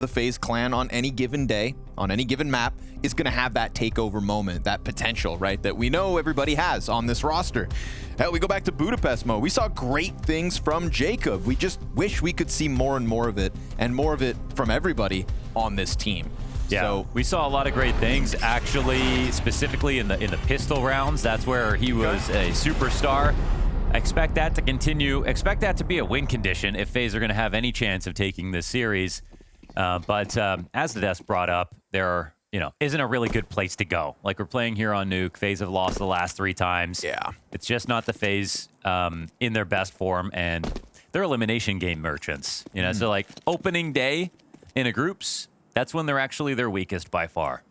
the FaZe clan on any given day, on any given map, is going to have that takeover moment, that potential, right, that we know everybody has on this roster. Hell, we go back to Budapest mode. We saw great things from Jacob. We just wish we could see more and more of it, and more of it from everybody on this team. Yeah, so we saw a lot of great things, actually, specifically in the pistol rounds. That's where he was a superstar. Expect that to continue. Expect that to be a win condition if FaZe are going to have any chance of taking this series. But as the desk brought up, there isn't a really good place to go. Like, we're playing here on Nuke. FaZe have lost the last 3 times. Yeah. It's just not the FaZe in their best form, and they're elimination game merchants. So like opening day in a groups, that's when they're actually their weakest by far.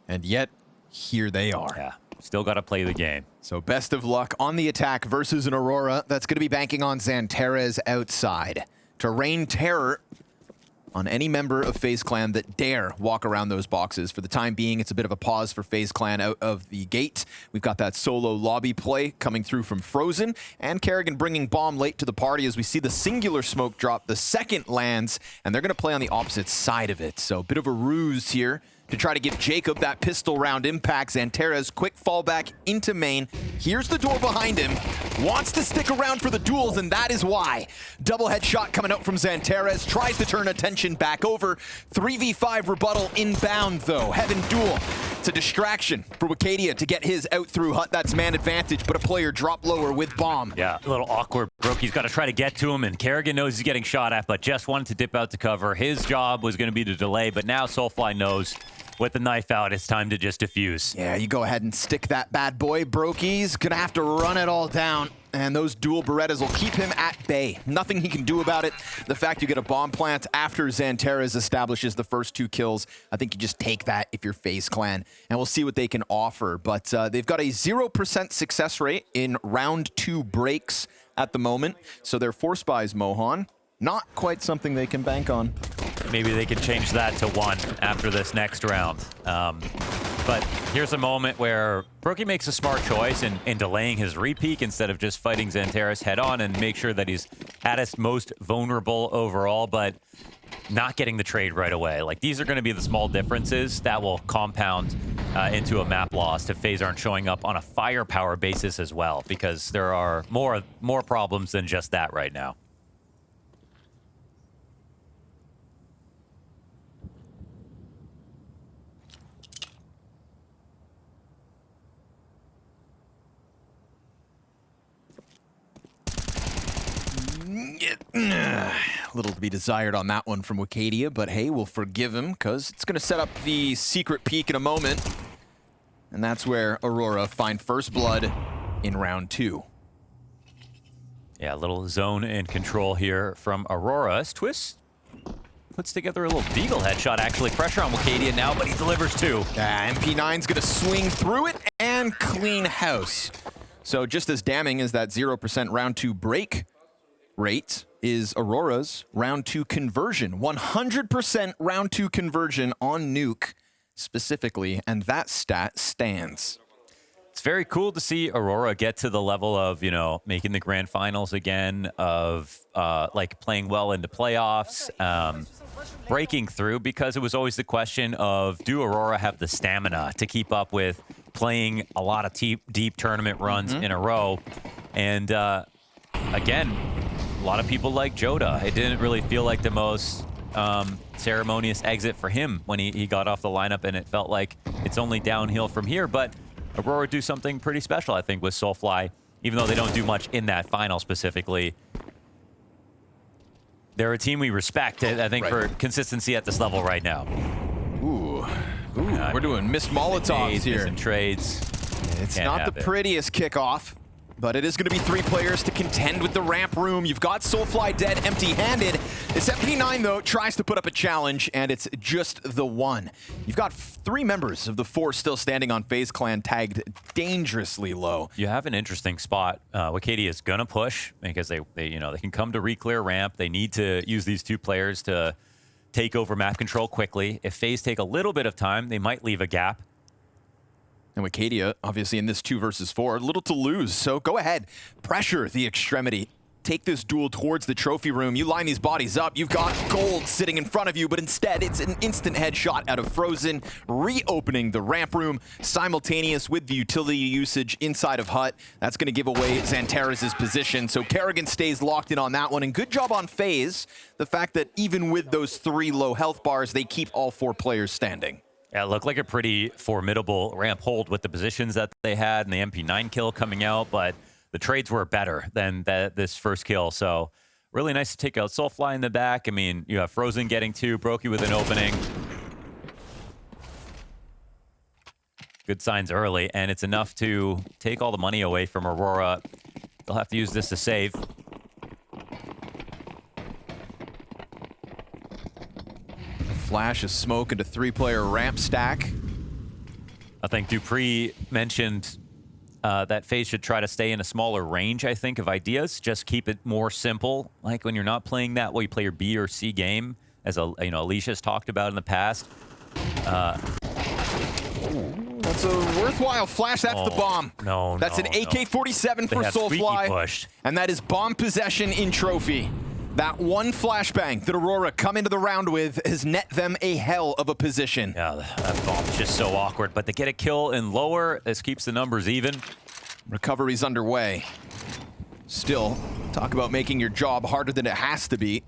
And yet, here they are. Yeah, still got to play the game. So best of luck on the attack versus an Aurora that's going to be banking on Xanterez outside to rain terror on any member of FaZe Clan that dare walk around those boxes. For the time being, it's a bit of a pause for FaZe Clan out of the gate. We've got that solo lobby play coming through from Frozen, and Kerrigan bringing bomb late to the party as we see the singular smoke drop. The second lands, and they're going to play on the opposite side of it. So a bit of a ruse here to try to give Jacob that pistol round impact. Xanterez, quick fallback into main. Here's the door behind him. Wants to stick around for the duels, and that is why. Double headshot coming out from Xanterez. Tries to turn attention back over. 3v5 rebuttal inbound, though. Heaven duel. It's a distraction for Wicadia to get his out through hut. That's man advantage, but a player drop lower with bomb. Yeah, a little awkward. Brokey's got to try to get to him, and Kerrigan knows he's getting shot at, but just wanted to dip out to cover. His job was going to be to delay, but now Soulfly knows with the knife out, it's time to just defuse. Yeah, you go ahead and stick that bad boy. Brokey's gonna have to run it all down, and those dual Berettas will keep him at bay. Nothing he can do about it. The fact you get a bomb plant after Xanterez establishes the first 2 kills, I think you just take that if you're FaZe Clan, and we'll see what they can offer. But they've got a 0% success rate in round 2 breaks at the moment, so their force buys, Mohan, not quite something they can bank on. Maybe they can change that to 1 after this next round. But here's a moment where Brokey makes a smart choice in delaying his repeak instead of just fighting Xanterez head on, and make sure that he's at his most vulnerable overall, but not getting the trade right away. Like, these are going to be the small differences that will compound into a map loss if FaZe aren't showing up on a firepower basis as well, because there are more problems than just that right now. A little to be desired on that one from Wicadia, but hey, we'll forgive him because it's going to set up the secret peek in a moment. And that's where Aurora find first blood in round 2. Yeah, a little zone and control here from Aurora. As Twist puts together a little Deagle headshot, actually. Pressure on Wicadia now, but he delivers 2. MP9's going to swing through it and clean house. So just as damning as that 0% round 2 break rate is Aurora's round 2 conversion. 100% round 2 conversion on Nuke specifically, and that stat stands. It's very cool to see Aurora get to the level of, making the grand finals again, of like playing well into playoffs, breaking through, because it was always the question of, do Aurora have the stamina to keep up with playing a lot of deep tournament runs in a row? And again, a lot of people like Joda. It didn't really feel like the most ceremonious exit for him when he got off the lineup, and it felt like it's only downhill from here. But Aurora do something pretty special, I think, with Soulfly, even though they don't do much in that final specifically. They're a team we respect, I think, for consistency at this level right now. Ooh, we're doing missed Molotovs here. Missing trades. It's not the prettiest kickoff, but it is going to be 3 players to contend with the ramp room. You've got Soulfly dead empty-handed. This MP9, though, tries to put up a challenge, and it's just the 1. You've got 3 members of the 4 still standing on FaZe Clan, tagged dangerously low. You have an interesting spot. Wicadia is going to push because they can come to re-clear ramp. They need to use these 2 players to take over map control quickly. If FaZe take a little bit of time, they might leave a gap. And Wicadia, obviously in this 2 versus 4, little to lose. So go ahead, pressure the extremity. take this duel towards the trophy room. You line these bodies up, you've got gold sitting in front of you, but instead it's an instant headshot out of Frozen, reopening the ramp room, simultaneous with the utility usage inside of Hut. That's going to give away Xantares' position, so Kerrigan stays locked in on that one, and good job on FaZe, the fact that even with those 3 low health bars, they keep all 4 players standing. Yeah, it looked like a pretty formidable ramp hold with the positions that they had and the MP9 kill coming out, but the trades were better than this first kill. So really nice to take out Soulfly in the back. I mean, you have Frozen getting 2, Brokey with an opening. Good signs early, and it's enough to take all the money away from Aurora. They'll have to use this to save. Flash of smoke into 3-player ramp stack. I think Dupree mentioned that FaZe should try to stay in a smaller range, I think, of ideas. Just keep it more simple. Like when you're not playing that well, you play your B or C game, as Alicia's talked about in the past. That's a worthwhile flash. That's the bomb. That's an AK-47 for Soulfly. And that is bomb possession in trophy. That one flashbang that Aurora come into the round with has net them a hell of a position. Yeah, that bomb's just so awkward, but they get a kill in lower. This keeps the numbers even. Recovery's underway. Still, talk about making your job harder than it has to be.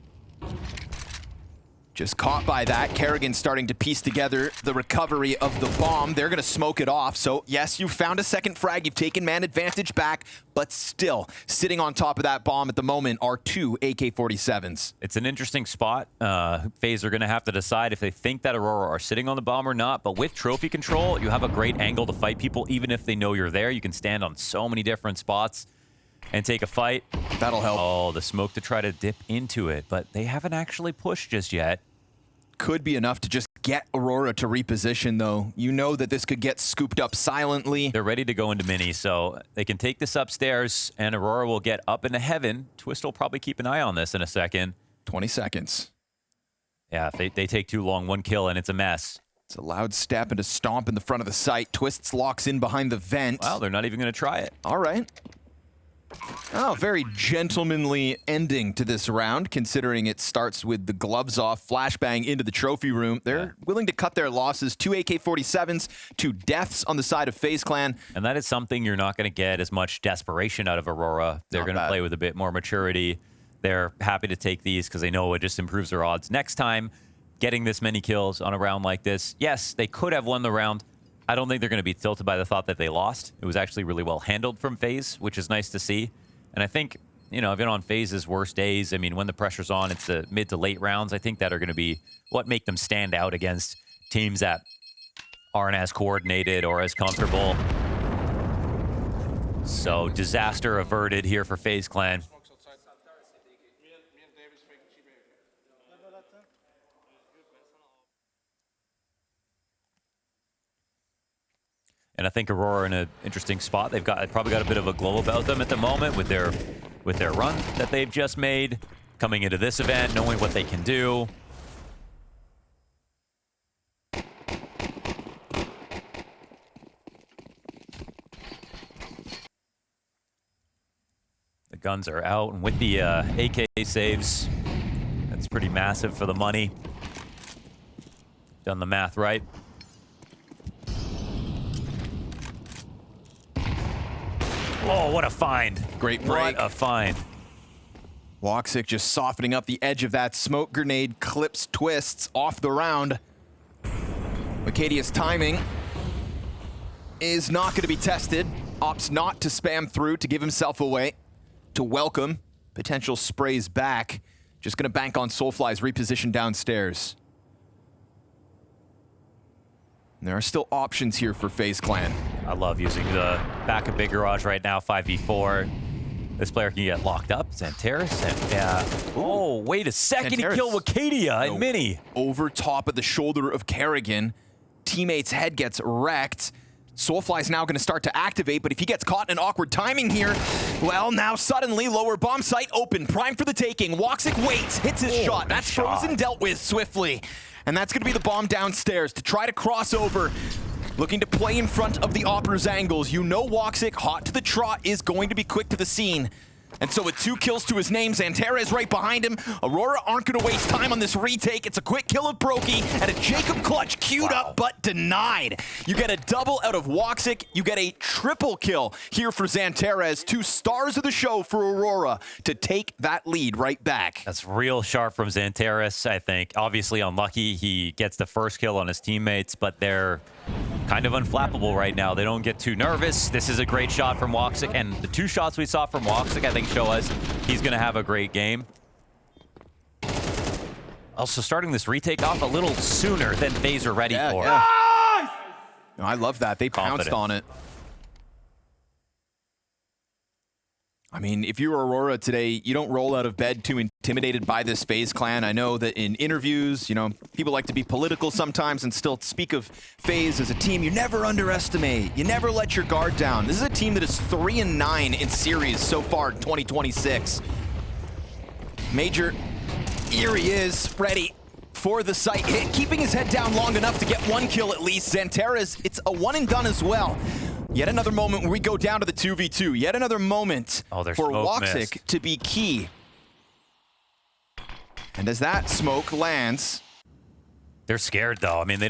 Just caught by that. Kerrigan starting to piece together the recovery of the bomb. They're going to smoke it off. So, yes, you found a second frag. You've taken man advantage back. But still, sitting on top of that bomb at the moment are 2 AK-47s. It's an interesting spot. FaZe are going to have to decide if they think that Aurora are sitting on the bomb or not. But with trophy control, you have a great angle to fight people. Even if they know you're there, you can stand on so many different spots and take a fight. That'll help. Oh, the smoke to try to dip into it. But they haven't actually pushed just yet. Could be enough to just get Aurora to reposition, though. You know that this could get scooped up silently. They're ready to go into mini, so they can take this upstairs, and Aurora will get up into heaven. Twist will probably keep an eye on this in a second. 20 seconds. Yeah, if they take too long, 1 kill, and it's a mess. It's a loud step and a stomp in the front of the site. Twists locks in behind the vent. Well, they're not even going to try it. All right. Oh, very gentlemanly ending to this round, considering it starts with the gloves off, flashbang into the trophy room. They're willing to cut their losses. 2 AK-47s, 2 deaths on the side of FaZe Clan. And that is something you're not going to get as much desperation out of Aurora. They're going to play with a bit more maturity. They're happy to take these because they know it just improves their odds. Next time, getting this many kills on a round like this, yes, they could have won the round. I don't think they're going to be tilted by the thought that they lost. It was actually really well handled from FaZe, which is nice to see. And I think, you know, even on FaZe's worst days, I mean, when the pressure's on, it's the mid to late rounds, I think that are going to be what make them stand out against teams that aren't as coordinated or as comfortable. So, disaster averted here for FaZe Clan. And I think Aurora are in an interesting spot. They've probably got a bit of a glow about them at the moment with their run that they've just made, coming into this event, knowing what they can do. The guns are out, and with the AK saves, that's pretty massive for the money. Done the math right. Oh, what a find. Great break. What a find. Woxic just softening up the edge of that smoke grenade, clips, twists off the round. Wicadia's timing is not going to be tested. Opts not to spam through to give himself away. To welcome potential sprays back. Just going to bank on Soulfly's reposition downstairs. And there are still options here for FaZe Clan. I love using the back of Big Garage right now, 5v4. This player can get locked up. Xantares, and oh, wait a second, Xantares. He killed Wicadia in mini. Over top of the shoulder of Kerrigan. Teammate's head gets wrecked. Soulfly's now going to start to activate, but if he gets caught in awkward timing here, well, now suddenly lower bomb site open, prime for the taking. Woxic waits, hits his shot. That's Frozen dealt with swiftly. And that's going to be the bomb downstairs to try to cross over. Looking to play in front of the Opera's angles. You know Woxic, hot to the trot, is going to be quick to the scene. And so with 2 kills to his name, Xantera is right behind him. Aurora aren't going to waste time on this retake. It's a quick kill of Brokey and a Jacob clutch queued up but denied. You get a double out of Woxic. You get a triple kill here for Xantera as 2 stars of the show for Aurora to take that lead right back. That's real sharp from Xanteris, I think. Obviously unlucky he gets the first kill on his teammates, but they're kind of unflappable right now. They don't get too nervous. This is a great shot from Woxic, and the 2 shots we saw from Woxic, I think, show us he's going to have a great game. Also starting this retake off a little sooner than FaZe are ready for. Yeah. No, I love that. They pounced on it. I mean, if you're Aurora today, you don't roll out of bed too intimidated by this FaZe clan. I know that in interviews, you know, people like to be political sometimes and still speak of FaZe as a team you never underestimate. You never let your guard down. This is a team that is 3-9 in series so far in 2026. Major, here he is, ready for the sight hit, keeping his head down long enough to get 1 kill at least. Xantera's, it's a 1 and done as well. Yet another moment where we go down to the 2v2. Yet another moment for Woxic to be key. And as that smoke lands... They're scared, though. I mean,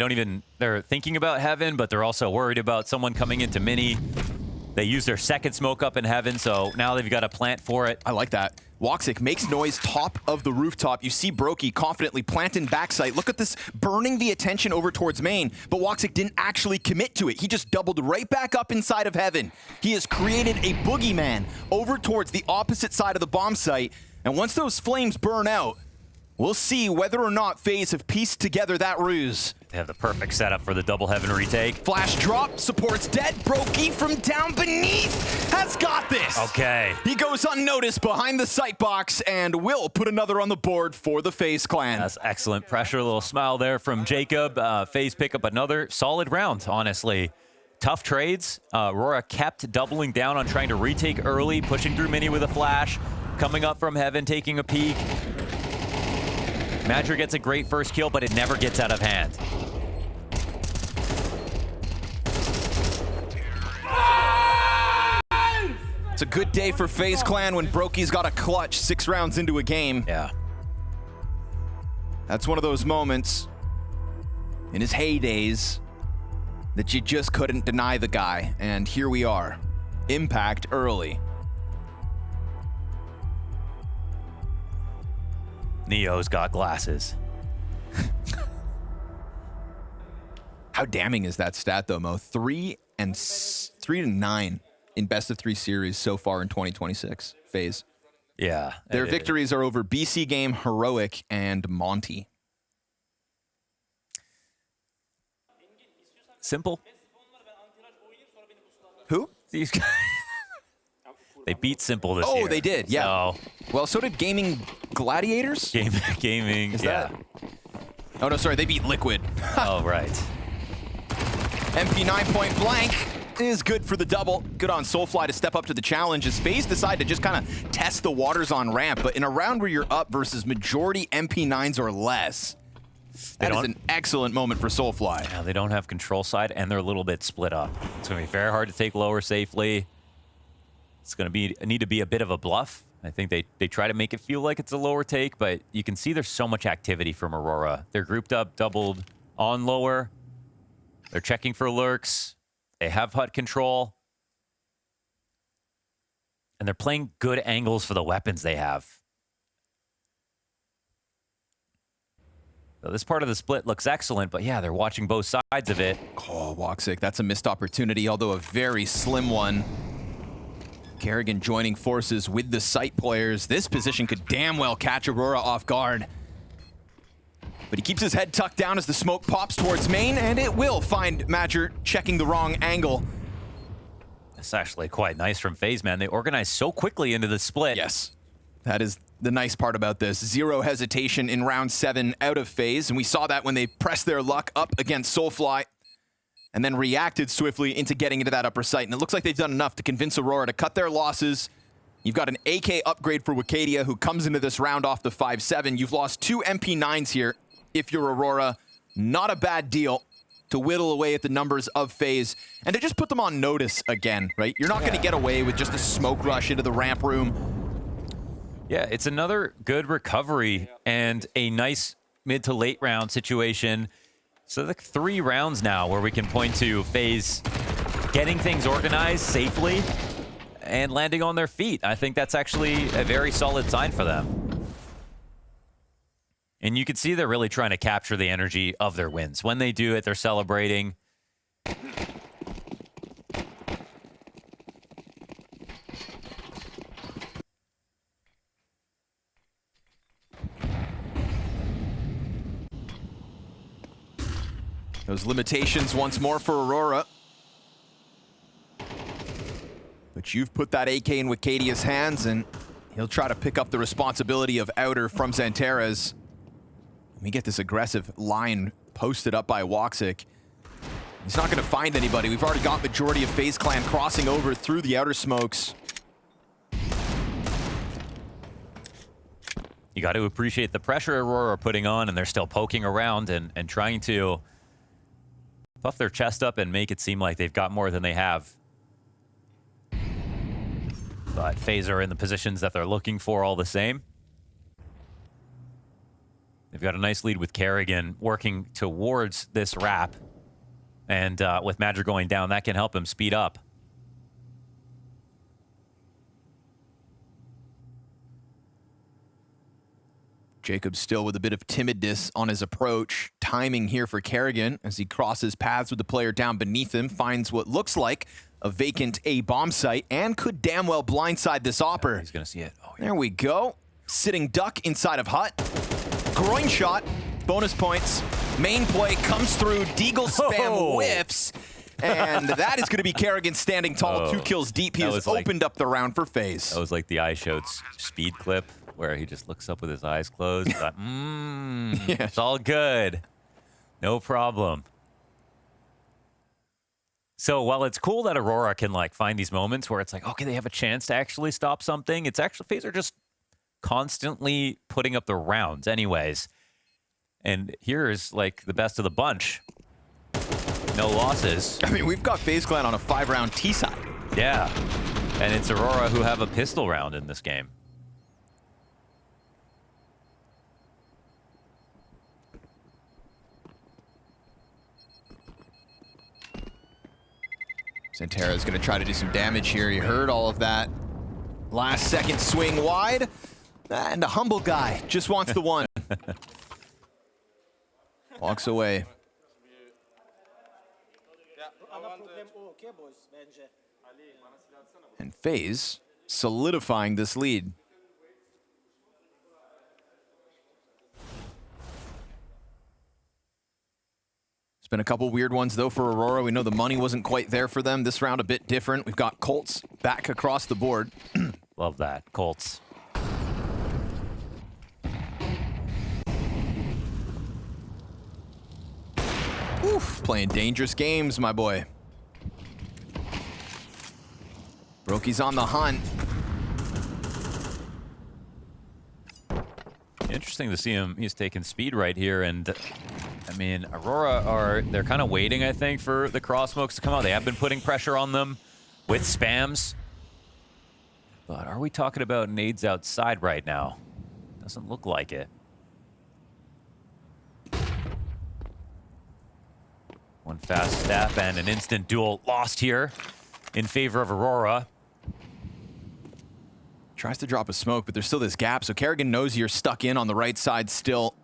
they're thinking about Heaven, but they're also worried about someone coming into Mini. They use their second smoke up in Heaven, so now they've got a plant for it. I like that. Woxic makes noise top of the rooftop. You see Brokey confidently planting backside. Look at this, burning the attention over towards main, but Woxic didn't actually commit to it. He just doubled right back up inside of Heaven. He has created a boogeyman over towards the opposite side of the bomb site, and once those flames burn out, we'll see whether or not FaZe have pieced together that ruse. They have the perfect setup for the double Heaven retake. Flash drop, support's dead. Brokey from down beneath has got this. Okay. He goes unnoticed behind the sight box and will put another on the board for the FaZe clan. That's excellent pressure. A little smile there from Jacob. FaZe pick up another solid round, honestly. Tough trades. Aurora kept doubling down on trying to retake early, pushing through Mini with a flash, coming up from Heaven, taking a peek. Madra gets a great first kill, but it never gets out of hand. It's a good day for FaZe clan when Brokey's got a clutch 6 rounds into a game. Yeah. That's one of those moments in his heydays that you just couldn't deny the guy. And here we are. Impact early. Neo's got glasses. How damning is that stat though, Mo? 3-9 in best of 3 series so far in 2026. FaZe. Yeah. Their victories are over BC Game, Heroic, and Monty. Simple. Who? These guys. They beat Simple this year. Oh, they did, yeah. So, well, so did Gaming Gladiators? Gaming, Is yeah. that? Oh, no, sorry, they beat Liquid. Oh, right. MP9 point blank is good for the double. Good on Soulfly to step up to the challenge as FaZe decide to just kind of test the waters on ramp. But in a round where you're up versus majority MP9s or less, that is an excellent moment for Soulfly. Yeah, they don't have control side, and they're a little bit split up. It's going to be very hard to take lower safely. It's going to need to be a bit of a bluff. I think they try to make it feel like it's a lower take, but you can see there's so much activity from Aurora. They're grouped up, doubled on lower. They're checking for lurks. They have HUD control. And they're playing good angles for the weapons they have. So this part of the split looks excellent, but yeah, they're watching both sides of it. Oh, Woxic, that's a missed opportunity, although a very slim one. Kerrigan joining forces with the site players. This position could damn well catch Aurora off guard. But he keeps his head tucked down as the smoke pops towards main, and it will find Madger checking the wrong angle. That's actually quite nice from FaZe, man. They organized so quickly into the split. Yes, that is the nice part about this. Zero hesitation in round 7 out of FaZe, and we saw that when they pressed their luck up against Soulfly and then reacted swiftly into getting into that upper site. And it looks like they've done enough to convince Aurora to cut their losses. You've got an AK upgrade for Wicadia, who comes into this round off the 5-7. You've lost 2 MP9s here. If you're Aurora, not a bad deal to whittle away at the numbers of FaZe and to just put them on notice again, right? You're not going to get away with just a smoke rush into the ramp room. Yeah, it's another good recovery and a nice mid to late round situation. So the 3 rounds now where we can point to FaZe getting things organized safely and landing on their feet. I think that's actually a very solid sign for them. And you can see they're really trying to capture the energy of their wins. When they do it, they're celebrating. Those limitations once more for Aurora. But you've put that AK in Wicadia's hands, and he'll try to pick up the responsibility of outer from Xanterez. We get this aggressive line posted up by Woxic. He's not going to find anybody. We've already got majority of FaZe Clan crossing over through the outer smokes. You got to appreciate the pressure Aurora are putting on, and they're still poking around and trying to puff their chest up and make it seem like they've got more than they have. But FaZe are in the positions that they're looking for all the same. They've got a nice lead with Kerrigan working towards this wrap. And with Madra going down, that can help him speed up. Jacob still with a bit of timidness on his approach. Timing here for Kerrigan as he crosses paths with the player down beneath him. Finds what looks like a vacant A bomb site and could damn well blindside this opper. He's going to see it. Oh, yeah. There we go. Sitting duck inside of hut. Groin shot. Bonus points. Main play comes through. Deagle spam whiffs. And that is going to be Kerrigan standing tall. 2 kills deep. He has opened up the round for FaZe. That was like the iShow's speed clip where he just looks up with his eyes closed. Thought, Yeah. It's all good. No problem. So while it's cool that Aurora can like find these moments where it's like, okay, they have a chance to actually stop something, it's actually FaZe are just constantly putting up the rounds anyways. And here is like the best of the bunch. No losses. I mean, we've got FaZe Clan on a 5-round T side. Yeah. And it's Aurora who have a pistol round in this game. Xanterez is going to try to do some damage here. You heard all of that. Last second swing wide. And a humble guy just wants the one. Walks away. And FaZe solidifying this lead. It's been a couple weird ones though for Aurora. We know the money wasn't quite there for them. This round a bit different. We've got Colts back across the board. Love that. Colts. Oof, playing dangerous games, my boy. Brokey's on the hunt. Interesting to see him. He's taking speed right here. And I mean, Aurora they're kind of waiting, I think, for the cross smokes to come out. They have been putting pressure on them with spams. But are we talking about nades outside right now? Doesn't look like it. One fast step and an instant duel lost here in favor of Aurora. Tries to drop a smoke, but there's still this gap, so Kerrigan knows you're stuck in on the right side still.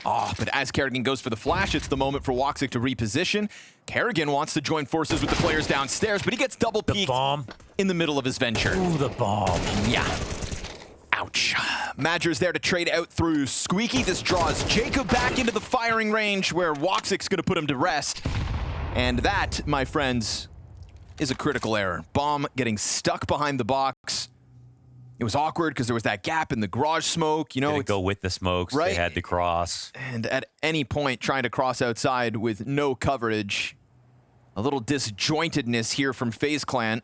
Oh, but as Kerrigan goes for the flash, it's the moment for Woxic to reposition. Kerrigan wants to join forces with the players downstairs, but he gets double peeked in the middle of his venture. Ooh, the bomb. Yeah. Ouch. Madra's there to trade out through Squeaky. This draws Jacob back into the firing range where Woxic's going to put him to rest. And that, my friends, is a critical error. Bomb getting stuck behind the box. It was awkward because there was that gap in the garage smoke. You know, didn't go with the smokes. Right? They had to cross. And at any point, trying to cross outside with no coverage. A little disjointedness here from FaZe Clan.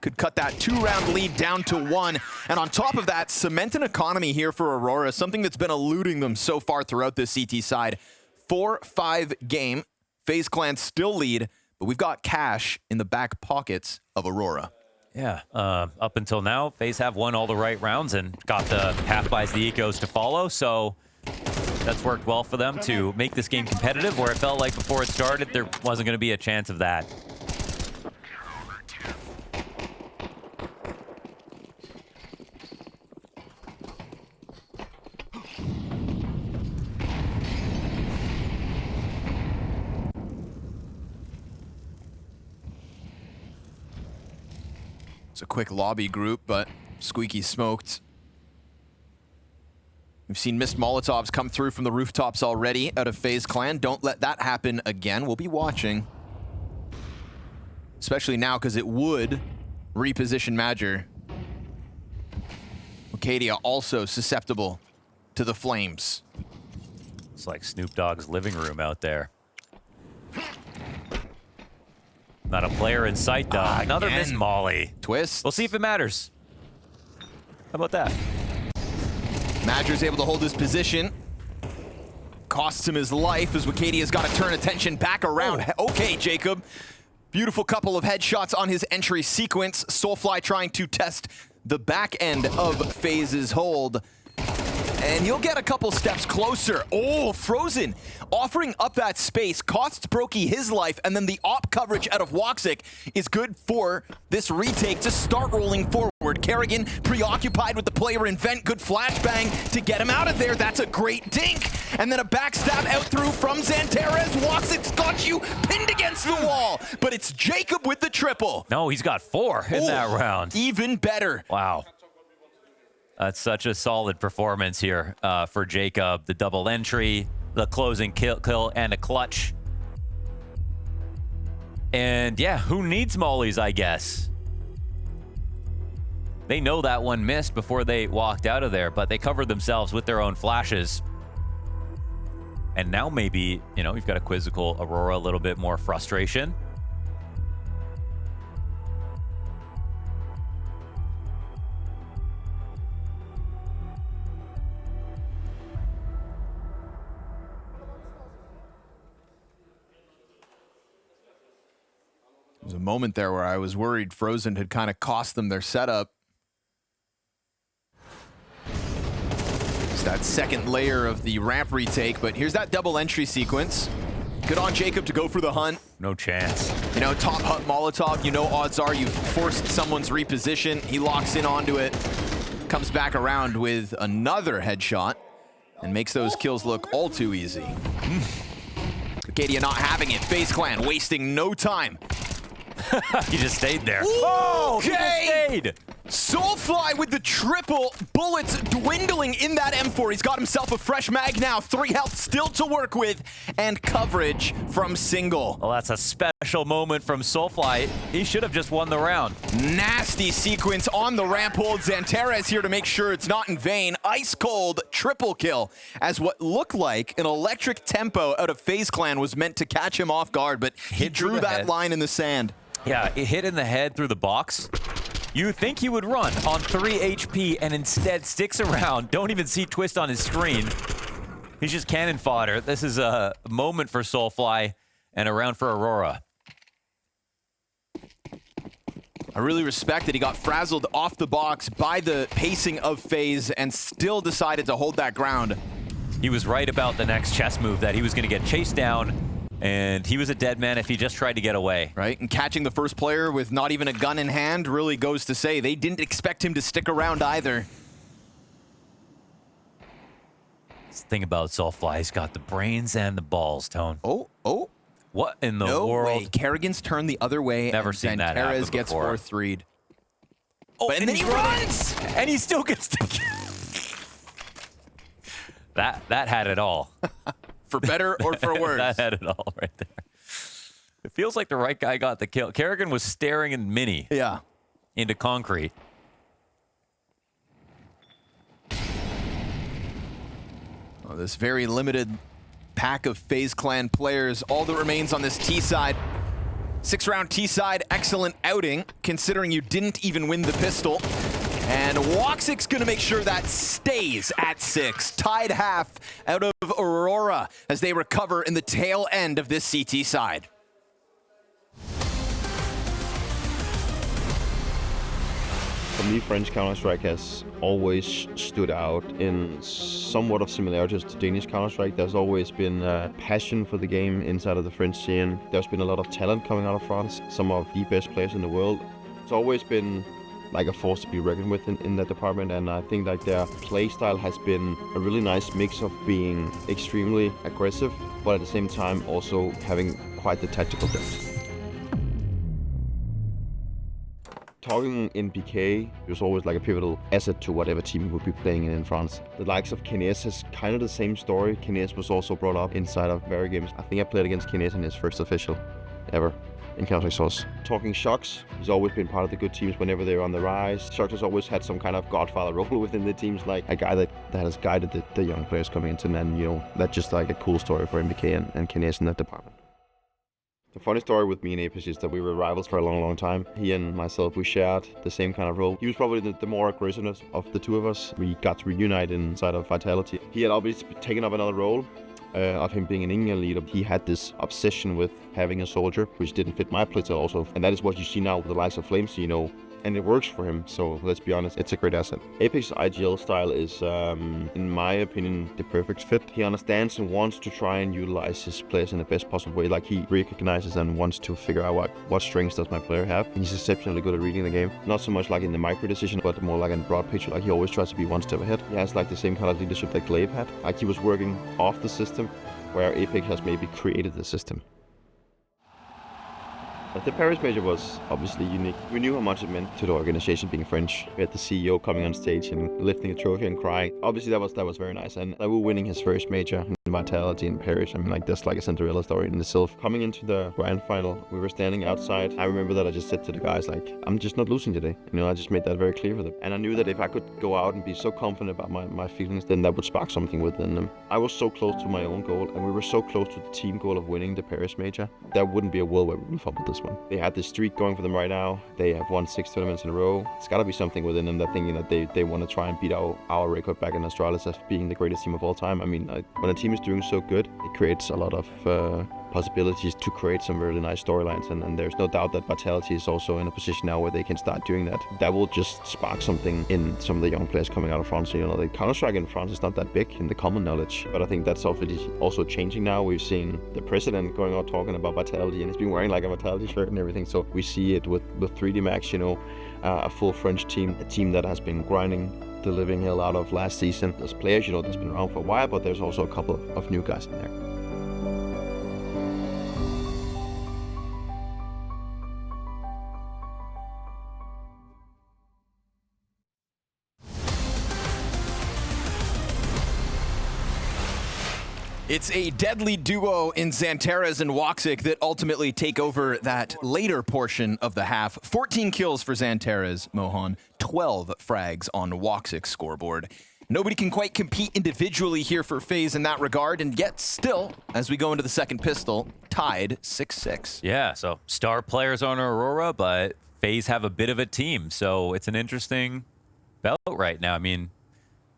Could cut that 2-round lead down to 1. And on top of that, cement an economy here for Aurora, something that's been eluding them so far throughout this CT side. 4-5 game. FaZe Clan still lead, but we've got cash in the back pockets of Aurora. Yeah, up until now, FaZe have won all the right rounds and got the half buys the ecos to follow, so that's worked well for them to make this game competitive, where it felt like before it started there wasn't going to be a chance of that. It's a quick lobby group, but Squeaky smoked. We've seen missed Molotovs come through from the rooftops already out of FaZe Clan. Don't let that happen again. We'll be watching. Especially now, because it would reposition Madger. Wicadia also susceptible to the flames. It's like Snoop Dogg's living room out there. Not a player in sight, though. Another miss molly. Twist. We'll see if it matters. How about that? Madger's able to hold his position. Costs him his life as Wicadia's got to turn attention back around. Oh. Okay, Jacob. Beautiful couple of headshots on his entry sequence. Soulfly trying to test the back end of FaZe's hold. And he'll get a couple steps closer. Oh, Frozen offering up that space. Costs Brokey his life, and then the op coverage out of Woxic is good for this retake to start rolling forward. Kerrigan preoccupied with the player in vent. Good flashbang to get him out of there. That's a great dink. And then a backstab out through from Xanterez. Woxic's got you pinned against the wall, but it's Jacob with the triple. No, he's got 4 in that round. Even better. Wow. That's such a solid performance here for Jacob. The double entry, the closing kill, and a clutch. And yeah, who needs mollies, I guess? They know that one missed before they walked out of there, but they covered themselves with their own flashes. And now maybe, you know, you've got a quizzical Aurora, a little bit more frustration. There was a moment there where I was worried Frozen had kind of cost them their setup. It's that second layer of the ramp retake, but here's that double entry sequence. Good on Jacob to go for the hunt. No chance. You know, top hut Molotov, you know odds are you've forced someone's reposition. He locks in onto it, comes back around with another headshot, and makes those kills look all too easy. Wicadia not having it. FaZe Clan wasting no time. He just stayed there. Oh, he just stayed. Soulfly with the triple. Bullets dwindling in that M4. He's got himself a fresh mag now. 3 health still to work with. And coverage from Single. Well, that's a special moment from Soulfly. He should have just won the round. Nasty sequence on the ramp hold. Xanterez here to make sure it's not in vain. Ice cold triple kill as what looked like an electric tempo out of FaZe Clan was meant to catch him off guard, but he drew that line in the sand. Yeah, it hit in the head through the box. You think he would run on 3 HP and instead sticks around. Don't even see Twist on his screen. He's just cannon fodder. This is a moment for Soulfly and a round for Aurora. I really respect that he got frazzled off the box by the pacing of FaZe and still decided to hold that ground. He was right about the next chess move, that he was going to get chased down, and he was a dead man if he just tried to get away. Right, and catching the first player with not even a gun in hand really goes to say they didn't expect him to stick around either. That's the thing about Soulfly, he's got the brains and the balls, Tone. Oh. What in the no world? Way. Kerrigan's turned the other way. Never seen that happen Xanterez gets before. 4-3'd. Oh, and then he runs! And he still gets the kill. That had it all. For better or for worse. That had it all right there. It feels like the right guy got the kill. Kerrigan was staring in mini. Yeah. Into concrete. Oh, this very limited pack of FaZe Clan players. All that remains on this T side. 6-round T side, excellent outing, considering you didn't even win the pistol. And Woxic's gonna make sure that stays at 6. Tied half out of Aurora as they recover in the tail end of this CT side. For me, French Counter-Strike has always stood out in somewhat of similarities to Danish Counter-Strike. There's always been a passion for the game inside of the French scene. There's been a lot of talent coming out of France, some of the best players in the world. It's always been like a force to be reckoned with in that department, and I think like their play style has been a really nice mix of being extremely aggressive, but at the same time also having quite the tactical depth. Talking in BK was always like a pivotal asset to whatever team we would be playing in France. The likes of Kines has kind of the same story. Kines was also brought up inside of various games. I think I played against Kines in his first official ever in Counter-Strike Source. Talking Shox, he's always been part of the good teams whenever they're on the rise. Shox has always had some kind of godfather role within the teams, like a guy that has guided the young players coming into, and you know, that's just like a cool story for MBK and Kines in that department. The funny story with me and Apex is that we were rivals for a long time. He and myself, we shared the same kind of role. He was probably the more aggressive of the two of us. We got to reunite inside of Vitality. He had obviously taken up another role of him being an Indian leader. He had this obsession with having a soldier, which didn't fit my playstyle also. And that is what you see now with the likes of Flames, you know. And it works for him, so let's be honest, it's a great asset. Apex's IGL style is, in my opinion, the perfect fit. He understands and wants to try and utilize his players in the best possible way. Like, he recognizes and wants to figure out what strengths does my player have. He's exceptionally good at reading the game. Not so much like in the micro decision, but more like in the broad picture. Like, he always tries to be one step ahead. He has like the same kind of leadership that Glaive had. Like, he was working off the system, where Apex has maybe created the system. But the Paris major was obviously unique. We knew how much it meant to the organization being French. We had the CEO coming on stage and lifting a trophy and crying. Obviously that was very nice. And we were winning his first major in Vitality in Paris. I mean, like, that's like a Cinderella story in itself. Coming into the grand final, we were standing outside. I remember that I just said to the guys, like, I'm just not losing today. You know, I just made that very clear for them. And I knew that if I could go out and be so confident about my feelings, then that would spark something within them. I was so close to my own goal, and we were so close to the team goal of winning the Paris major. There wouldn't be a world where we would fumble this one. They had this streak going for them right now. They have won 6 tournaments in a row. It's got to be something within them that thinking that they want to try and beat our record back in Australia as being the greatest team of all time. I mean, when a team is doing so good, it creates a lot of possibilities to create some really nice storylines, and there's no doubt that Vitality is also in a position now where they can start doing that. That will just spark something in some of the young players coming out of France. You know, the Counter-Strike in France is not that big in the common knowledge, but I think that's also changing now. We've seen the president going out talking about Vitality, and he's been wearing like a Vitality shirt and everything, so we see it with 3D Max, you know, a full French team, a team that has been grinding the living hell out of last season. There's players, you know, that's been around for a while, but there's also a couple of new guys in there. It's a deadly duo in Xantares and Woxic that ultimately take over that later portion of the half. 14 kills for Xantares, Mohan, 12 frags on Woxic's scoreboard. Nobody can quite compete individually here for FaZe in that regard, and yet still, as we go into the second pistol, tied 6-6. Yeah, so star players on Aurora, but FaZe have a bit of a team, so it's an interesting belt right now. I mean,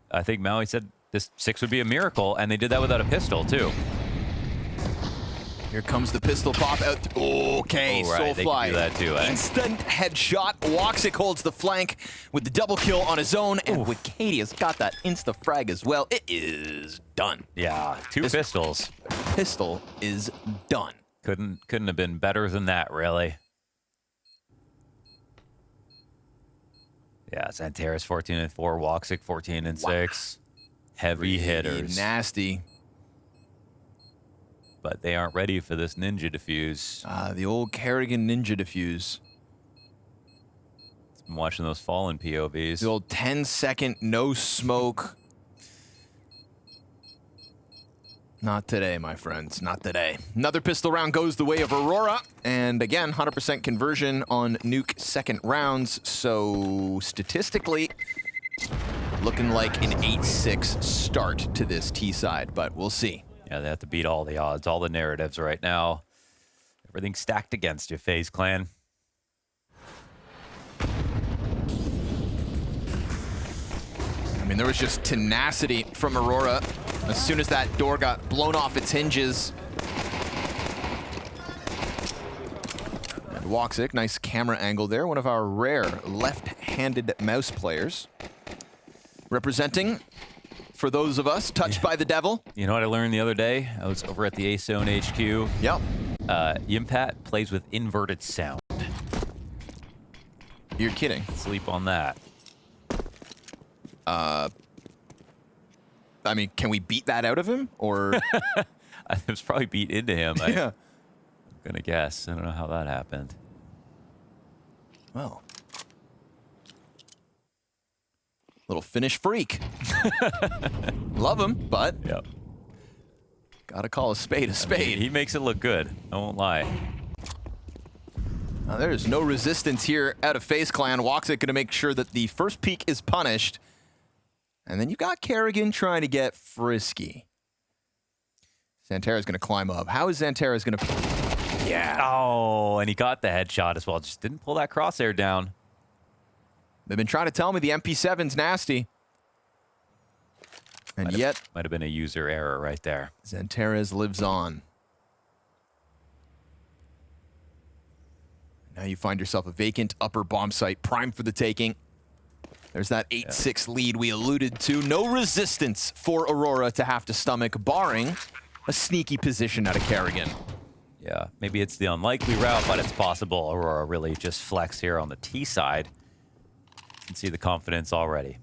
I think Maui said this 6 would be a miracle, and they did that without a pistol, too. Here comes the pistol pop out. Okay, oh, right. Soulfly. They can do that too, eh? Instant headshot. Woxic holds the flank with the double kill on his own, and Wicadia's got that insta-frag as well. It is done. Yeah, two pistols. Pistol is done. Couldn't have been better than that, really. Yeah, Xantares 14-4, Woxic 14-6. Heavy really hitters. Nasty. But they aren't ready for this ninja defuse. The old Kerrigan ninja defuse. I'm watching those fallen POVs. The old 10-second no smoke. Not today, my friends. Not today. Another pistol round goes the way of Aurora. And again, 100% conversion on Nuke second rounds. So statistically, looking like an 8-6 start to this T side, but we'll see. Yeah, they have to beat all the odds, all the narratives right now. Everything's stacked against you, FaZe Clan. I mean, there was just tenacity from Aurora as soon as that door got blown off its hinges. Woxic, nice camera angle there. One of our rare left-handed mouse players. Representing, for those of us, touched by the devil. You know what I learned the other day? I was over at the Ace Zone HQ. Yep. Yimpat plays with inverted sound. You're kidding. Sleep on that. I mean, can we beat that out of him? Or It was probably beat into him. yeah. I'm gonna guess. I don't know how that happened. Well. Little Finnish freak. Love him, but Yep. gotta call a spade a spade. He makes it look good. I won't lie. There's no resistance here out of FaZe Clan. Woxic gonna make sure that the first peek is punished. And then you got Kerrigan trying to get frisky. Xantera's gonna climb up. How is Xantera's gonna... Yeah. Oh, and he got the headshot as well. Just didn't pull that crosshair down. They've been trying to tell me the MP7's nasty. And yet... Might have been a user error right there. Xanteras lives on. Now you find yourself a vacant upper bomb site, primed for the taking. There's that 8-6 lead we alluded to. No resistance for Aurora to have to stomach, barring a sneaky position out of Kerrigan. Yeah, maybe it's the unlikely route, but it's possible Aurora really just flex here on the T side. You can see the confidence already.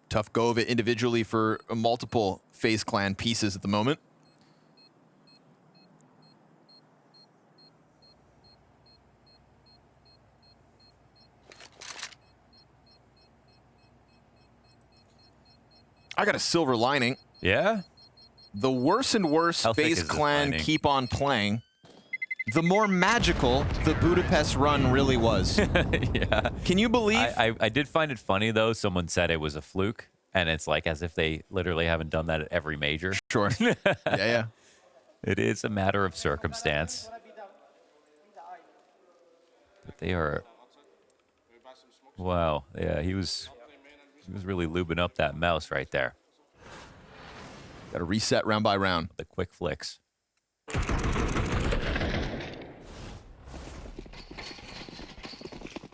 Tough go of it individually for multiple FaZe Clan pieces at the moment. I got a silver lining. Yeah? The worse and worse How thick FaZe is this Clan lining? keep on playing, the more magical the Budapest run really was. Yeah. Can you believe? I did find it funny, though. Someone said it was a fluke, and it's like as if they literally haven't done that at every major. Sure. yeah. It is a matter of circumstance. But they are... Wow. Yeah, he was really lubing up that mouse right there. Got to reset round by round. The quick flicks.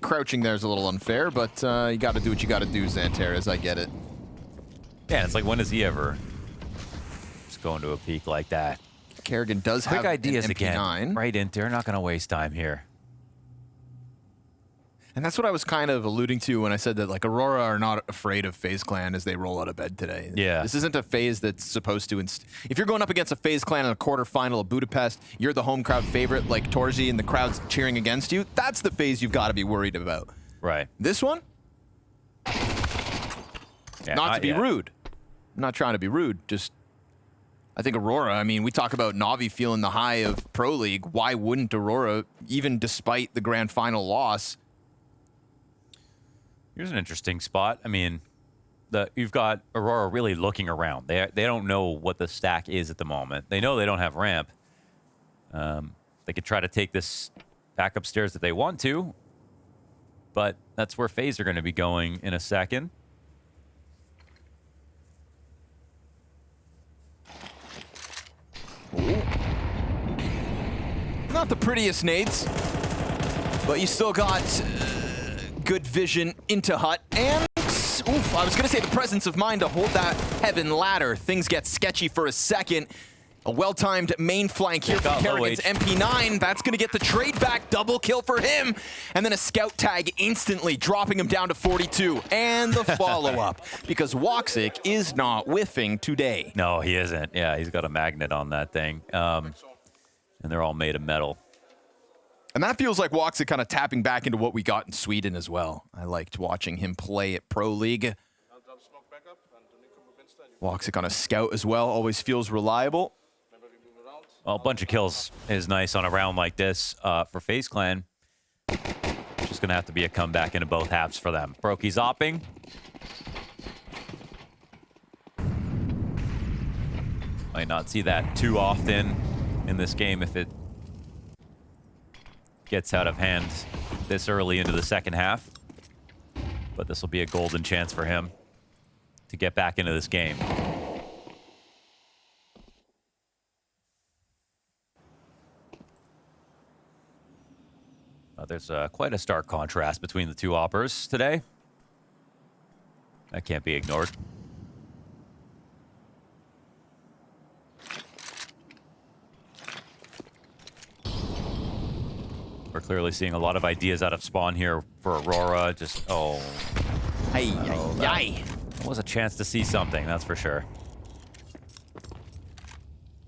Crouching there is a little unfair, but you got to do what you got to do, Xanteras. I get it. Yeah, it's like, when does he ever just go into a peak like that? Kerrigan does have Quick ideas an MP9. again. Right into. They're not going to waste time here. And that's what I was kind of alluding to when I said that, like, Aurora are not afraid of FaZe Clan as they roll out of bed today. Yeah. This isn't a FaZe that's supposed to... If you're going up against a FaZe Clan in a quarterfinal of Budapest, you're the home crowd favorite, like Torzi, and the crowd's cheering against you. That's the FaZe you've got to be worried about. Right. This one? Yeah, not to be yet. rude. I'm not trying to be rude. Just... I think Aurora, I mean, we talk about Na'Vi feeling the high of Pro League. Why wouldn't Aurora, even despite the grand final loss... Here's an interesting spot. I mean, you've got Aurora really looking around. They don't know what the stack is at the moment. They know they don't have ramp. They could try to take this back upstairs if they want to, but that's where FaZe are going to be going in a second. Ooh. Not the prettiest nades, but you still got... good vision into Hut, and oof, I was gonna say the presence of mind to hold that heaven ladder. Things get sketchy for a second. A well-timed main flank here from Kerrigan's MP9. That's gonna get the trade back, double kill for him. And then a scout tag instantly, dropping him down to 42. And the follow-up, because Woxic is not whiffing today. No, he isn't. Yeah, he's got a magnet on that thing. And they're all made of metal. And that feels like Woxic kind of tapping back into what we got in Sweden as well. I liked watching him play at Pro League. Woxic on a scout as well, always feels reliable. Well, a bunch of kills is nice on a round like this for FaZe Clan. Just going to have to be a comeback into both halves for them. Brokey's opping. Might not see that too often in this game if it gets out of hand this early into the second half. But this will be a golden chance for him to get back into this game. There's quite a stark contrast between the two oppers today. That can't be ignored. We're clearly seeing a lot of ideas out of spawn here for Aurora. Just, that was a chance to see something, that's for sure.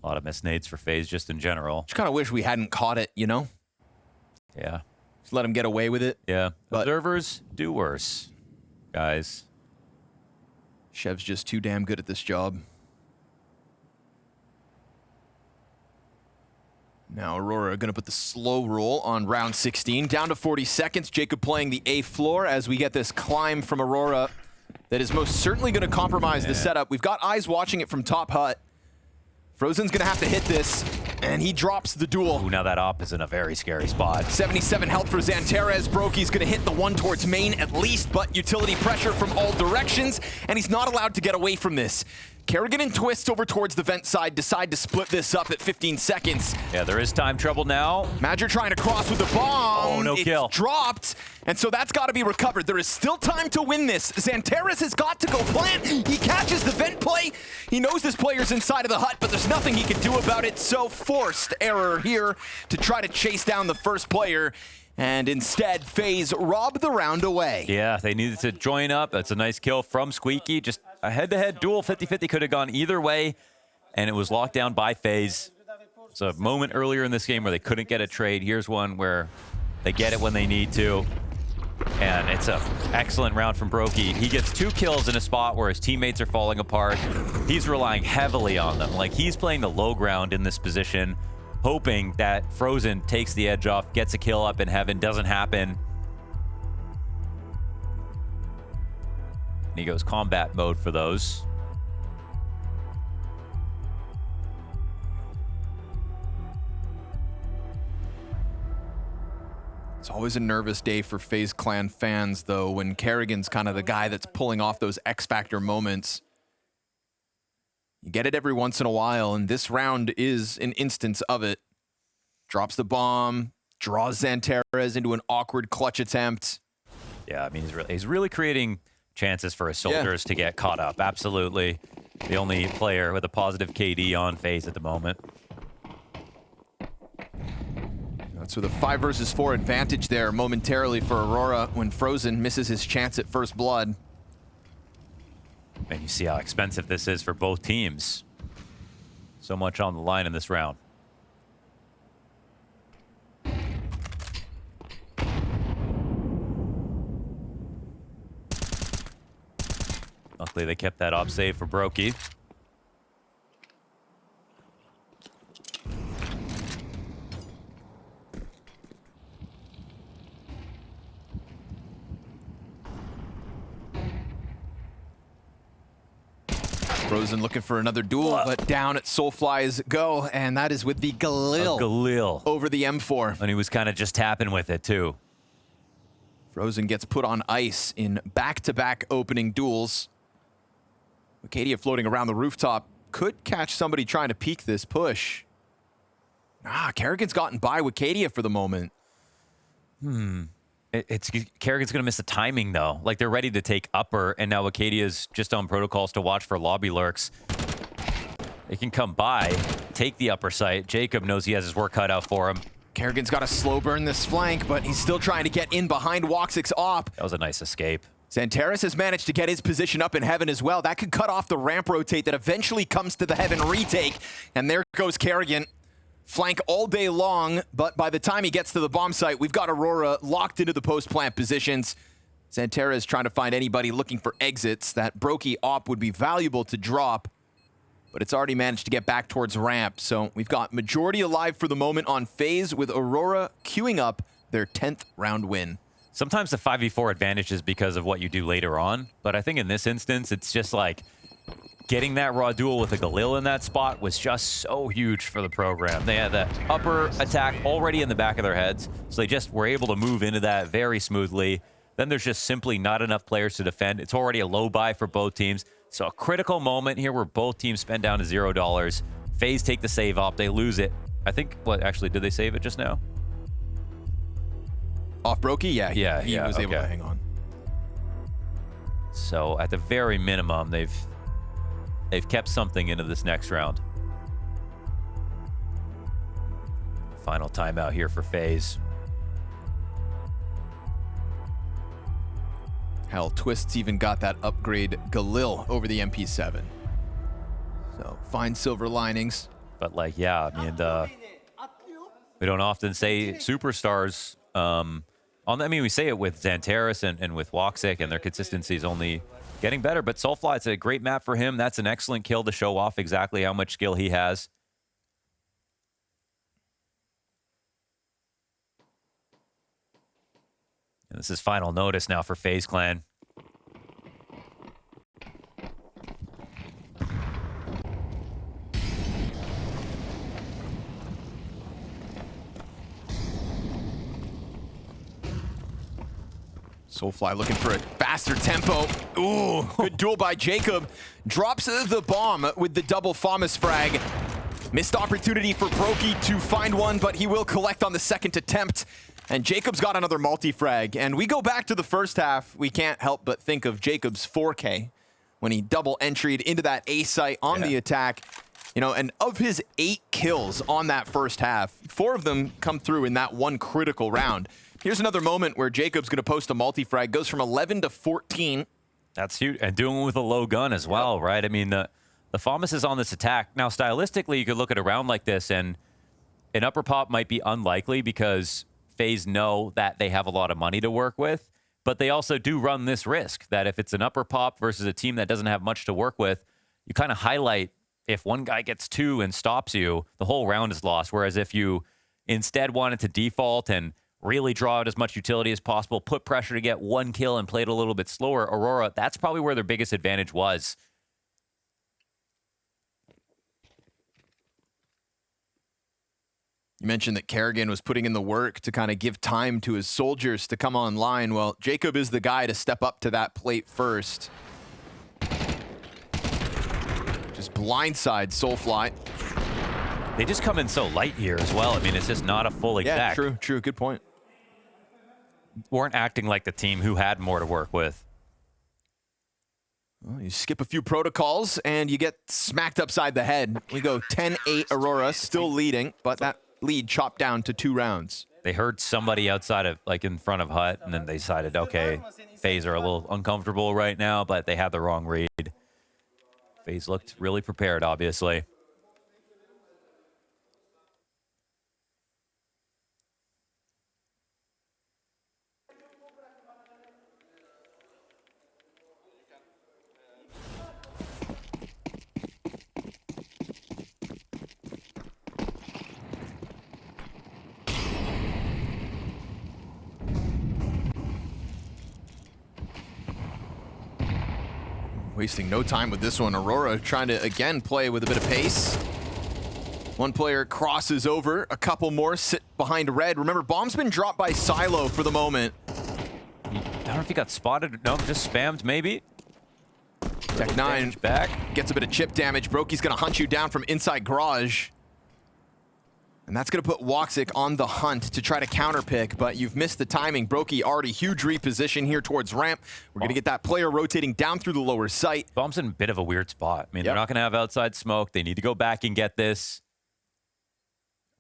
A lot of missed nades for FaZe just in general. Just kind of wish we hadn't caught it, you know? Yeah. Just let him get away with it. Yeah. But observers do worse, guys. Chev's just too damn good at this job. Now Aurora going to put the slow roll on round 16. Down to 40 seconds. Jacob playing the A floor as we get this climb from Aurora that is most certainly going to compromise the setup. We've got eyes watching it from top hut. Frozen's going to have to hit this, and he drops the duel. Ooh, now that op is in a very scary spot. 77 health for Xanterez. Brokey's going to hit the one towards main at least, but utility pressure from all directions, and he's not allowed to get away from this. Kerrigan and Twist over towards the vent side decide to split this up at 15 seconds. Yeah, there is time trouble now. Madger trying to cross with the bomb. Oh, no kill. It's dropped, and so that's got to be recovered. There is still time to win this. Xanterez has got to go plant. He catches the vent play. He knows this player's inside of the hut, but there's nothing he can do about it. So forced error here to try to chase down the first player. And instead, FaZe robbed the round away. Yeah, they needed to join up. That's a nice kill from Squeaky. Just a head-to-head duel. 50-50 could have gone either way, and it was locked down by FaZe. It's a moment earlier in this game where they couldn't get a trade. Here's one where they get it when they need to. And it's an excellent round from Brokey. He gets 2 kills in a spot where his teammates are falling apart. He's relying heavily on them. Like, he's playing the low ground in this position, hoping that Frozen takes the edge off, gets a kill up in heaven. Doesn't happen. And he goes combat mode for those. It's always a nervous day for FaZe Clan fans, though, when Kerrigan's kind of the guy that's pulling off those X-Factor moments. You get it every once in a while, and this round is an instance of it. Drops the bomb, draws Xanterez into an awkward clutch attempt. Yeah, I mean, he's really creating chances for his soldiers to get caught up. Absolutely. The only player with a positive KD on FaZe at the moment. So the 5 versus 4 advantage there momentarily for Aurora when Frozen misses his chance at first blood. And you see how expensive this is for both teams. So much on the line in this round. Luckily, they kept that op save for Brokey. Frozen looking for another duel, but down at Soulfly's go, and that is with the Galil over the M4. And he was kind of just tapping with it, too. Frozen gets put on ice in back-to-back opening duels. Wicadia floating around the rooftop could catch somebody trying to peek this push. Kerrigan's gotten by Wicadia for the moment. Kerrigan's going to miss the timing, though. Like, they're ready to take upper, and now Wicadia's just on protocols to watch for lobby lurks. They can come by, take the upper site. Jacob knows he has his work cut out for him. Kerrigan's got to slow burn this flank, but he's still trying to get in behind Woxic's op. That was a nice escape. Xanterez has managed to get his position up in heaven as well. That could cut off the ramp rotate that eventually comes to the heaven retake. And there goes Kerrigan. Flank all day long, but by the time he gets to the bomb site, we've got Aurora locked into the post-plant positions. Xanterez trying to find anybody looking for exits. That Brokey op would be valuable to drop, but it's already managed to get back towards ramp. So we've got majority alive for the moment on FaZe, with Aurora queuing up their 10th round win. Sometimes the 5v4 advantage is because of what you do later on, but I think in this instance, it's just like getting that raw duel with a Galil in that spot was just so huge for the program. They had that upper attack already in the back of their heads, so they just were able to move into that very smoothly. Then there's just simply not enough players to defend. It's already a low buy for both teams. So a critical moment here where both teams spend down to $0. FaZe take the save up, they lose it. I think, actually, did they save it just now? Off Brokey? Yeah, he was able to okay. hang on. So at the very minimum, they've kept something into this next round. Final timeout here for FaZe. Hell, Twist's even got that upgrade Galil over the MP7. So find silver linings. But like, yeah, I mean, we don't often say superstars. I mean, we say it with Xantares and with Woxic, and their consistency is only getting better. But Soulfly, it's a great map for him. That's an excellent kill to show off exactly how much skill he has. And this is final notice now for FaZe Clan. Soulfly looking for a faster tempo. Ooh, good duel by Jacob. Drops the bomb with the double FAMAS frag. Missed opportunity for Brokey to find one, but he will collect on the second attempt. And Jacob's got another multi-frag. And we go back to the first half. We can't help but think of Jacob's 4K when he double entry'd into that A site on the attack. You know, and of his 8 kills on that first half, 4 of them come through in that one critical round. Here's another moment where Jacob's going to post a multi-frag, goes from 11 to 14. That's huge, and doing it with a low gun as well, right? I mean, the FAMAS is on this attack. Now, stylistically, you could look at a round like this, and an upper pop might be unlikely because FaZe know that they have a lot of money to work with, but they also do run this risk that if it's an upper pop versus a team that doesn't have much to work with, you kind of highlight if one guy gets 2 and stops you, the whole round is lost. Whereas if you instead wanted to default and really draw out as much utility as possible, put pressure to get 1 kill and play it a little bit slower, Aurora, that's probably where their biggest advantage was. You mentioned that Kerrigan was putting in the work to kind of give time to his soldiers to come online. Well, Jacob is the guy to step up to that plate first. Just blindside Soulfly. They just come in so light here as well. I mean, it's just not a full exact. Yeah, true. Good point. Weren't acting like the team who had more to work with. Well, you skip a few protocols and you get smacked upside the head. We go 10-8 Aurora, still leading, but that lead chopped down to 2 rounds. They heard somebody outside of, like in front of Hut, and then they decided, okay, FaZe are a little uncomfortable right now, but they had the wrong read. FaZe looked really prepared, obviously. Wasting no time with this one. Aurora trying to, again, play with a bit of pace. One player crosses over. A couple more sit behind red. Remember, bomb's been dropped by Silo for the moment. I don't know if he got spotted. No, just spammed, maybe. Tech 9 back. Gets a bit of chip damage. Brokey's going to hunt you down from inside garage. And that's going to put Woxic on the hunt to try to counterpick, but you've missed the timing. Brokey already huge reposition here towards ramp. We're going to get that player rotating down through the lower site. Bomb's in a bit of a weird spot. I mean, they're not going to have outside smoke. They need to go back and get this.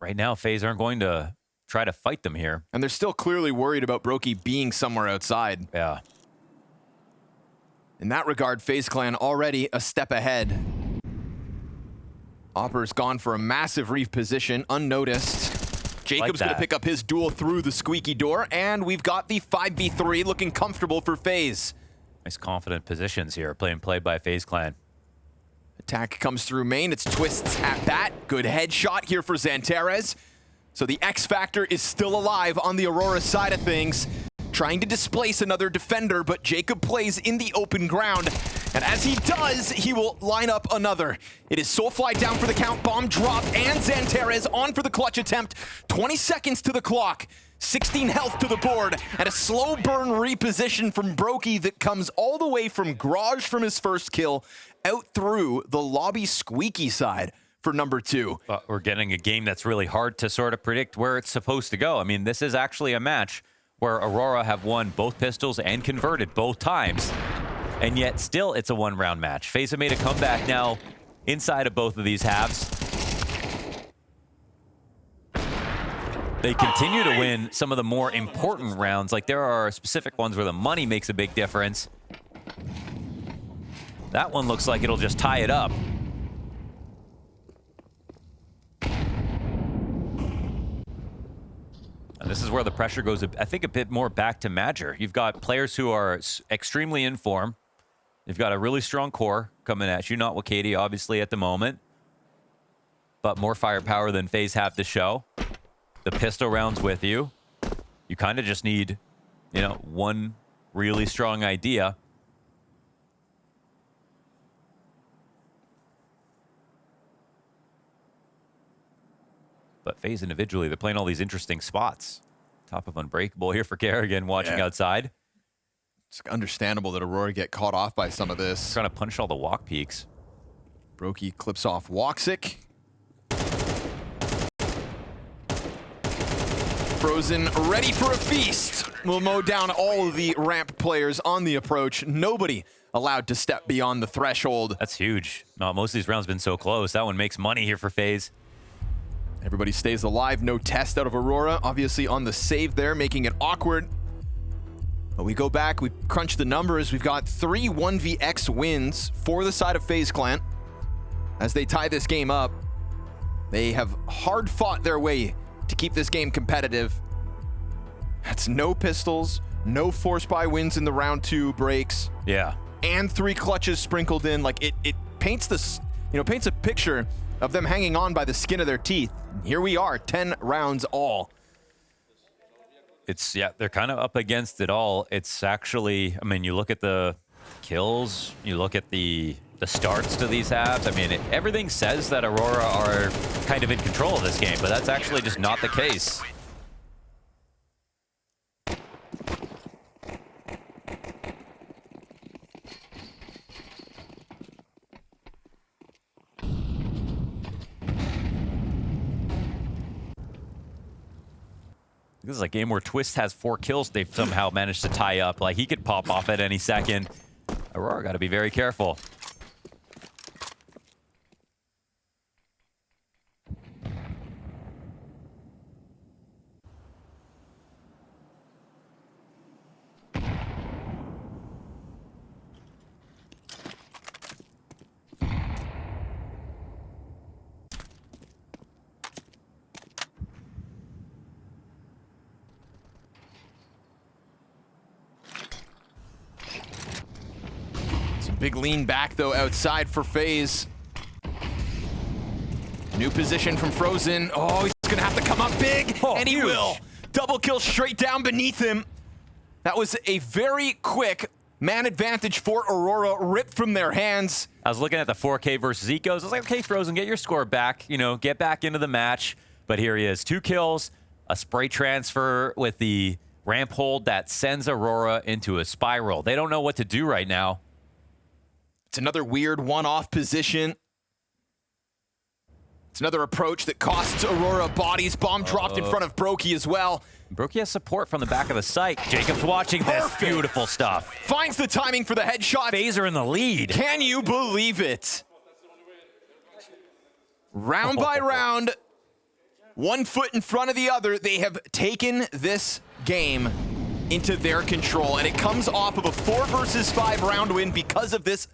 Right now, FaZe aren't going to try to fight them here. And they're still clearly worried about Brokey being somewhere outside. Yeah. In that regard, FaZe Clan already a step ahead. Opper's gone for a massive reposition, unnoticed. Jacob's going to pick up his duel through the squeaky door, and we've got the 5v3 looking comfortable for FaZe. Nice confident positions here, playing play by FaZe Clan. Attack comes through main, it's Twists at bat. Good headshot here for Xantares. So the X Factor is still alive on the Aurora side of things. Trying to displace another defender, but Jacob plays in the open ground. And as he does, he will line up another. It is Soulfly down for the count, bomb drop, and Xantares on for the clutch attempt. 20 seconds to the clock, 16 health to the board, and a slow burn reposition from Brokey that comes all the way from garage from his first kill out through the lobby squeaky side for number 2. We're getting a game that's really hard to sort of predict where it's supposed to go. I mean, this is actually a match where Aurora have won both pistols and converted both times, and yet still it's a one-round match. FaZe have made a comeback now inside of both of these halves. They continue to win some of the more important rounds. Like, there are specific ones where the money makes a big difference. That one looks like it'll just tie it up. And this is where the pressure goes, I think, a bit more back to Madger. You've got players who are extremely in form. You've got a really strong core coming at you. Not Wicadia, obviously, at the moment, but more firepower than FaZe have to show. The pistol rounds with you. You kind of just need, you know, one really strong idea. But FaZe individually, they're playing all these interesting spots. Top of Unbreakable here for Kerrigan, watching outside. It's understandable that Aurora get caught off by some of this. Trying to punish all the walk peaks. Brokey clips off Woxic. Frozen ready for a feast. We'll mow down all of the ramp players on the approach. Nobody allowed to step beyond the threshold. That's huge. No, most of these rounds have been so close. That one makes money here for FaZe. Everybody stays alive. No test out of Aurora. Obviously on the save there, making it awkward. But we go back, we crunch the numbers. We've got 3 1vx wins for the side of FaZe Clan. As they tie this game up, they have hard fought their way to keep this game competitive. That's no pistols, no force buy wins in the round 2 breaks. Yeah. And 3 clutches sprinkled in. Like, it paints this, you know, paints a picture of them hanging on by the skin of their teeth. Here we are, 10 rounds all. It's, yeah, they're kind of up against it all. It's actually, I mean, you look at the kills, you look at the starts to these halves. I mean, everything says that Aurora are kind of in control of this game, but that's actually just not the case. This is a game where Twist has 4 kills they've somehow managed to tie up. Like, he could pop off at any second. Aurora got to be very careful. Big lean back, though, outside for FaZe. New position from Frozen. Oh, he's going to have to come up big, and he huge. will. Double kill straight down beneath him. That was a very quick man advantage for Aurora, ripped from their hands. I was looking at the 4K versus Ecos. I was like, okay, Frozen, get your score back. You know, get back into the match. But here he is, 2 kills, a spray transfer with the ramp hold that sends Aurora into a spiral. They don't know what to do right now. It's another weird one-off position. It's another approach that costs Aurora bodies. Bomb dropped in front of Brokey as well. Brokey has support from the back of the site. Jacob's watching this. Perfect. Beautiful stuff. Finds the timing for the headshot. FaZe are in the lead. Can you believe it? Round by round, one foot in front of the other, they have taken this game into their control, and it comes off of a 4 versus 5 round win because of this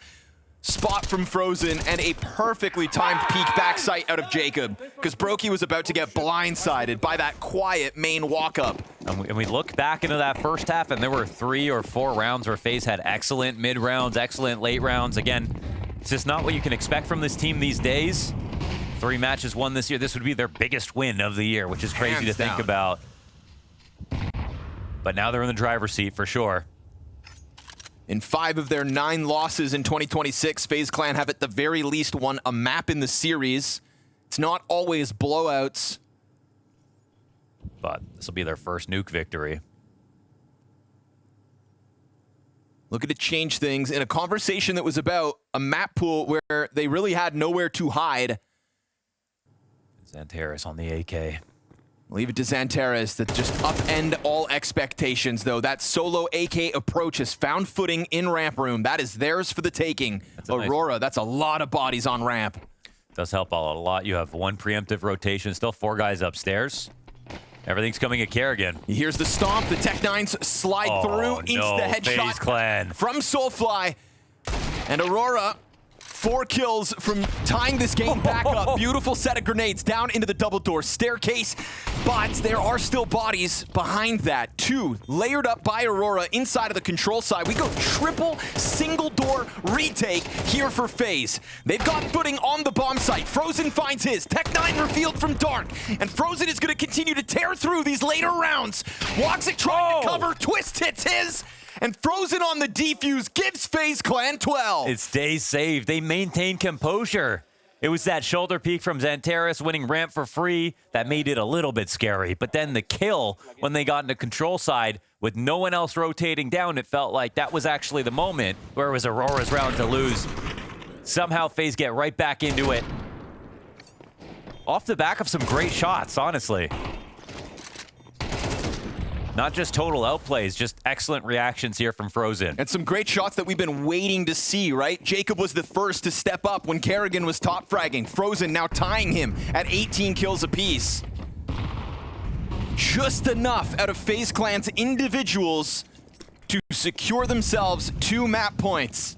spot from Frozen and a perfectly timed peek backside out of Jacob, because Brokey was about to get blindsided by that quiet main walk-up. And we look back into that first half, and there were 3 or 4 rounds where FaZe had excellent mid-rounds, excellent late rounds. Again, it's just not what you can expect from this team these days. 3 matches won this year. This would be their biggest win of the year, which is crazy Hands to think down. about. But now they're in the driver's seat for sure. In 5 of their 9 losses in 2026, FaZe Clan have at the very least won a map in the series. It's not always blowouts. But this will be their first nuke victory. Looking to change things in a conversation that was about a map pool where they really had nowhere to hide. Xantares on the AK. Leave it to Xantares to just upend all expectations, though. That solo AK approach has found footing in ramp room. That is theirs for the taking. Aurora, that's a lot of bodies on ramp. Does help out a lot. You have one preemptive rotation, still 4 guys upstairs. Everything's coming at Kerrigan. Here's the stomp. The Tech-9s slide through. Insta-headshot Clan from Soulfly. And Aurora, 4 kills from tying this game back up. Beautiful set of grenades down into the double door staircase. But there are still bodies behind that. 2 layered up by Aurora inside of the control side. We go triple single door retake here for FaZe. They've got footing on the bomb site. Frozen finds his. Tech-9 revealed from dark. And Frozen is going to continue to tear through these later rounds. Woxic trying to cover. Twist hits his. And Frozen on the defuse gives FaZe Clan 12. It stays safe. They maintain composure. It was that shoulder peek from Xantares winning ramp for free that made it a little bit scary. But then the kill when they got into control side with no one else rotating down, it felt like that was actually the moment where it was Aurora's round to lose. Somehow FaZe get right back into it. Off the back of some great shots, honestly. Not just total outplays, just excellent reactions here from Frozen. And some great shots that we've been waiting to see, right? Jacob was the first to step up when Kerrigan was top fragging. Frozen now tying him at 18 kills apiece. Just enough out of FaZe Clan's individuals to secure themselves 2 map points.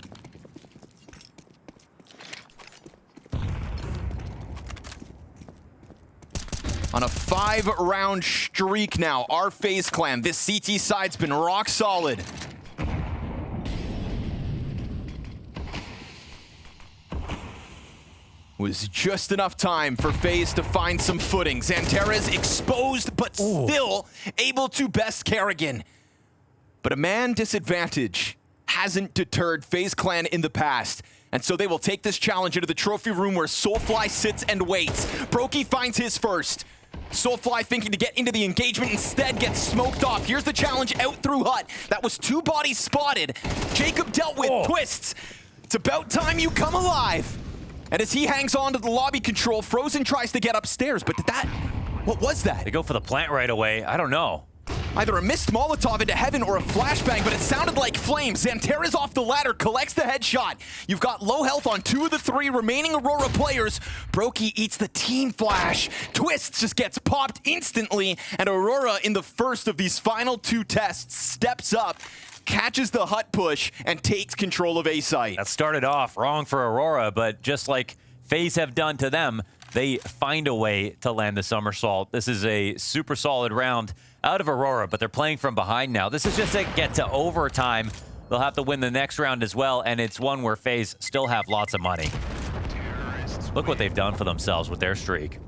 On a 5-round streak now, our FaZe Clan. This CT side's been rock solid. Was just enough time for FaZe to find some footing. Xantares exposed, but still able to best Kerrigan. But a man disadvantage hasn't deterred FaZe Clan in the past. And so they will take this challenge into the trophy room where Soulfly sits and waits. Brokey finds his first. Soulfly thinking to get into the engagement, instead gets smoked off. Here's the challenge out through hut. That was 2 bodies spotted. Jacob dealt with twists. It's about time you come alive. And as he hangs on to the lobby control, Frozen tries to get upstairs, but what was that? They go for the plant right away. I don't know. Either a missed Molotov into heaven or a flashbang, but it sounded like flames. Xantares off the ladder, collects the headshot. You've got low health on 2 of the 3 remaining Aurora players. Brokey eats the team flash. Twist just gets popped instantly, and Aurora, in the first of these final 2 tests, steps up, catches the hut push, and takes control of A site. That started off wrong for Aurora, but just like FaZe have done to them, they find a way to land the somersault. This is a super solid round out of Aurora, but they're playing from behind now. This is just a get to overtime. They'll have to win the next round as well, and it's one where FaZe still have lots of money. Look what they've done for themselves with their streak.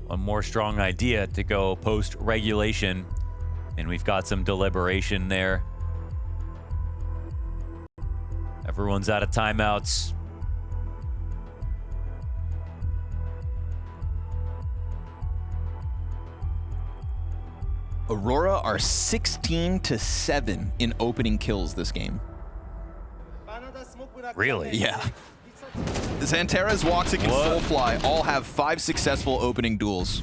One more strong idea to go post-regulation, and we've got some deliberation there. Everyone's out of timeouts. Aurora are 16-7 in opening kills this game. Really? Yeah. Xantares, Woxic, and Soulfly all have 5 successful opening duels.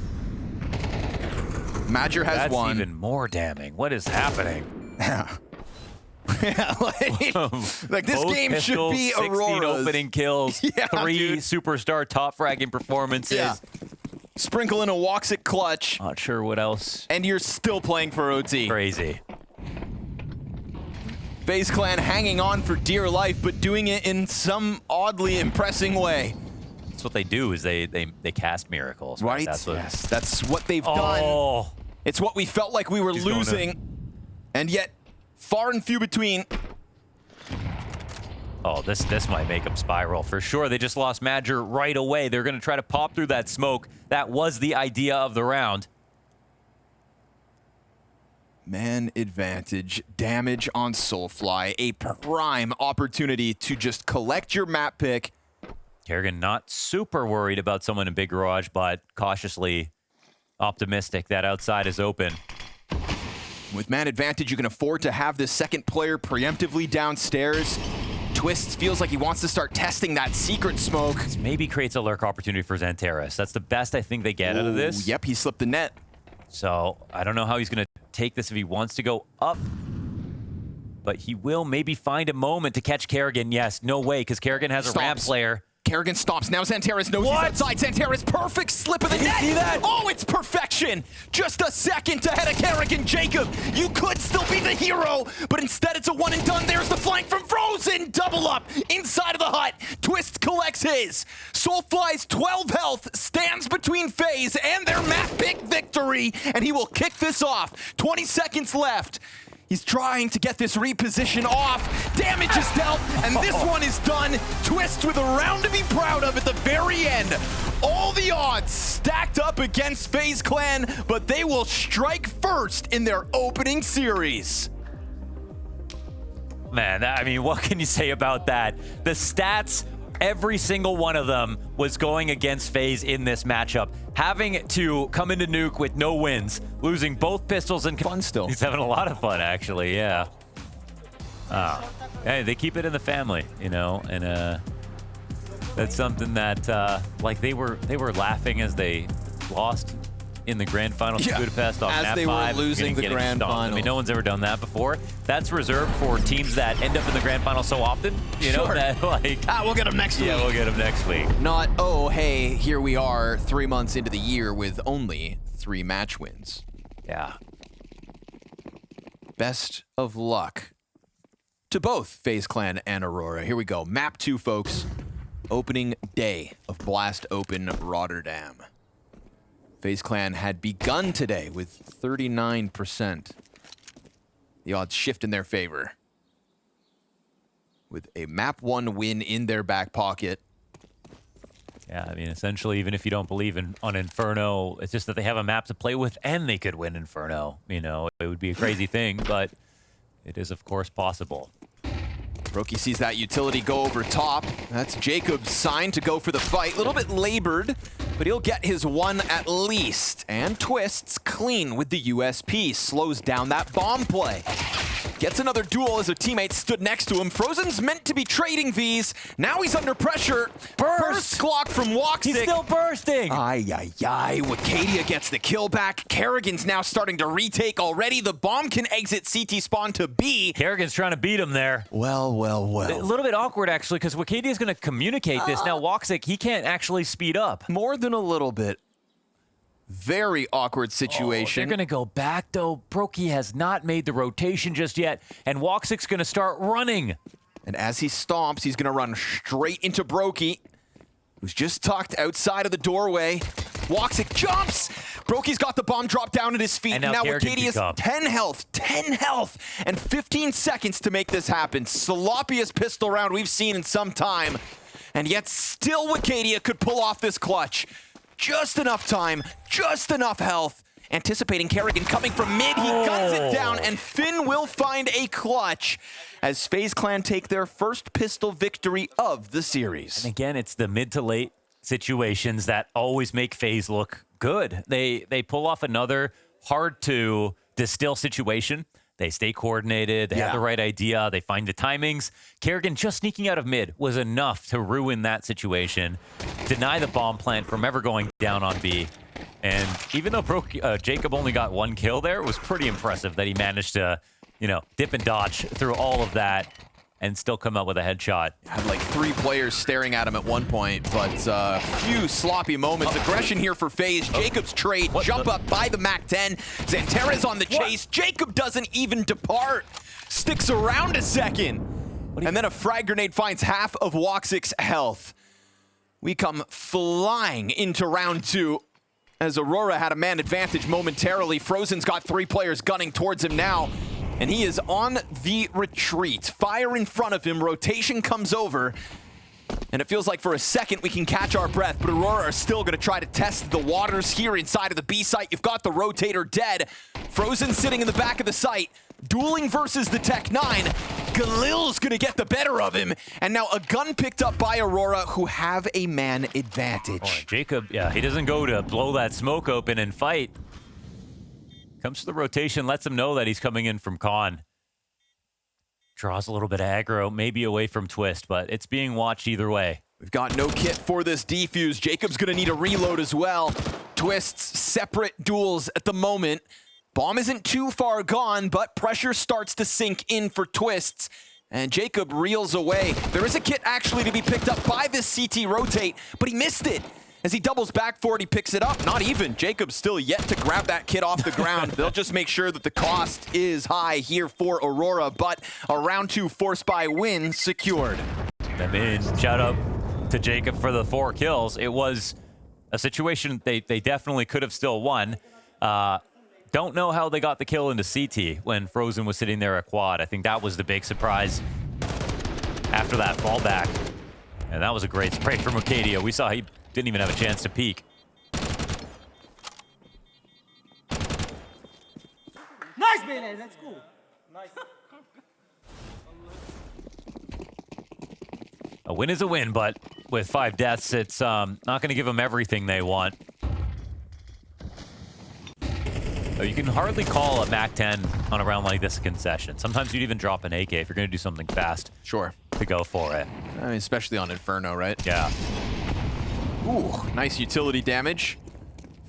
Major has 1. That's even more damning. What is happening? Yeah. Yeah, like this Both game pistols, should be 16 Aurora's. opening kills, Yeah, 3 dude. superstar top fragging performances. Yeah. Sprinkle in a Woxic clutch, Not sure what else. and you're still playing for OT. Crazy. FaZe Clan hanging on for dear life, but doing it in some oddly impressing way. That's what they do, is they cast miracles. Right? That's what, Yes, that's what they've done. It's what we felt like we were He's going to- losing, and yet far and few between. Oh, this might make them spiral for sure. They just lost Major right away. They're going to try to pop through that smoke. That was the idea of the round. Man advantage, damage on Soulfly, a prime opportunity to just collect your map pick. Kerrigan not super worried about someone in Big Garage, but cautiously optimistic that outside is open. With man advantage, you can afford to have this second player preemptively downstairs. Twist feels like he wants to start testing that secret smoke. This maybe creates a lurk opportunity for Xanteris. That's the best I think they get out of this. Yep, he slipped the net. So I don't know how he's going to take this if he wants to go up. But he will maybe find a moment to catch Kerrigan. Yes, no way, because Kerrigan has a ramp player. Kerrigan stops. Now Xanteris knows he's outside. Xanteris, perfect slip of the net. See that? Oh, it's perfection. Just a second ahead of Kerrigan. Jacob, you could still be the hero, but instead it's a one and done. There's the flank from Frozen. Double up inside of the hut. Twist collects his. Soulfly's 12 health stands between FaZe and their map pick victory, and he will kick this off. 20 seconds left. He's trying to get this reposition off. Damage is dealt, and this one is done. Twist with a round to be proud of at the very end. All the odds stacked up against FaZe Clan, but they will strike first in their opening series. Man, I mean, what can you say about that? The stats, every single one of them was going against FaZe in this matchup. Having to come into Nuke with no wins, losing both pistols and fun still. He's having a lot of fun, actually, yeah. Hey, they keep it in the family, you know, and that's something that like they were laughing as they lost in the grand final to Budapest on as map they 5. were losing the grand final. I mean, no one's ever done that before. That's reserved for teams that end up in the grand final so often, you know, that like... we'll get them next week. Yeah, we'll get them next week. Not, oh, hey, here we are 3 months into the year with only 3 match wins. Yeah. Best of luck to both FaZe Clan and Aurora. Here we go. Map 2, folks. Opening day of BLAST Open Rotterdam. FaZe Clan had begun today with 39%. The odds shift in their favor. With a map 1 win in their back pocket. Yeah, I mean, essentially, even if you don't believe on Inferno, it's just that they have a map to play with and they could win Inferno. You know, it would be a crazy thing, but it is, of course, possible. Brokey sees that utility go over top. That's Jacob's sign to go for the fight. A little bit labored, but he'll get his one at least. And Twist's clean with the USP. Slows down that bomb play. Gets another duel as a teammate stood next to him. Frozen's meant to be trading Vs. Now he's under pressure. Burst Glock from Woxic. He's still bursting. Ay, ay, ay. Wicadia gets the kill back. Kerrigan's now starting to retake already. The bomb can exit CT spawn to B. Kerrigan's trying to beat him there. Well, well, well. A little bit awkward, actually, because Wicadia is going to communicate this. Now, Woxic, he can't actually speed up. More than a little bit. Very awkward situation. They're going to go back, though. Brokey has not made the rotation just yet, and Woxic's going to start running. And as he stomps, he's going to run straight into Brokey, who's just tucked outside of the doorway. Woxic jumps! Brokey's got the bomb drop down at his feet. And now Wicadia's 10 health, and 15 seconds to make this happen. Sloppiest pistol round we've seen in some time. And yet still Wicadia could pull off this clutch. Just enough time, just enough health. Anticipating Kerrigan coming from mid, he guns it down, and Finn will find a clutch as FaZe Clan take their first pistol victory of the series. And again, it's the mid to late situations that always make FaZe look good. They pull off another hard to distill situation. They stay coordinated, they have the right idea, they find the timings. Kerrigan just sneaking out of mid was enough to ruin that situation, deny the bomb plant from ever going down on B. And even though Jacob only got 1 kill there, it was pretty impressive that he managed to, you know, dip and dodge through all of that and still come out with a headshot. Had like 3 players staring at him at one point, but a few sloppy moments. Aggression here for FaZe. Jacob's trade, jump up by the MAC-10. Xanteris on the chase. Jacob doesn't even depart. Sticks around a second. And then a frag grenade finds half of Woxic's health. We come flying into round 2 as Aurora had a man advantage momentarily. Frozen's got 3 players gunning towards him now. And he is on the retreat. Fire in front of him. Rotation comes over. And it feels like for a second we can catch our breath, but Aurora are still going to try to test the waters here inside of the B site. You've got the rotator dead. Frozen sitting in the back of the site. Dueling versus the Tech 9. Galil's going to get the better of him. And now a gun picked up by Aurora, who have a man advantage. Jacob, yeah, he doesn't go to blow that smoke open and fight. Comes to the rotation, lets him know that he's coming in from Con. Draws a little bit of aggro, maybe away from Twist, but it's being watched either way. We've got no kit for this defuse. Jacob's gonna need a reload as well. Twist's separate duels at the moment. Bomb isn't too far gone, but pressure starts to sink in for Twists. And Jacob reels away. There is a kit actually to be picked up by this CT rotate, but he missed it. As he doubles back for it, he picks it up. Not even. Jacob's still yet to grab that kit off the ground. They'll just make sure that the cost is high here for Aurora, but a round 2 force buy win secured. I mean, shout out to Jacob for the 4 kills. It was a situation they definitely could have still won. Don't know how they got the kill into CT when Frozen was sitting there at quad. I think that was the big surprise after that fallback. And that was a great spray from Wicadia. We saw he didn't even have a chance to peek. Nice, man. That's cool. Nice. A win is a win, but with 5 deaths, it's not going to give them everything they want. You can hardly call a MAC-10 on a round like this a concession. Sometimes you'd even drop an AK if you're going to do something fast. Sure. To go for it. I mean, especially on Inferno, right? Yeah. Ooh, nice utility damage.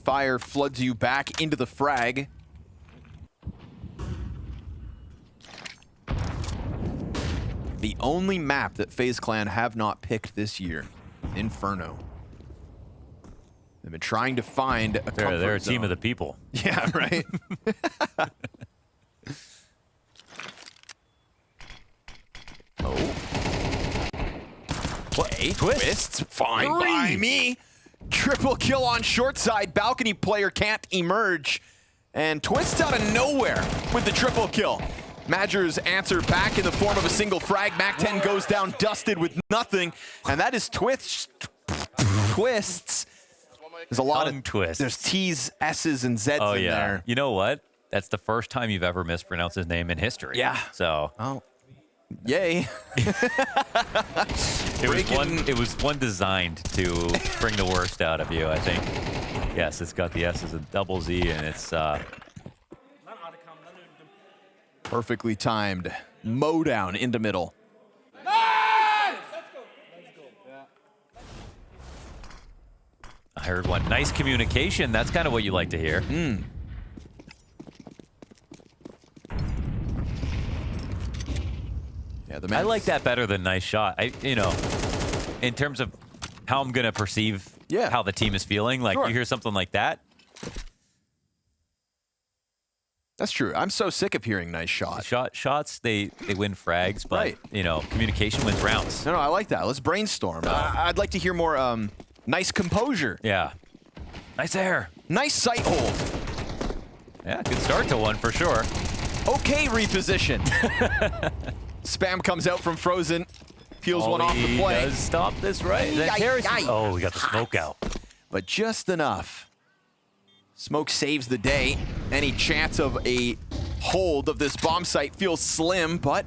Fire floods you back into the frag. The only map that FaZe Clan have not picked this year, Inferno. They've been trying to find a comfort They're a team zone. of the people. Yeah, right? Oh. Play. Twists. Fine by me. Triple kill on short side. Balcony player can't emerge. And Twist out of nowhere with the triple kill. Madger's answer back in the form of a single frag. MAC-10 goes down dusted with nothing. And that is Twists. There's a lot of twists. There's T's, S's, and Z's in there. You know what? That's the first time you've ever mispronounced his name in history. Yeah. So. Oh. Yay. It was one designed to bring the worst out of you, I think. Yes, it's got the S's and double Z, and it's perfectly timed. Mow down into middle. I heard one. Nice communication. That's kind of what you like to hear. Yeah, I like that better than nice shot. In terms of how I'm gonna perceive how the team is feeling, like you hear something like that. That's true. I'm so sick of hearing nice shot. Shots, they win frags, but communication wins rounds. No, I like that. Let's brainstorm. I'd like to hear more nice composure. Yeah. Nice air. Nice sight hold. Yeah, good start to one for sure. Okay, reposition. Spam comes out from Frozen. Peels one off the play. Does stop this right. Oh, we got the smoke out. But just enough. Smoke saves the day. Any chance of a hold of this bomb site feels slim, but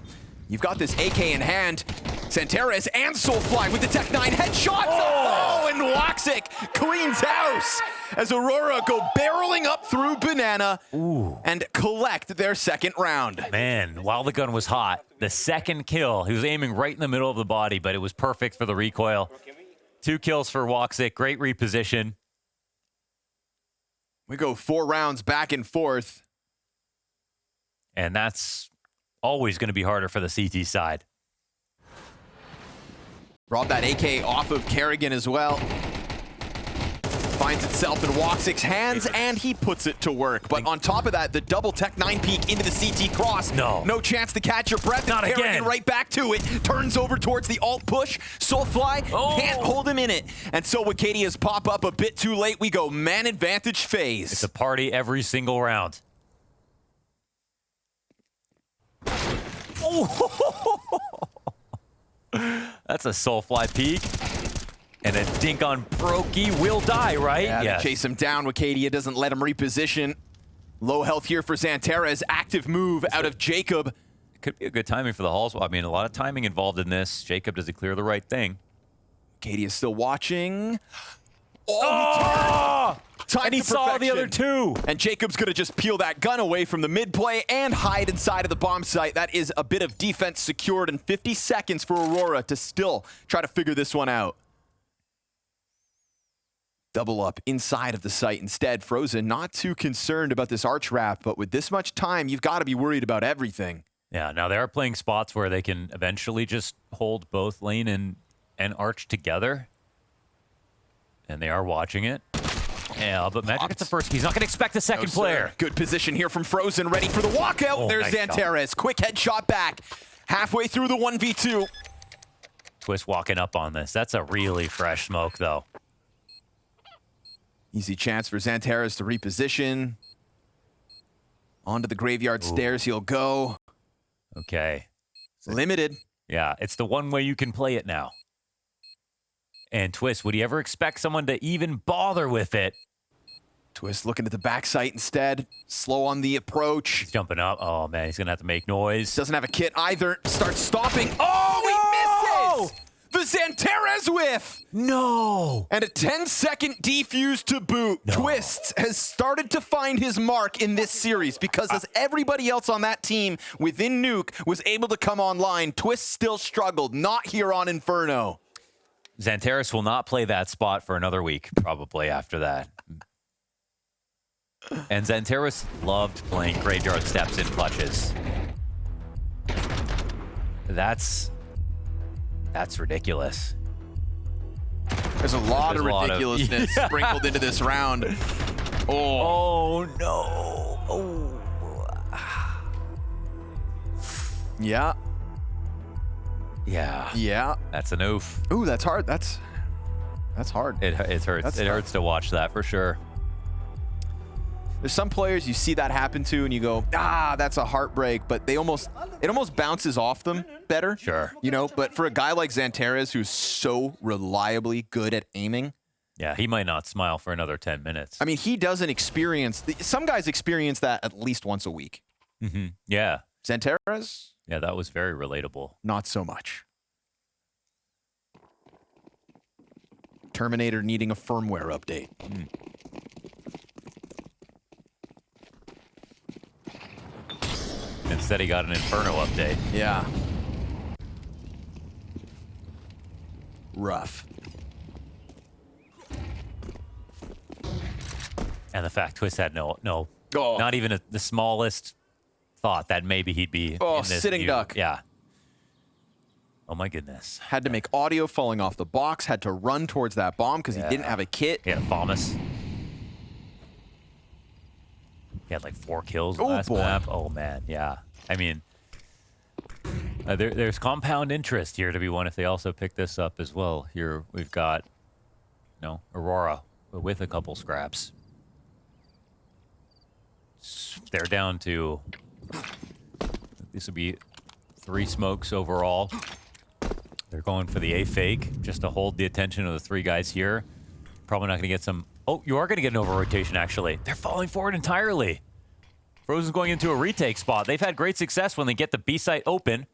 you've got this AK in hand. Santeres and Soulfly with the Tech 9 headshots. Oh, and Waxic cleans house as Aurora go barreling up through Banana and collect their second round. Man, while the gun was hot, the second kill, he was aiming right in the middle of the body, but it was perfect for the recoil. 2 kills for Waxic. Great reposition. We go 4 rounds back and forth. And that's always going to be harder for the CT side. Rob that AK off of Kerrigan as well. Finds itself in Waxic's hands, and he puts it to work. But on top of that, the double Tech 9 peek into the CT cross. No chance to catch your breath. Not Kerrigan again. right back to it. Turns over towards the alt push. Soulfly can't hold him in it. And so Wicadia's pop up a bit too late. We go man advantage phase. It's a party every single round. That's a Soulfly peek. And a dink on Brokey will die, right? Yeah, they chase him down. Wicadia doesn't let him reposition. Low health here for Santeres. Active move out of Jacob. It could be a good timing for the Halls. I mean, a lot of timing involved in this. Jacob does clear the right thing. Wicadia's still watching. Oh! Time And he to saw the perfection. other two. And Jacob's going to just peel that gun away from the mid play and hide inside of the bomb site. That is a bit of defense secured in 50 seconds for Aurora to still try to figure this one out. Double up inside of the site instead. Frozen not too concerned about this arch wrap, but with this much time, you've got to be worried about everything. Yeah, now they are playing spots where they can eventually just hold both lane and arch together. And they are watching it. Yeah, but Magic gets the first. He's not going to expect the second player. Good position here from Frozen, ready for the walkout. Oh, There's nice Xanteres. Quick headshot back. Halfway through the 1v2. Twist walking up on this. That's a really fresh smoke, though. Easy chance for Xanteres to reposition. Onto the graveyard stairs he'll go. Okay. Limited. Yeah, it's the one way you can play it now. And Twist, would he ever expect someone to even bother with it? Twist looking at the back site instead. Slow on the approach. He's jumping up. Oh, man, he's going to have to make noise. Doesn't have a kit either. Starts stopping. Oh, he misses! The Xanteres whiff! No! And a 10-second defuse to boot. No. Twist has started to find his mark in this series because as everybody else on that team within Nuke was able to come online, Twist still struggled. Not here on Inferno. Xanteres will not play that spot for another week, probably after that. And Xanteres loved playing graveyard steps in clutches. That's ridiculous. There's a lot There's of a lot of- ridiculousness Yeah. sprinkled into this round. Oh, no. Oh. Yeah. Yeah. Yeah. That's an oof. Ooh, that's hard. That's hard. It hurts. That's It tough. hurts to watch that for sure. There's some players you see that happen to and you go, that's a heartbreak, but it almost bounces off them better. Sure. You know, but for a guy like Xanteres who's so reliably good at aiming, Yeah, he might not smile for another 10 minutes. I mean, he doesn't experience, some guys experience that at least once a week. Yeah. Xanteres, Yeah, that was very relatable. not so much. Terminator needing a firmware update. Instead, he got an Inferno update. Yeah. Rough. And the fact Twist had no, Oh. not even the smallest thought that maybe he'd be Oh, in this sitting view. duck. Yeah. Oh my goodness. Had to make audio falling off the box, had to run towards that bomb because he didn't have a kit. He had a Thomas. He had like 4 kills Oh, last boy. map. Oh man, yeah. I mean, there's compound interest here to be won if they also pick this up as well. Here we've got, Aurora with a couple scraps. They're down to, this would be 3 smokes overall. They're going for the A fake just to hold the attention of the 3 guys here. Probably not going to get some. Oh, you are going to get an over rotation, actually. They're falling forward entirely. Frozen's going into a retake spot. They've had great success when they get the B site open.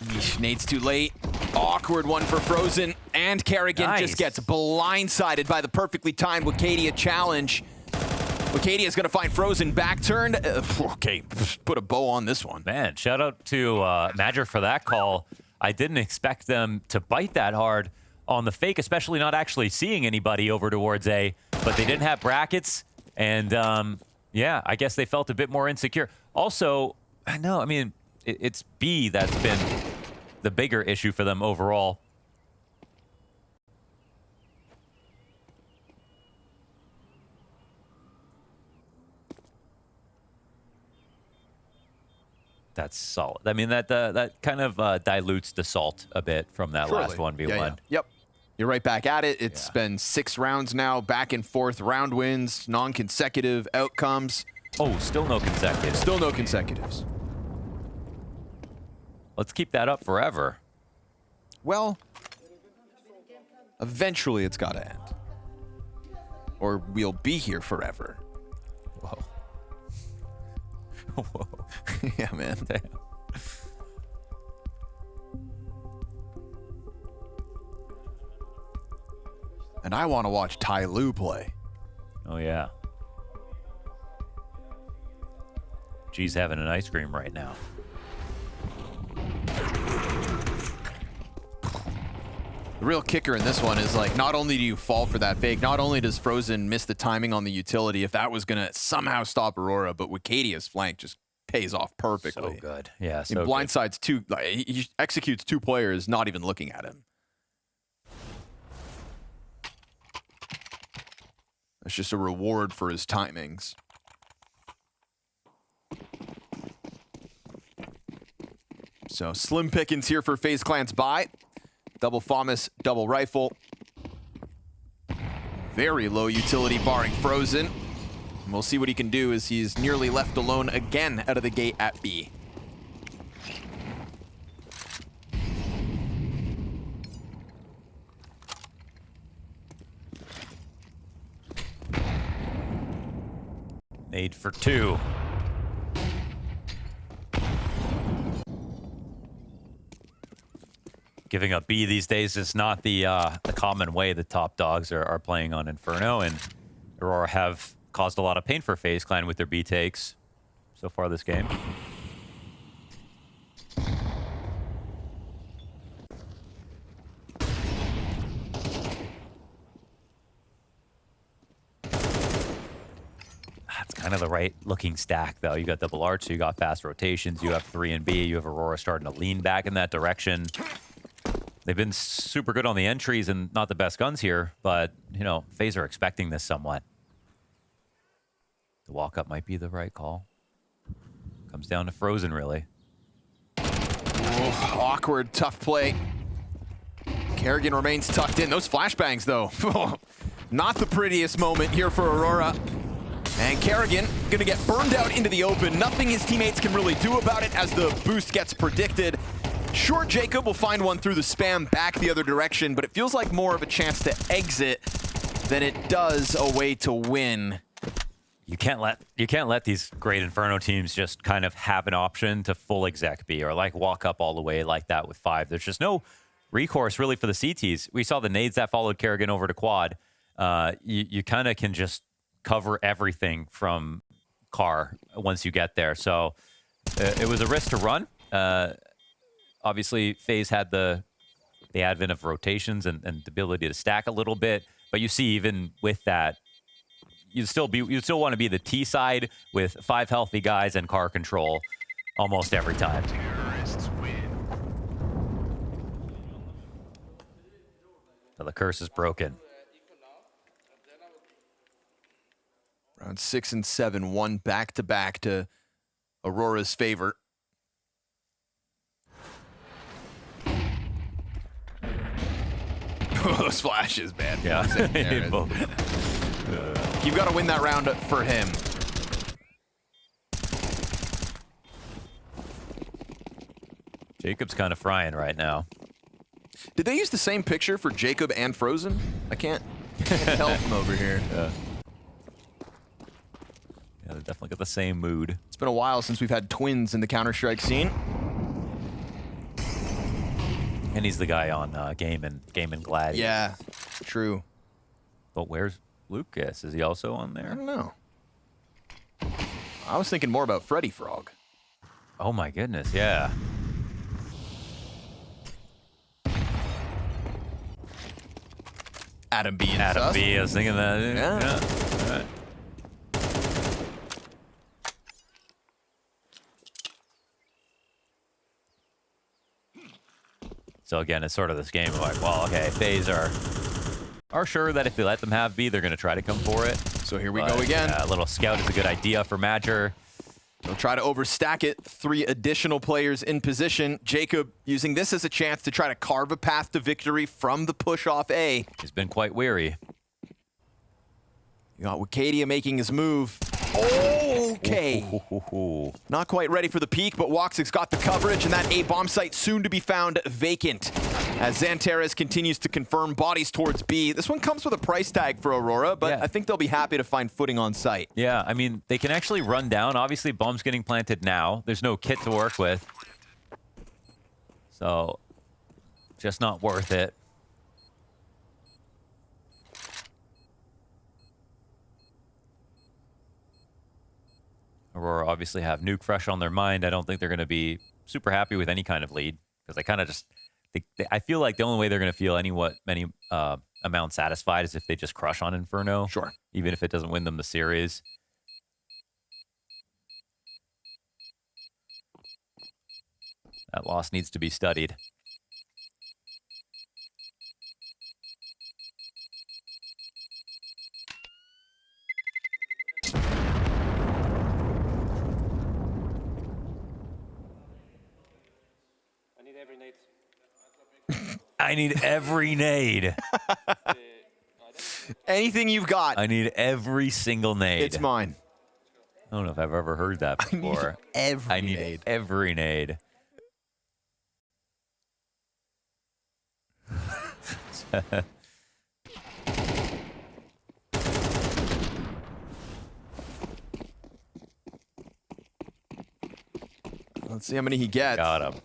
Yeesh, nade's too late. Awkward one for Frozen. And Kerrigan Nice. just gets blindsided by the perfectly timed Wicadia challenge. Wicadia's going to find Frozen back turned. Okay, put a bow on this one. Man, shout out to Magic for that call. I didn't expect them to bite that hard on the fake, especially not actually seeing anybody over towards A, but they didn't have brackets, and yeah, I guess they felt a bit more insecure. Also, I mean, it's B that's been the bigger issue for them overall. That's solid. I mean, that kind of dilutes the salt a bit from that last 1v1. Yeah. Yep. You're right back at it. It's been 6 rounds now, back and forth, round wins, non-consecutive outcomes. Oh, still no consecutive. Still no consecutives. Let's keep that up forever. Well, eventually it's got to end. Or we'll be here forever. Whoa. Whoa. Yeah, man. Damn. And I want to watch Ty Lue play. Oh, yeah. G's having an ice cream right now. The real kicker in this one is, like, not only do you fall for that fake, not only does Frozen miss the timing on the utility, if that was going to somehow stop Aurora, but Wicadia's flank just pays off perfectly. So good. Yeah, He so good. blindsides two, like, he executes two players not even looking at him. It's just a reward for his timings. So slim pickings here for FaZe Clan's buy. Double FAMAS, double rifle. Very low utility barring Frozen. And we'll see what he can do as he's nearly left alone again out of the gate at B. Nade for 2. Giving up B these days is not the common way the top dogs are playing on Inferno, and Aurora have caused a lot of pain for FaZe Clan with their B takes so far this game. That's kind of the right looking stack, though. You got double arch, so you got fast rotations. You have 3 and B. You have Aurora starting to lean back in that direction. They've been super good on the entries and not the best guns here, but, you know, FaZe are expecting this somewhat. The walk-up might be the right call. Comes down to Frozen, really. Oh, awkward, tough play. Kerrigan remains tucked in. Those flashbangs, though. Not the prettiest moment here for Aurora. And Kerrigan gonna get burned out into the open. Nothing his teammates can really do about it as the boost gets predicted. Sure, Jacob will find one through the spam back the other direction, but it feels like more of a chance to exit than it does a way to win. You can't let these great Inferno teams just kind of have an option to full exec B or like walk up all the way like that with 5. There's just no recourse really for the CTs. We saw the nades that followed Kerrigan over to quad. You kind of can just cover everything from car once you get there. So it was a risk to run. Obviously, FaZe had the advent of rotations and the ability to stack a little bit, but you see even with that, you'd still want to be the T side with 5 healthy guys and car control almost every time. So the curse is broken. Round 6 and 7, one back-to-back to Aurora's favor. Those flashes, man. Yeah. You've got to win that round for him. Jacob's kind of frying right now. Did they use the same picture for Jacob and Frozen? I can't tell from over here. Yeah, they definitely got the same mood. It's been a while since we've had twins in the Counter-Strike scene. And he's the guy on Game and Glad. Yeah, true. But where's Lucas? Is he also on I there? don't know. I was thinking more about Freddy Frog. Oh my goodness, yeah. Adam B. and Adam sus. B. I was thinking that. Yeah. All right. So again, it's sort of this game of like, well, okay, FaZe are sure that if they let them have B, they're going to try to come for it. So here we go again. A little scout is a good idea for Madger. They'll try to overstack it. 3 additional players in position. Jacob using this as a chance to try to carve a path to victory from the push off A. He's been quite weary. You got Wicadia making his move. Okay. Not quite ready for the peak, but Woxic's got the coverage, and that A bomb site soon to be found vacant. As Xantares continues to confirm bodies towards B. This one comes with a price tag for Aurora, but Yeah. I think they'll be happy to find footing on site. Yeah, I mean, they can actually run down. Obviously, bomb's getting planted now. There's no kit to work with. So, just not worth it. Aurora obviously have Nuke fresh on their mind. I don't think they're going to be super happy with any kind of lead because I kind of just think I feel like the only way they're going to feel any amount satisfied is if they just crush on Inferno. Sure. Even if it doesn't win them the series. That loss needs to be studied. I need every nade. Anything you've got. I need every single nade. It's mine. I don't know if I've ever heard that before. I need nade. every nade. Let's see how many he gets. Got him.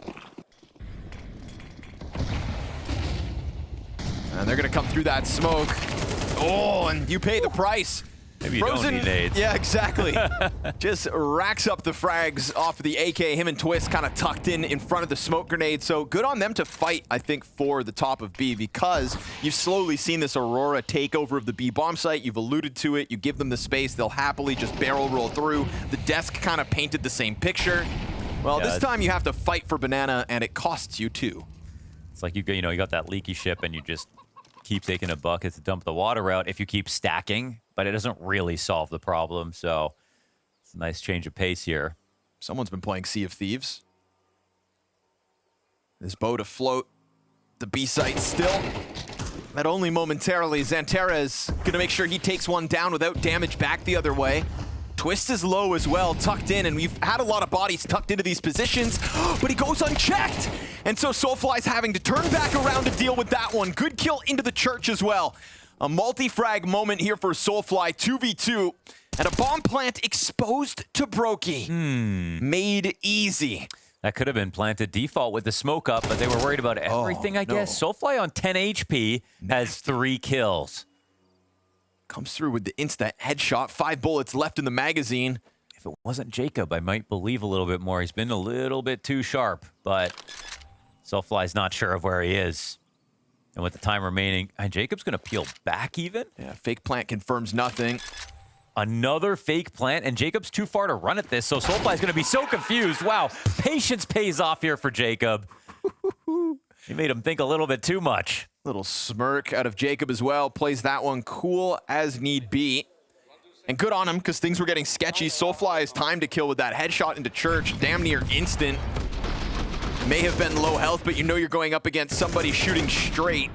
And they're going to come through that smoke. Oh, and you pay the price. Maybe you don't need nades. Yeah, exactly. Just racks up the frags off of the AK. Him and Twist kind of tucked in front of the smoke grenade. So good on them to fight, I think, for the top of B because you've slowly seen this Aurora takeover of the B bomb site. You've alluded to it. You give them the space. They'll happily just barrel roll through. The desk kind of painted the same picture. Well, Yeah, this time you have to fight for Banana, and it costs you too. It's like you got that leaky ship, and you just keep taking a bucket to dump the water out if you keep stacking, but it doesn't really solve the problem. So it's a nice change of pace here. Someone's been playing Sea of Thieves. This boat afloat. The B site still. But only momentarily. Xantera is going to make sure he takes one down without damage back the other way. Twist is low as well, tucked in, and we've had a lot of bodies tucked into these positions, but he goes unchecked. And so Soulfly's having to turn back around to deal with that one. Good kill into the church as well. A multi-frag moment here for Soulfly, 2v2, and a bomb plant exposed to Brokey. Made easy. That could have been planted default with the smoke up, but they were worried about everything, I guess. Soulfly on 10 HP has 3 kills. Comes through with the instant headshot. 5 bullets left in the magazine. If it wasn't Jacob, I might believe a little bit more. He's been a little bit too sharp, but Soulfly's not sure of where he is. And with the time remaining, Jacob's going to peel back even? Yeah, fake plant confirms nothing. Another fake plant, and Jacob's too far to run at this, so Soulfly's going to be so confused. Wow, patience pays off here for Jacob. He made him think a little bit too much. Little smirk out of Jacob as well. Plays that one cool as need be. And good on him, because things were getting sketchy. Soulfly is time to kill with that headshot into church. Damn near instant. May have been low health, but you know you're going up against somebody shooting straight.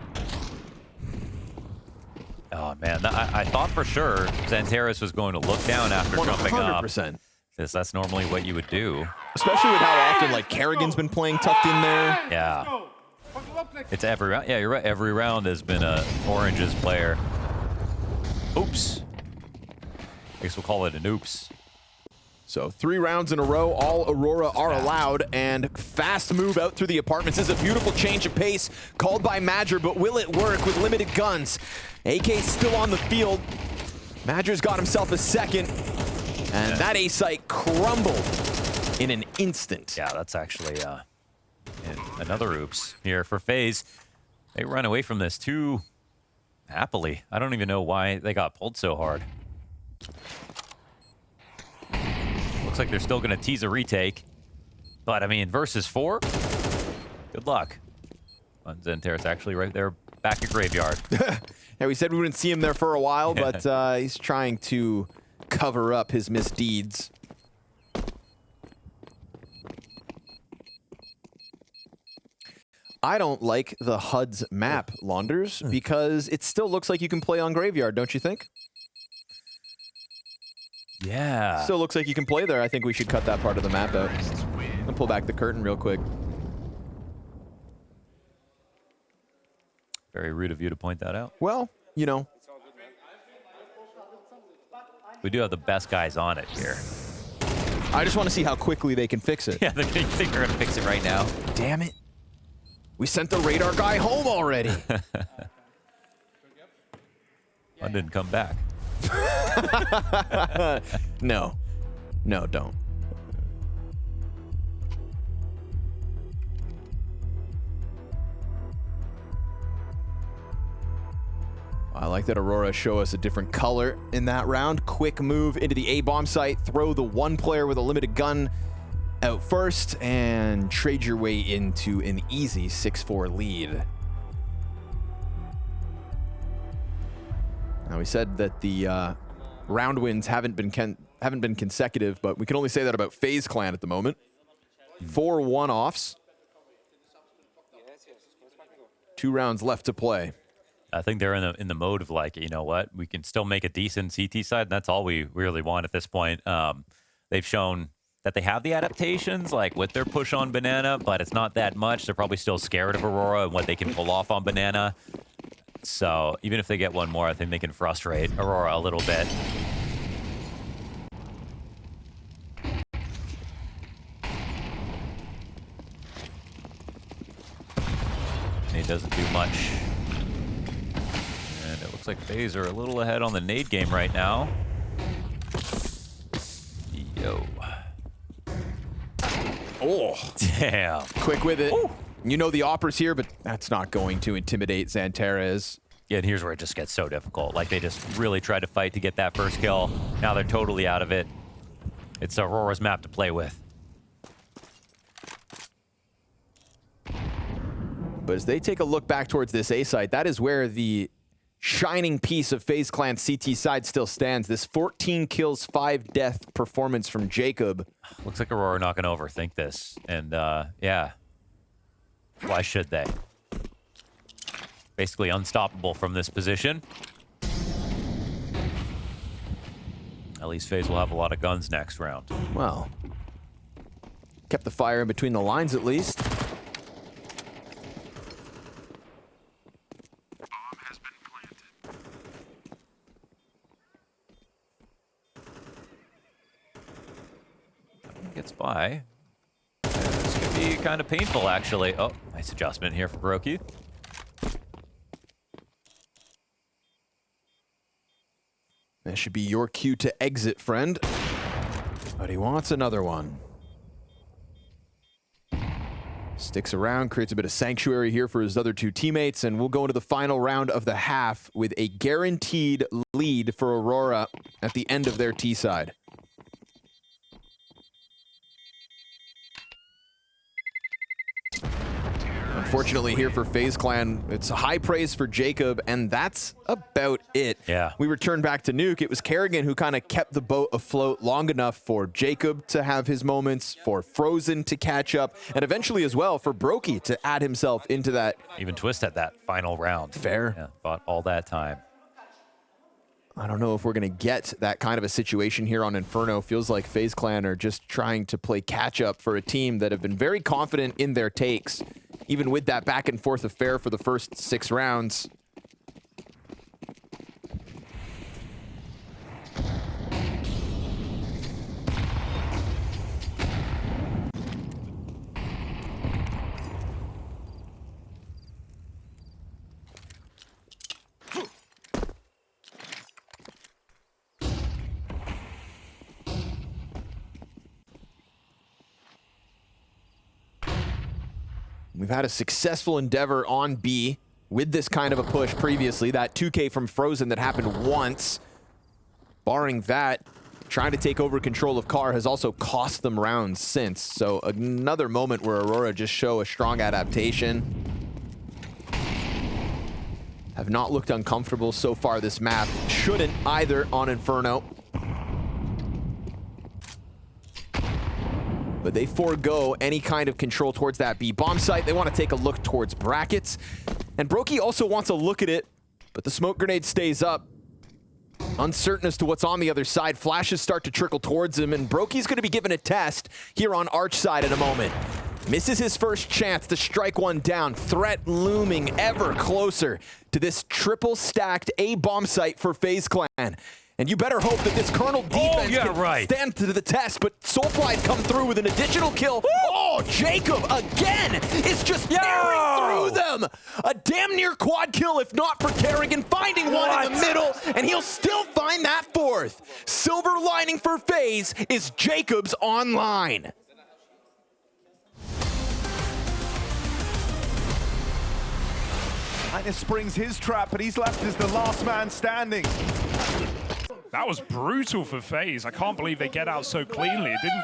Oh, man. I thought for sure Xanteris was going to look down after jumping up. 100%. Because that's normally what you would do. Especially with how often, like, Kerrigan's been playing tucked in there. Yeah. It's every round. Yeah, you're right. Every round has been a Orange's player. Oops. I guess we'll call it an oops. So 3 rounds in a row, all Aurora are allowed, and fast move out through the apartments. This is a beautiful change of pace called by Madger, but will it work with limited guns? AK's still on the field. Madger's got himself a second, and that A site crumbled in an instant. Yeah, that's actually another oops here for FaZe. They run away from this too happily. I don't even know why they got pulled so hard. Looks like they're still going to tease a retake. But, I mean, versus 4, good luck. Xanteris actually right there back at Graveyard. Yeah, we said we wouldn't see him there for a while, but he's trying to cover up his misdeeds. I don't like the HUD's map, Launders, because it still looks like you can play on Graveyard, don't you think? Yeah. Still looks like you can play there. I think we should cut that part of the map out. I'll pull back the curtain real quick. Very rude of you to point that out. Well, you know. We do have the best guys on it here. I just want to see how quickly they can fix it. Yeah, they think they're going to fix it right now. Damn it. We sent the radar guy home already. One didn't come back. No. No, don't. I like that Aurora show us a different color in that round. Quick move into the A-bomb site, throw the one player with a limited gun out first, and trade your way into an easy 6-4 lead. Now, we said that the round wins haven't been consecutive, but we can only say that about FaZe Clan at the moment. 4 one-offs. 2 rounds left to play. I think they're in the mode of like, you know what, we can still make a decent CT side, and that's all we really want at this point. They've shown that they have the adaptations, like with their push on Banana, but it's not that much. They're probably still scared of Aurora and what they can pull off on Banana. So even if they get one more, I think they can frustrate Aurora a little bit. And he doesn't do much. And it looks like FaZe are a little ahead on the nade game right now. Yo. Oh, damn. Quick with it. Ooh. You know the Opera's here, but that's not going to intimidate Xanterez. Yeah, and here's where it just gets so difficult. Like, they just really tried to fight to get that first kill. Now they're totally out of it. It's Aurora's map to play with. But as they take a look back towards this A site, that is where the shining piece of FaZe Clan's CT side still stands. This 14 kills, 5 death performance from Jacob. Looks like Aurora not going to overthink this. And, yeah. Why should they? Basically unstoppable from this position. At least FaZe will have a lot of guns next round. Well, kept the fire in between the lines at least. Gets by. This could be kind of painful, actually. Oh, nice adjustment here for Brokey. That should be your cue to exit, friend. But he wants another one. Sticks around, creates a bit of sanctuary here for his other 2 teammates, and we'll go into the final round of the half with a guaranteed lead for Aurora at the end of their T side. Unfortunately here for FaZe Clan, it's high praise for Jacob, and that's about it. Yeah. We return back to Nuke. It was Kerrigan who kind of kept the boat afloat long enough for Jacob to have his moments, for Frozen to catch up, and eventually as well for Brokey to add himself into that. Even Twist at that final round. Fair. Yeah, fought all that time. I don't know if we're going to get that kind of a situation here on Inferno. Feels like FaZe Clan are just trying to play catch up for a team that have been very confident in their takes, even with that back and forth affair for the first 6 rounds. We've had a successful endeavor on B with this kind of a push previously. That 2K from Frozen that happened once. Barring that, trying to take over control of Car has also cost them rounds since. So another moment where Aurora just show a strong adaptation. Have not looked uncomfortable so far this map. Shouldn't either on Inferno. But they forego any kind of control towards that B bomb site. They want to take a look towards brackets. And Brokey also wants a look at it, but the smoke grenade stays up. Uncertain as to what's on the other side. Flashes start to trickle towards him, and Brokey's going to be given a test here on Arch side in a moment. Misses his first chance to strike one down. Threat looming ever closer to this triple stacked A bomb site for FaZe Clan. And you better hope that this Colonel defense can stand to the test, but Soulfly's come through with an additional kill. Woo! Oh, Jacob again is just tearing through them. A damn near quad kill, if not for Kerrigan, finding one in the middle, and he'll still find that 4. fourth silver lining for FaZe is Jacobs online. Linus springs his trap, but he's left as the last man standing. That was brutal for FaZe. I can't believe they get out so cleanly. It didn't...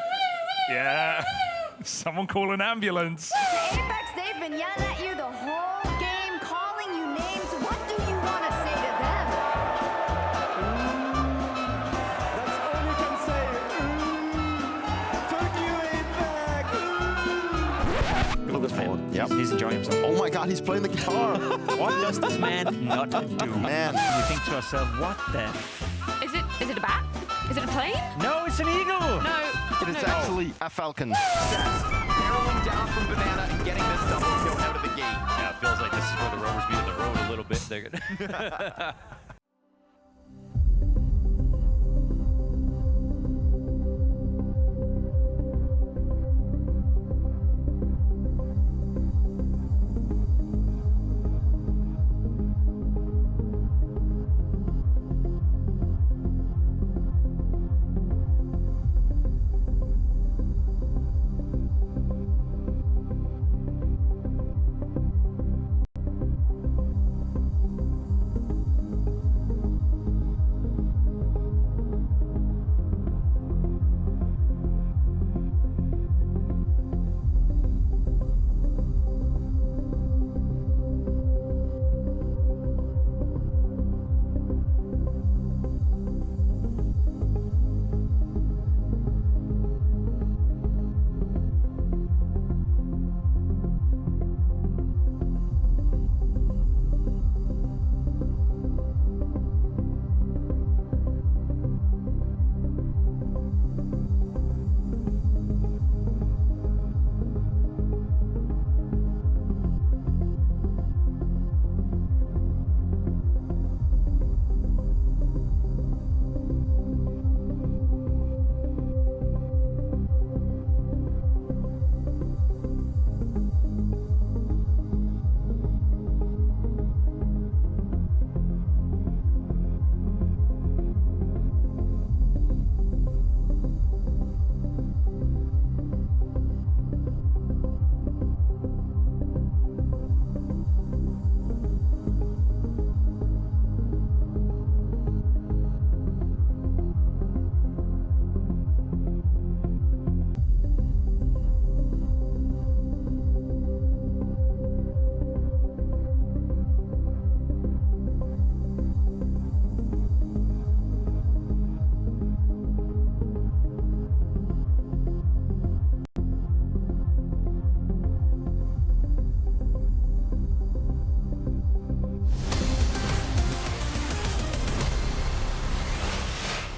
Yeah. Someone call an ambulance. Apex, they've been yelling at you the whole game, calling you names. What do you want to say to them? That's all you can say. Took you Look at this forward. Yep. He's enjoying himself. Oh my god, he's playing the guitar. What does this man not do? Man. You think to yourself, what the? Is it a bat? Is it a plane? No, it's an eagle. No. It is actually a falcon. Barreling down from Banana and getting this double kill out of the gate. Yeah, it feels like this is where the Rovers meet the road a little bit. They're good.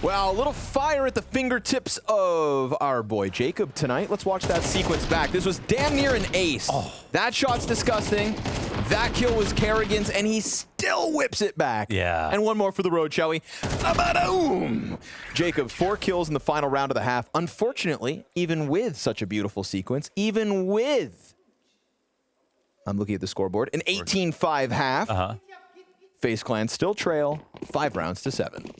Well, a little fire at the fingertips of our boy Jacob tonight. Let's watch that sequence back. This was damn near an ace. Oh. That shot's disgusting. That kill was Kerrigan's, and he still whips it back. Yeah. And one more for the road, shall we? Ba-da-boom! Jacob, 4 kills in the final round of the half. Unfortunately, even with such a beautiful sequence, even with, I'm looking at the scoreboard, an 18-5 half, FaZe Clan still trail 5 rounds to 7.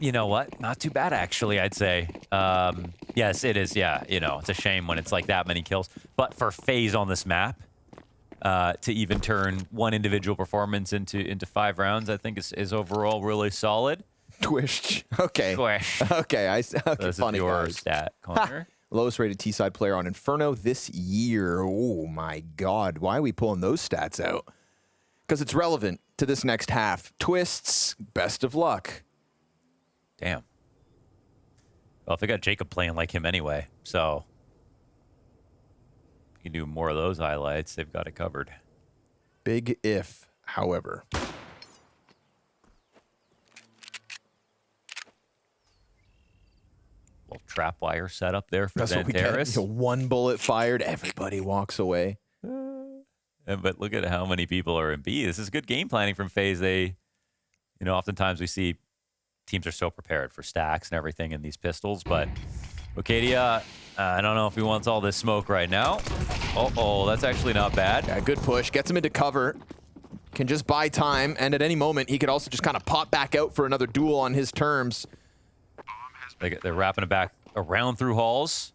You know what? Not too bad, actually, I'd say. Yes, it is. Yeah, you know, it's a shame when it's like that many kills. But for FaZe on this map, to even turn one individual performance into 5 rounds, I think is overall really solid. Twish. Okay. Twish. Okay. Okay. This Funny is your guys. stat, Connor. Lowest rated T-side player on Inferno this year. Oh my God. Why are we pulling those stats out? Because it's relevant to this next half. Twists, best of luck. Damn. Well, if they got Jacob playing like him anyway, so you can do more of those highlights. They've got it covered. Big if, however. Little trap wire set up there for That's what we get. Zanteris. One bullet fired, everybody walks away. But look at how many people are in B. This is good game planning from FaZe. They, you know, oftentimes we see teams are so prepared for stacks and everything in these pistols, but Wicadia, I don't know if he wants all this smoke right now. Oh, that's actually not bad. Yeah, good push. Gets him into cover. Can just buy time, and at any moment, he could also just kind of pop back out for another duel on his terms. They're wrapping it back around through halls.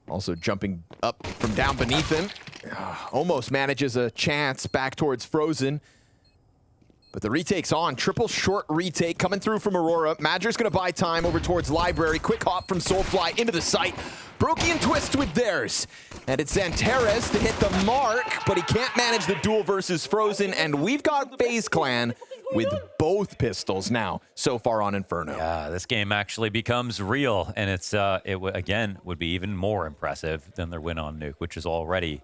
Also jumping up from down beneath him. Almost manages a chance back towards Frozen. But the retake's on. Triple short retake coming through from Aurora. Madger's going to buy time over towards Library. Quick hop from Soulfly into the site. Brokey and Twist with theirs. And it's Zanteres to hit the mark, but he can't manage the duel versus Frozen. And we've got FaZe Clan with both pistols now so far on Inferno. Yeah, this game actually becomes real. And it's again, would be even more impressive than their win on Nuke, which is already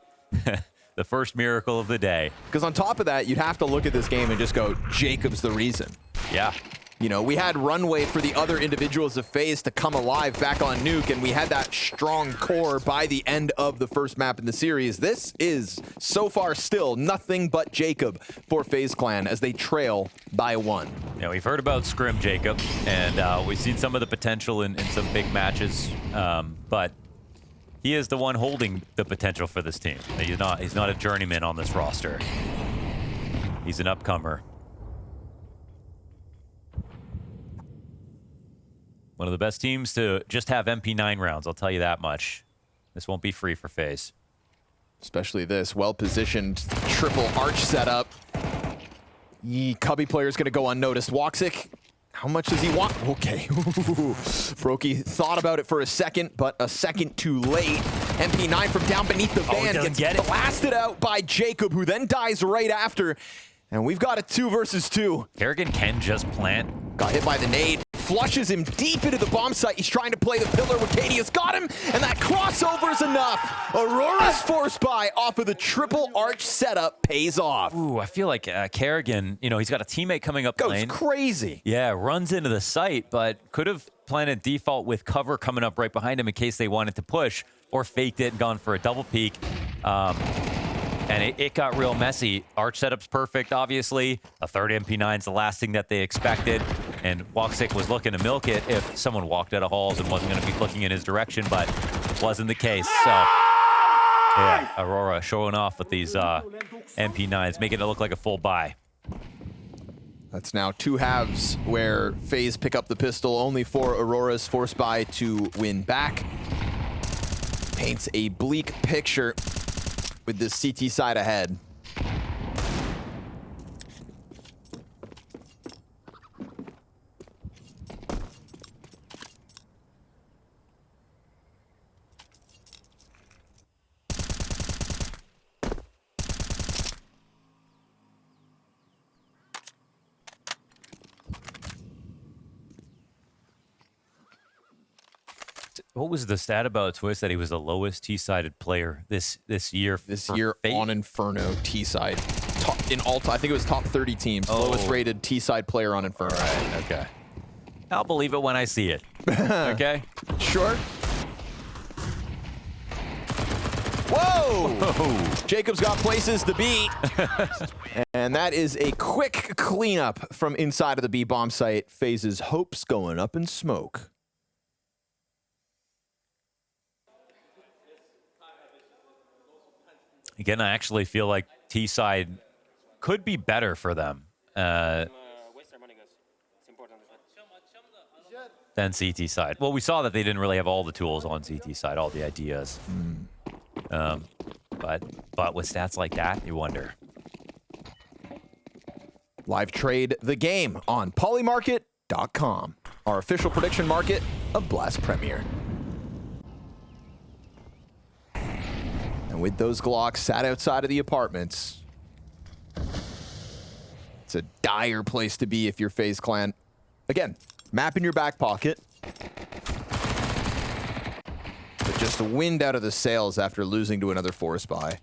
the first miracle of the day. Because on top of that, you'd have to look at this game and just go, Jacob's the reason. Yeah. You know, we had runway for the other individuals of FaZe to come alive back on Nuke, and we had that strong core by the end of the first map in the series. This is, so far still, nothing but Jacob for FaZe Clan as they trail by 1. You know, we've heard about Scrim Jacob, and we've seen some of the potential in some big matches, but he is the one holding the potential for this team. He's not a journeyman on this roster. He's an upcomer. One of the best teams to just have MP9 rounds, I'll tell you that much. This won't be free for FaZe. Especially this well-positioned triple arch setup. Cubby player's gonna go unnoticed. Woxic, how much does he want? Okay. Brokey thought about it for a second, but a second too late. MP9 from down beneath the van gets blasted out by Jacob, who then dies right after. And we've got a 2 versus 2. Kerrigan can just plant. Got hit by the nade. Flushes him deep into the bomb site. He's trying to play the pillar. Wicadia's got him, and that crossover is enough. Aurora's force buy off of the triple arch setup pays off. Ooh, I feel like Kerrigan, you know, he's got a teammate coming up lane. Goes crazy. Yeah, runs into the site, but could have planted default with cover coming up right behind him in case they wanted to push, or faked it and gone for a double peek. And it got real messy. Arch setup's perfect, obviously. A third MP9's the last thing that they expected. And Woxic was looking to milk it if someone walked out of halls and wasn't going to be looking in his direction, but wasn't the case. So, yeah, Aurora showing off with these MP9s, making it look like a full buy. That's now 2 halves where FaZe pick up the pistol, only for Aurora's force buy to win back. Paints a bleak picture with this CT side ahead. What was the stat about Twist that he was the lowest T-sided player this year? This year on Inferno T-side. In all, I think it was top 30 teams. Lowest rated T-side player on Inferno. All right, okay. I'll believe it when I see it. Okay? Sure. Whoa! Whoa! Jacob's got places to be. And that is a quick cleanup from inside of the B bomb site. FaZe's hopes going up in smoke. Again, I actually feel like T-side could be better for them than CT side. Well, we saw that they didn't really have all the tools on CT side, all the ideas. But with stats like that, you wonder. Live trade the game on polymarket.com, our official prediction market of BLAST Premier. And with those Glocks sat outside of the apartments, it's a dire place to be if you're FaZe Clan. Again, map in your back pocket. But just the wind out of the sails after losing to another force buy.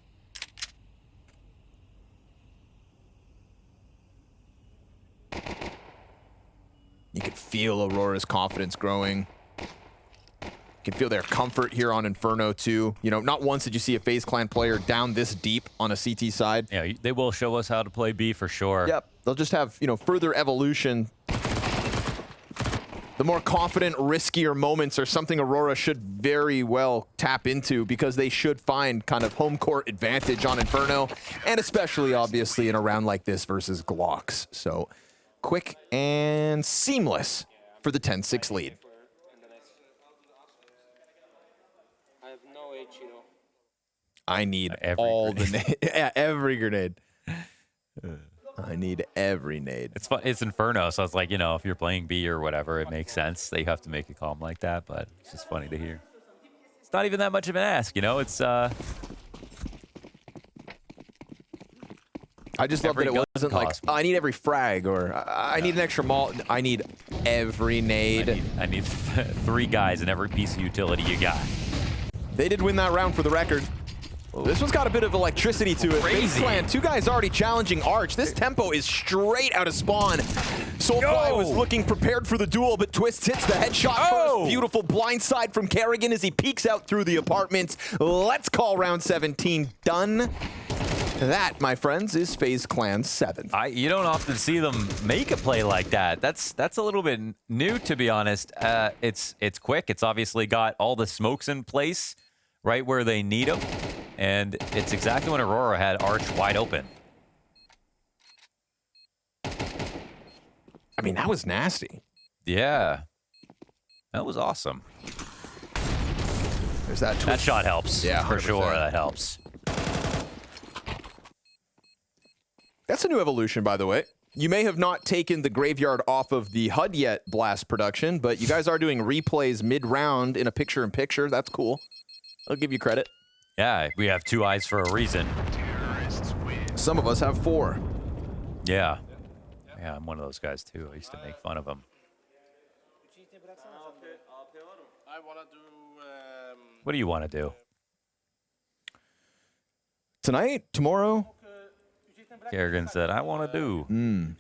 You can feel Aurora's confidence growing. You can feel their comfort here on Inferno too. You know, not once did you see a FaZe Clan player down this deep on a CT side. Yeah, they will show us how to play B for sure. Yep, they'll just have, you know, further evolution. The more confident, riskier moments are something Aurora should very well tap into because they should find kind of home court advantage on Inferno, and especially obviously in a round like this versus Glocks. So quick and seamless for the 10-6 lead. I have no H, you know. I need Every all grenade. the yeah, every grenade. I need every nade. It's fun. It's Inferno, so it's like, you know, if you're playing B or whatever, it makes sense that you have to make a calm like that, but it's just funny to hear. It's not even that much of an ask, you know? It's, I just love that it wasn't like, oh, I need every frag, or I need an extra malt. I need every nade. I need 3 guys in every piece of utility you got. They did win that round for the record. This one's got a bit of electricity to it. FaZe Clan, 2 guys already challenging Arch. This tempo is straight out of spawn. Soulfly was looking prepared for the duel, but Twist hits the headshot first. Beautiful blindside from Kerrigan as he peeks out through the apartments. Let's call round 17 done. That, my friends, is FaZe Clan's 7th. You don't often see them make a play like that. That's a little bit new, to be honest. It's quick. It's obviously got all the smokes in place right where they need them. And it's exactly when Aurora had Arch wide open. I mean, that was nasty. Yeah. That was awesome. There's that twist. That shot helps. Yeah, for 100%. sure that helps. That's a new evolution, by the way. You may have not taken the graveyard off of the HUD yet, Blast production, but you guys are doing replays mid-round in a picture-in-picture. That's cool. I'll give you credit. Yeah, we have 2 eyes for a reason. Some of us have 4. Yeah. Yeah, I'm one of those guys, too. I used to make fun of them. What do you want to do? Tonight? Tomorrow? Kerrigan said, I want to do.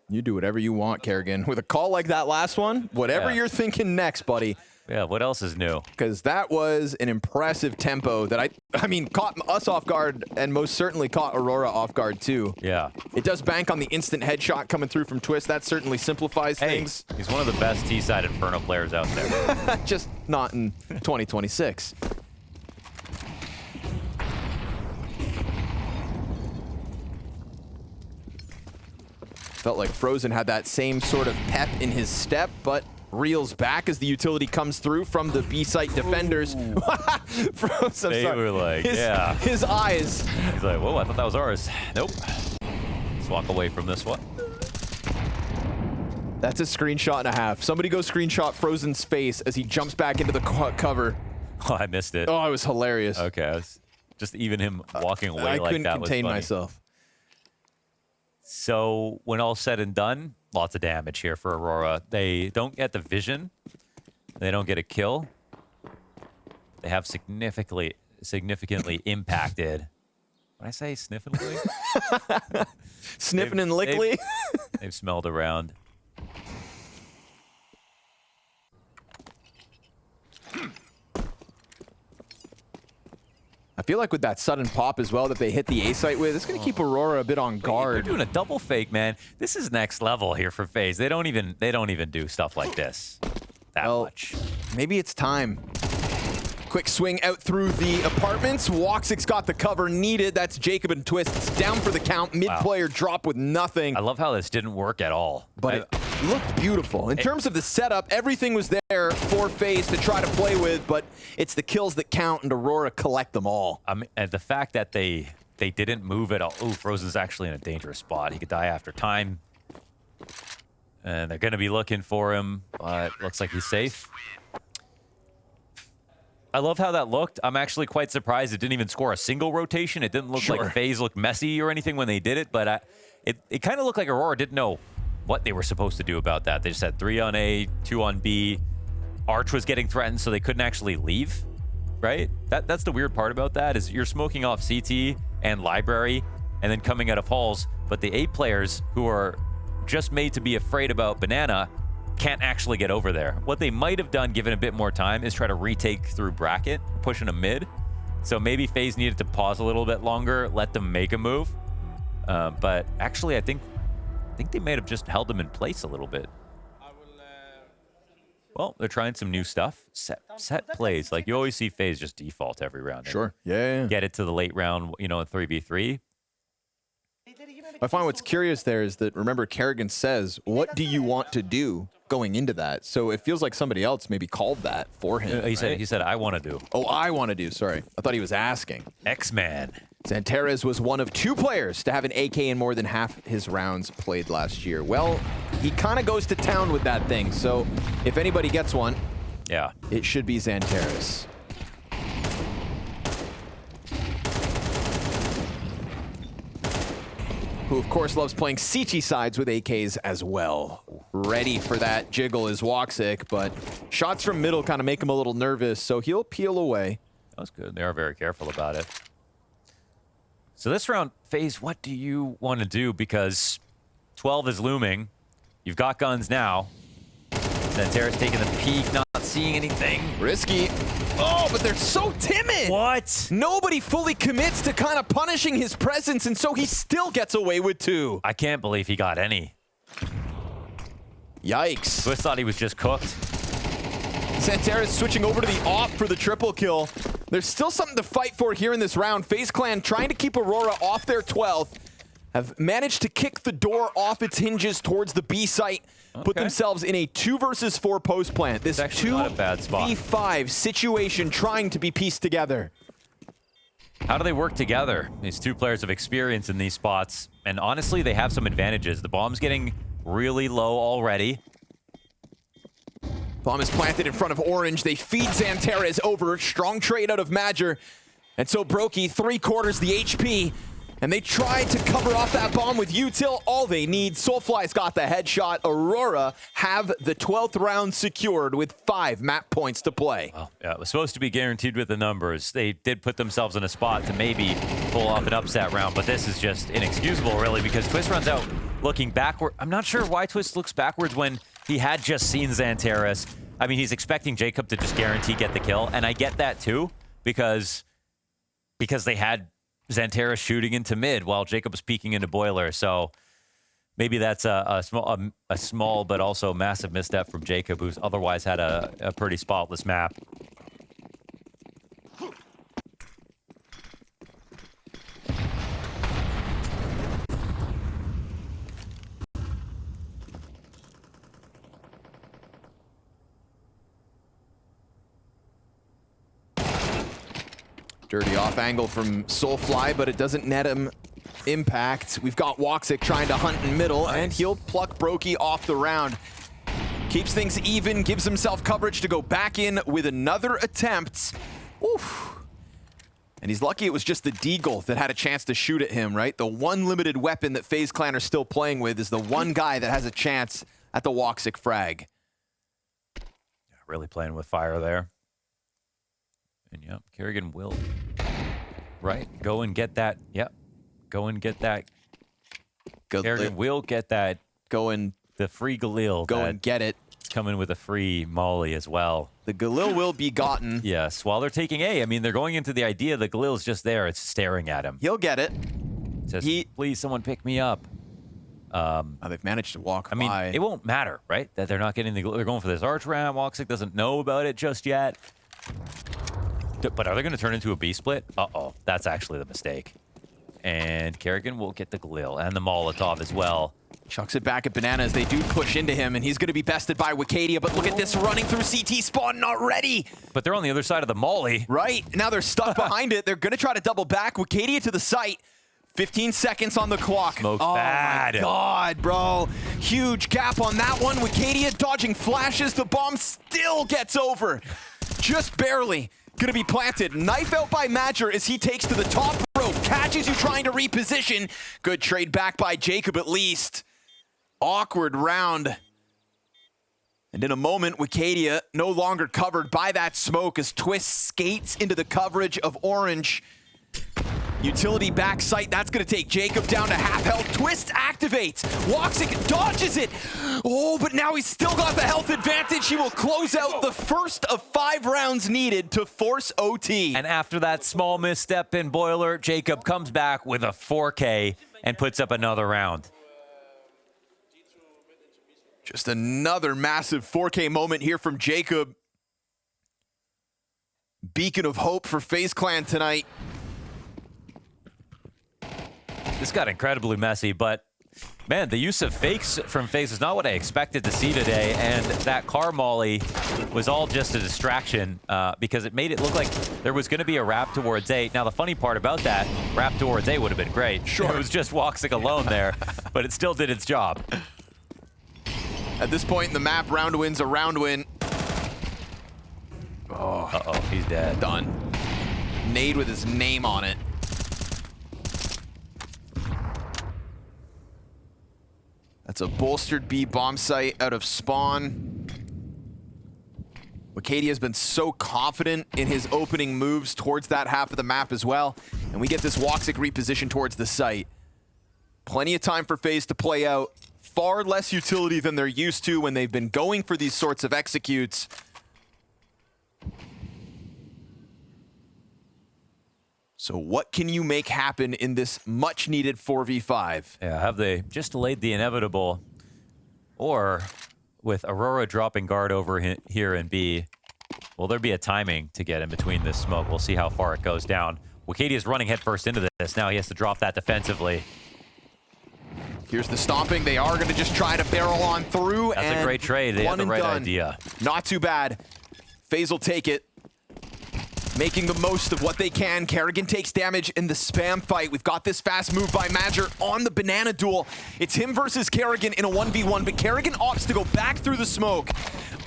You do whatever you want, Kerrigan. With a call like that last one, whatever you're thinking next, buddy. Yeah, what else is new? Because that was an impressive tempo that I mean, caught us off guard and most certainly caught Aurora off guard too. Yeah. It does bank on the instant headshot coming through from Twist. That certainly simplifies things. He's one of the best T-side Inferno players out there. Just not in 2026. Felt like Frozen had that same sort of pep in his step, but reels back as the utility comes through from the B-site defenders. Frozen, They were like, his eyes. He's like, whoa, I thought that was ours. Nope. Let's walk away from this one. That's a screenshot and a half. Somebody go screenshot Frozen's face as he jumps back into the cover. Oh, I missed it. Oh, it was hilarious. Okay, I was just even him walking away I like couldn't that was contain funny. myself. So when all's said and done, lots of damage here for Aurora. They don't get the vision. They don't get a kill. They have significantly impacted. What did I say? Significantly? Sniffing and lickly. They've smelled around. I feel like with that sudden pop as well that they hit the A site with, it's going to keep Aurora a bit on guard. They're doing a double fake, man. This is next level here for FaZe. They don't even do stuff like this that much. Maybe it's time. Quick swing out through the apartments. Woxic's got the cover needed. That's Jacob and Twist. It's down for the count. Mid-player drop with nothing. I love how this didn't work at all. But it looked beautiful. In terms of the setup, everything was there for FaZe to try to play with, but it's the kills that count, and Aurora collect them all. I mean, and the fact that they didn't move at all. Ooh, Frozen's actually in a dangerous spot. He could die after time. And they're going to be looking for him, but looks like he's safe. I love how that looked. I'm actually quite surprised it didn't even score a single rotation. It didn't look like FaZe looked messy or anything when they did it, but it kind of looked like Aurora didn't know what they were supposed to do about that. They just had 3 on A, 2 on B. Arch was getting threatened, so they couldn't actually leave, right? That's the weird part about that, is you're smoking off CT and Library and then coming out of halls, but the A players who are just made to be afraid about Banana can't actually get over there. What they might have done, given a bit more time, is try to retake through bracket, pushing a mid. So maybe FaZe needed to pause a little bit longer, let them make a move. But actually, I think they might have just held them in place a little bit. Well, they're trying some new stuff. Set plays. Like, you always see FaZe just default every round. Sure. Yeah. Get it to the late round, you know, in 3v3. I find what's curious there is that, remember, Kerrigan says, what do you want to do? going into that. So it feels like somebody else maybe called that for him. He right? said, I want to do. Oh, I want to do. Sorry. I thought he was asking. X-Man. Zanteres was one of 2 players to have an AK in more than half his rounds played last year. Well, he kind of goes to town with that thing. So if anybody gets one, yeah, it should be Zanteres. Who, of course, loves playing CT sides with AKs as well. Ready for that jiggle is Woxic, but shots from middle kind of make him a little nervous, so he'll peel away. That was good. They are very careful about it. So this round, FaZe, what do you want to do? Because 12 is looming. You've got guns now. Zanteres taking the peek, not seeing anything. Risky. Oh, but they're so timid. What? Nobody fully commits to kind of punishing his presence, and so he still gets away with 2. I can't believe he got any. Yikes. Twist thought he was just cooked. Zanteres switching over to the AWP for the triple kill. There's still something to fight for here in this round. FaZe Clan trying to keep Aurora off their 12th. Have managed to kick the door off its hinges towards the B site. Put themselves in a 2 versus 4 post plant. This 2v5 situation trying to be pieced together. How do they work together? These 2 players have experience in these spots. And honestly, they have some advantages. The bomb's getting really low already. Bomb is planted in front of Orange. They feed Zanteres over. Strong trade out of Major. And so Brokey, 3/4 the HP. And they tried to cover off that bomb with util. All they need. Soulfly's got the headshot. Aurora have the 12th round secured with 5 map points to play. Well, yeah, it was supposed to be guaranteed with the numbers. They did put themselves in a spot to maybe pull off an upset round, but this is just inexcusable, really, because Twist runs out looking backward. I'm not sure why Twist looks backwards when he had just seen Zanteres. I mean, he's expecting Jacob to just guarantee get the kill, and I get that too, because they had Zanteres shooting into mid while Jacob was peeking into boiler. So maybe that's a small but also massive misstep from Jacob, who's otherwise had a pretty spotless map. Dirty off angle from Soulfly, but it doesn't net him impact. We've got Woxic trying to hunt in middle, and he'll pluck Brokey off the round. Keeps things even, gives himself coverage to go back in with another attempt. Oof. And he's lucky it was just the Deagle that had a chance to shoot at him, right? The one limited weapon that FaZe Clan are still playing with is the one guy that has a chance at the Woxic frag. Really playing with fire there. And yep, Kerrigan will, go and get that. Yep, go and get that. Kerrigan will get that. The free Galil. Go and get it. Coming with a free Molly as well. The Galil will be gotten. Yes, while they're taking A. I mean, they're going into the idea the Galil's just there. It's staring at him. He'll get it. Says, please, someone pick me up. They've managed to walk by. I mean, it won't matter, right? That they're not getting the Galil. They're going for this arch ramp. Woxic doesn't know about it just yet. But are they going to turn into a B split? Uh-oh, that's actually the mistake. And Kerrigan will get the Galil and the Molotov as well. Chucks it back at Banana as they do push into him, and he's going to be bested by Wicadia, but look at this running through CT spawn, not ready. But they're on the other side of the Molly. Right, now they're stuck behind it. They're going to try to double back. Wicadia to the site. 15 seconds on the clock. Smoked bad. My God, bro. Huge gap on that one. Wicadia dodging flashes. The bomb still gets over. Just barely. Gonna be planted. Knife out by Major as he takes to the top rope. Catches you trying to reposition. Good trade back by Jacob at least. Awkward round. And in a moment, Wicadia no longer covered by that smoke as Twist skates into the coverage of Orange. Utility back sight, that's gonna take Jacob down to half health. Twist activates. Woxic dodges it. Oh, but now he's still got the health advantage. He will close out the first of 5 rounds needed to force OT. And after that small misstep in Boiler, Jacob comes back with a 4K and puts up another round. Just another massive 4K moment here from Jacob. Beacon of hope for FaZe Clan tonight. This got incredibly messy, but Man, the use of fakes from FaZe is not what I expected to see today, and that car molly was all just a distraction because it made it look like there was going to be a wrap towards A. Now, the funny part about that, wrap towards A would have been great. Sure. It was just Woxic alone there, but it still did its job. At this point in the map, round win's a round win. Oh. Uh-oh, he's dead. Done. Nade with his name on it. That's a bolstered B bomb site out of spawn. Wicadia has been so confident in his opening moves towards that half of the map as well. And we get this Woxic reposition towards the site. Plenty of time for FaZe to play out. Far less utility than they're used to when they've been going for these sorts of executes. So what can you make happen in this much-needed 4v5? Yeah, have they just delayed the inevitable? Or with Aurora dropping guard over here in B, will there be a timing to get in between this smoke? We'll see how far it goes down. Wicadia's running headfirst into this. Now he has to drop that defensively. Here's the stomping. They are going to just try to barrel on through. That's a great trade. They had the right idea. Not too bad. FaZe will take it. Making the most of what they can. Kerrigan takes damage in the spam fight. We've got this fast move by Madger on the banana duel. It's him versus Kerrigan in a 1v1, but Kerrigan opts to go back through the smoke.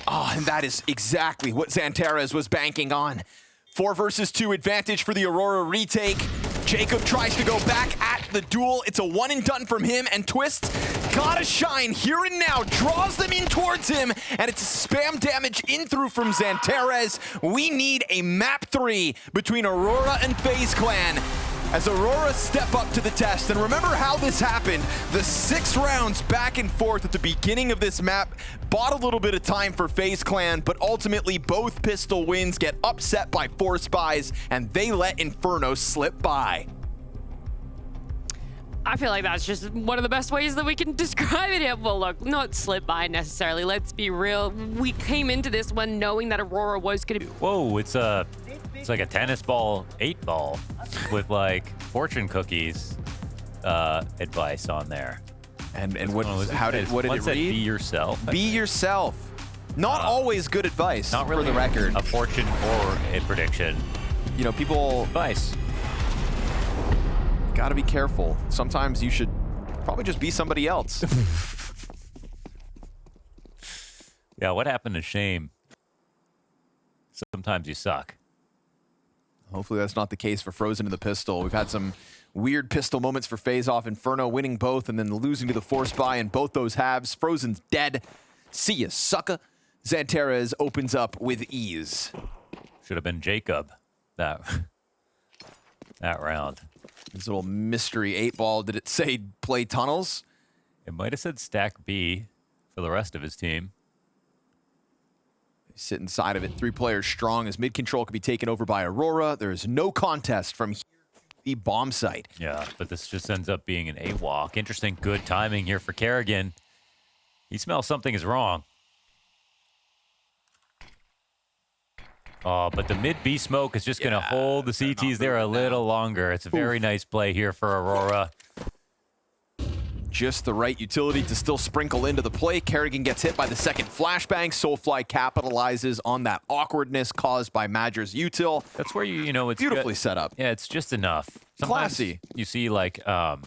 Oh, and that is exactly what Zantares was banking on. 4 versus 2 advantage for the Aurora retake. Jacob tries to go back at the duel. It's a one and done from him, and Twist gotta shine here and now. Draws them in towards him, and it's spam damage in through from Zantares. We need a map 3 between Aurora and FaZe Clan as Aurora step up to the test. And remember how this happened. The 6 rounds back and forth at the beginning of this map bought a little bit of time for FaZe Clan, but ultimately both pistol wins get upset by 4 spies, and they let Inferno slip by. I feel like that's just one of the best ways that we can describe it. Yeah, well, look, not slip by necessarily. Let's be real. We came into this one knowing that Aurora was going to be... Whoa, it's like a tennis ball 8-ball with like fortune cookies advice on there. And what did it read? Be yourself. Be yourself. Not always good advice. Not really for the record. A fortune or a prediction. You know, people Advice. Gotta be careful. Sometimes you should probably just be somebody else. Yeah, what happened to Shame? Sometimes you suck. Hopefully that's not the case for Frozen to the pistol. We've had some weird pistol moments for FaZe off. Inferno winning both and then losing to the Force Spy in both those halves. Frozen's dead. See ya, sucker. Zantares opens up with ease. Should have been Jacob that round. This little mystery 8-ball. Did it say play tunnels? It might have said stack B for the rest of his team. Sit inside of it. 3 players strong as mid control can be taken over by Aurora. There is no contest from here to the bomb site. Yeah, but this just ends up being an A-walk. Interesting, good timing here for Kerrigan. He smells something is wrong. Oh, but the mid-B smoke is just going to hold the CTs there a little longer. It's a very nice play here for Aurora. Just the right utility to still sprinkle into the play. Kerrigan gets hit by the second flashbang. Soulfly capitalizes on that awkwardness caused by Madger's util. That's where you know it's beautifully set up. Yeah, it's just enough. Sometimes classy. You see like a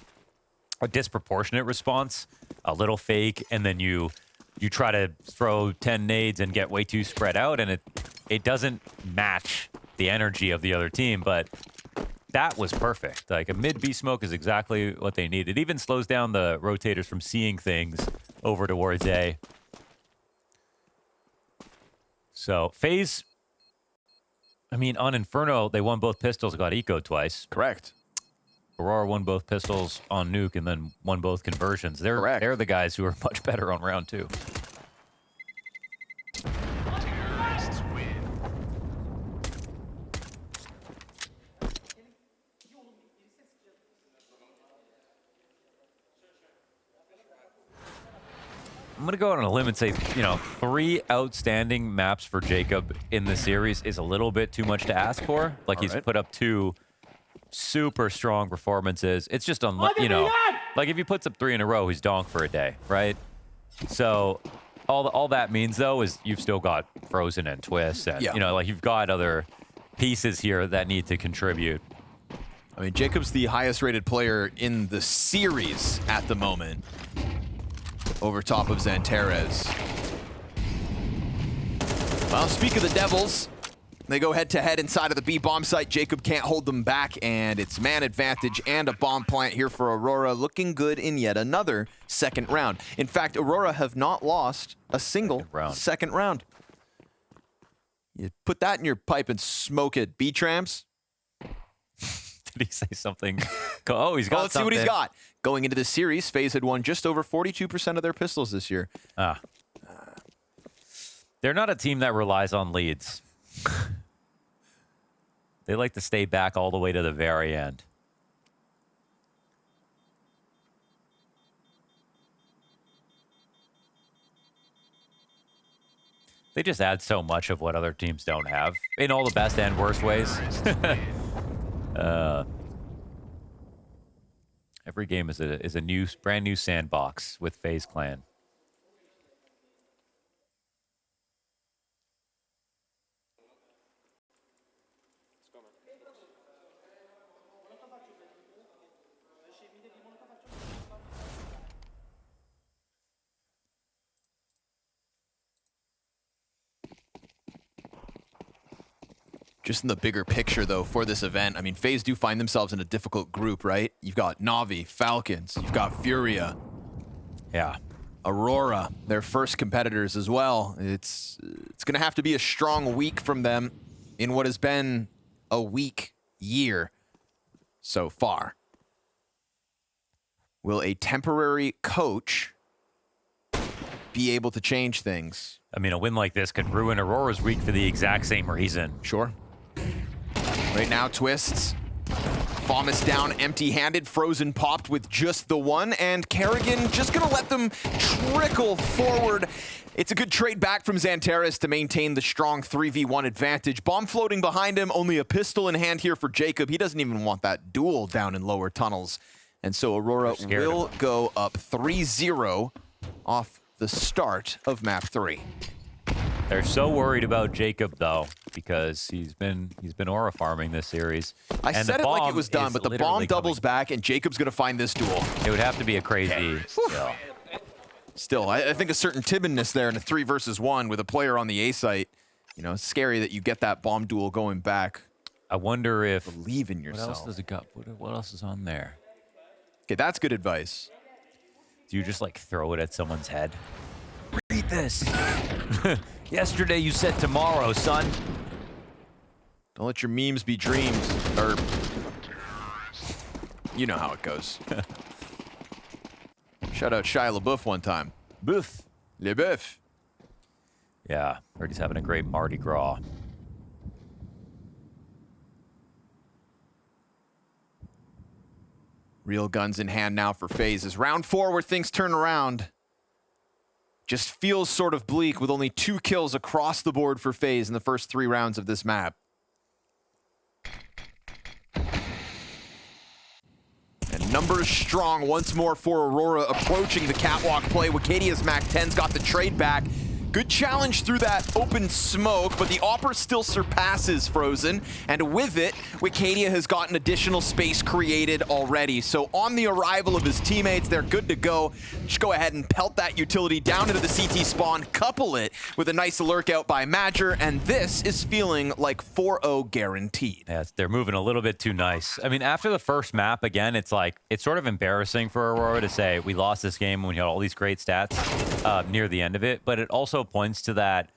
disproportionate response, a little fake, and then you try to throw 10 nades and get way too spread out, and it doesn't match the energy of the other team, but that was perfect. Like a mid-B smoke is exactly what they need. It even slows down the rotators from seeing things over towards A. So FaZe, I mean, on Inferno, they won both pistols, got ecoed twice. Correct. Aurora won both pistols on Nuke and then won both conversions. They're the guys who are much better on round 2. I'm going to go out on a limb and say, 3 outstanding maps for Jacob in the series is a little bit too much to ask for. Like, he's put up 2 super strong performances. It's just, Like if he puts up 3 in a row, he's donk for a day, right? So all that means though is you've still got Frozen and Twist, and you know, like you've got other pieces here that need to contribute. I mean, Jacob's the highest rated player in the series at the moment, over top of Xanterez. Well, speak of the Devils, they go head-to-head inside of the B bomb site. Jacob can't hold them back, and it's man advantage and a bomb plant here for Aurora, looking good in yet another second round. In fact, Aurora have not lost a single second round. You put that in your pipe and smoke it. B-Tramps. Did he say something? Oh, he's got let's see what he's got. Going into this series, FaZe had won just over 42% of their pistols this year. They're not a team that relies on leads. They like to stay back all the way to the very end. They just add so much of what other teams don't have in all the best and worst ways. Every game is a new, brand new sandbox with FaZe Clan. Just in the bigger picture, though, for this event, I mean, FaZe do find themselves in a difficult group, right? You've got Na'Vi, Falcons, you've got Furia. Yeah. Aurora, their first competitors as well. It's going to have to be a strong week from them in what has been a weak year so far. Will a temporary coach be able to change things? I mean, a win like this could ruin Aurora's week for the exact same reason. Sure. Right now, Twists. Famas down empty-handed. Frozen popped with just the one. And Kerrigan just going to let them trickle forward. It's a good trade back from Xanterez to maintain the strong 3v1 advantage. Bomb floating behind him. Only a pistol in hand here for Jacob. He doesn't even want that duel down in lower tunnels. And so Aurora will go up 3-0 off the start of map 3. They're so worried about Jacob though, because he's been aura farming this series. I said it like it was done, but the bomb doubles back, and Jacob's gonna find this duel. It would have to be a crazy. Still, I think a certain timidness there in a 3 versus 1 with a player on the A site. You know, it's scary that you get that bomb duel going back. I wonder if believe in yourself. What else does it got? What else is on there? Okay, that's good advice. Do you just like throw it at someone's head? Read this. Yesterday you said tomorrow, son. Don't let your memes be dreams. Or, you know how it goes. Shout out Shia LaBeouf one time. Boof. LaBeouf. Yeah, heard he's having a great Mardi Gras. Real guns in hand now for FaZe. As round 4 where things turn around just feels sort of bleak with only 2 kills across the board for FaZe in the first 3 rounds of this map. And numbers strong once more for Aurora approaching the catwalk play. Wicadia's MAC-10's got the trade back. Good challenge through that open smoke, but the Opera still surpasses Frozen, and with it, Wicadia has gotten additional space created already. So on the arrival of his teammates, they're good to go. Just go ahead and pelt that utility down into the CT spawn, couple it with a nice lurk out by Madger, and this is feeling like 4-0 guaranteed. Yeah, they're moving a little bit too nice. I mean, after the first map, again, it's like, it's sort of embarrassing for Aurora to say, we lost this game when we had all these great stats near the end of it, but it also points to that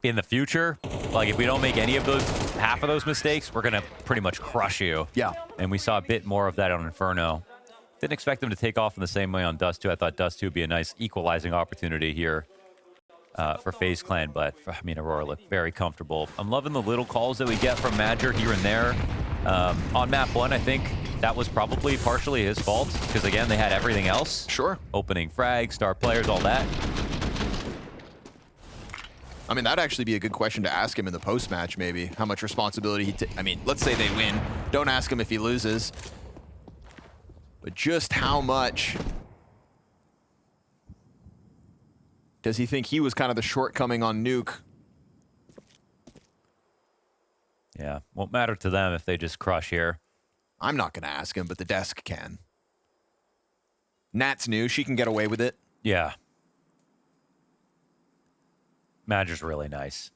in the future, like if we don't make any of those, half of those mistakes, we're gonna pretty much crush you. Yeah. And we saw a bit more of that on Inferno. Didn't expect them to take off in the same way on Dust 2. I thought Dust 2 would be a nice equalizing opportunity here for FaZe Clan, but I mean, Aurora looked very comfortable. I'm loving the little calls that we get from Madger here and there. On map 1, I think that was probably partially his fault, because again, they had everything else. Sure. Opening frags, star players, all that. I mean, that'd actually be a good question to ask him in the post-match, maybe. How much responsibility I mean, let's say they win. Don't ask him if he loses. But just how much does he think he was kind of the shortcoming on Nuke? Yeah, won't matter to them if they just crush here. I'm not going to ask him, but the desk can. Nat's new. She can get away with it. Yeah. Madger's really nice.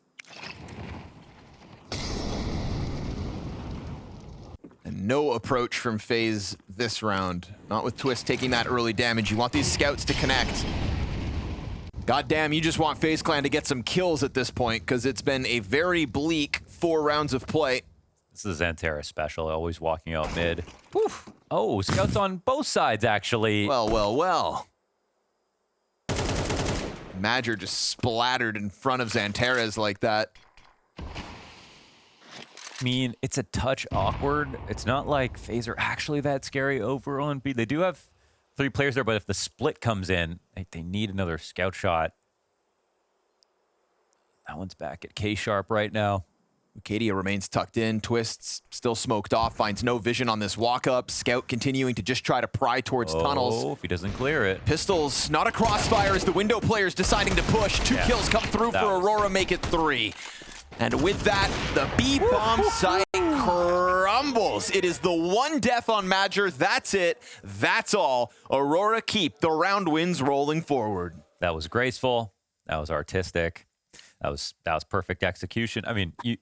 And no approach from FaZe this round. Not with Twist taking that early damage. You want these scouts to connect. Goddamn, you just want FaZe Clan to get some kills at this point, because it's been a very bleak 4 rounds of play. This is Xanterra special, always walking out mid. Oof. Oh, scouts on both sides, actually. Well, well, well. Madger just splattered in front of Xanterra's like that. I mean, it's a touch awkward. It's not like FaZe are actually that scary over on B. They do have 3 players there, but if the split comes in, they need another scout shot. That one's back at K-Sharp right now. Wicadia remains tucked in. Twists still smoked off. Finds no vision on this walk-up. Scout continuing to just try to pry towards tunnels. Oh, if he doesn't clear it. Pistols, not a crossfire as the window players deciding to push. 2 kills come through for Aurora, make it 3. And with that, the B-bomb site crumbles. It is the 1 death on Madger. That's it. That's all. Aurora keep the round wins rolling forward. That was graceful. That was artistic. That was perfect execution. I mean, you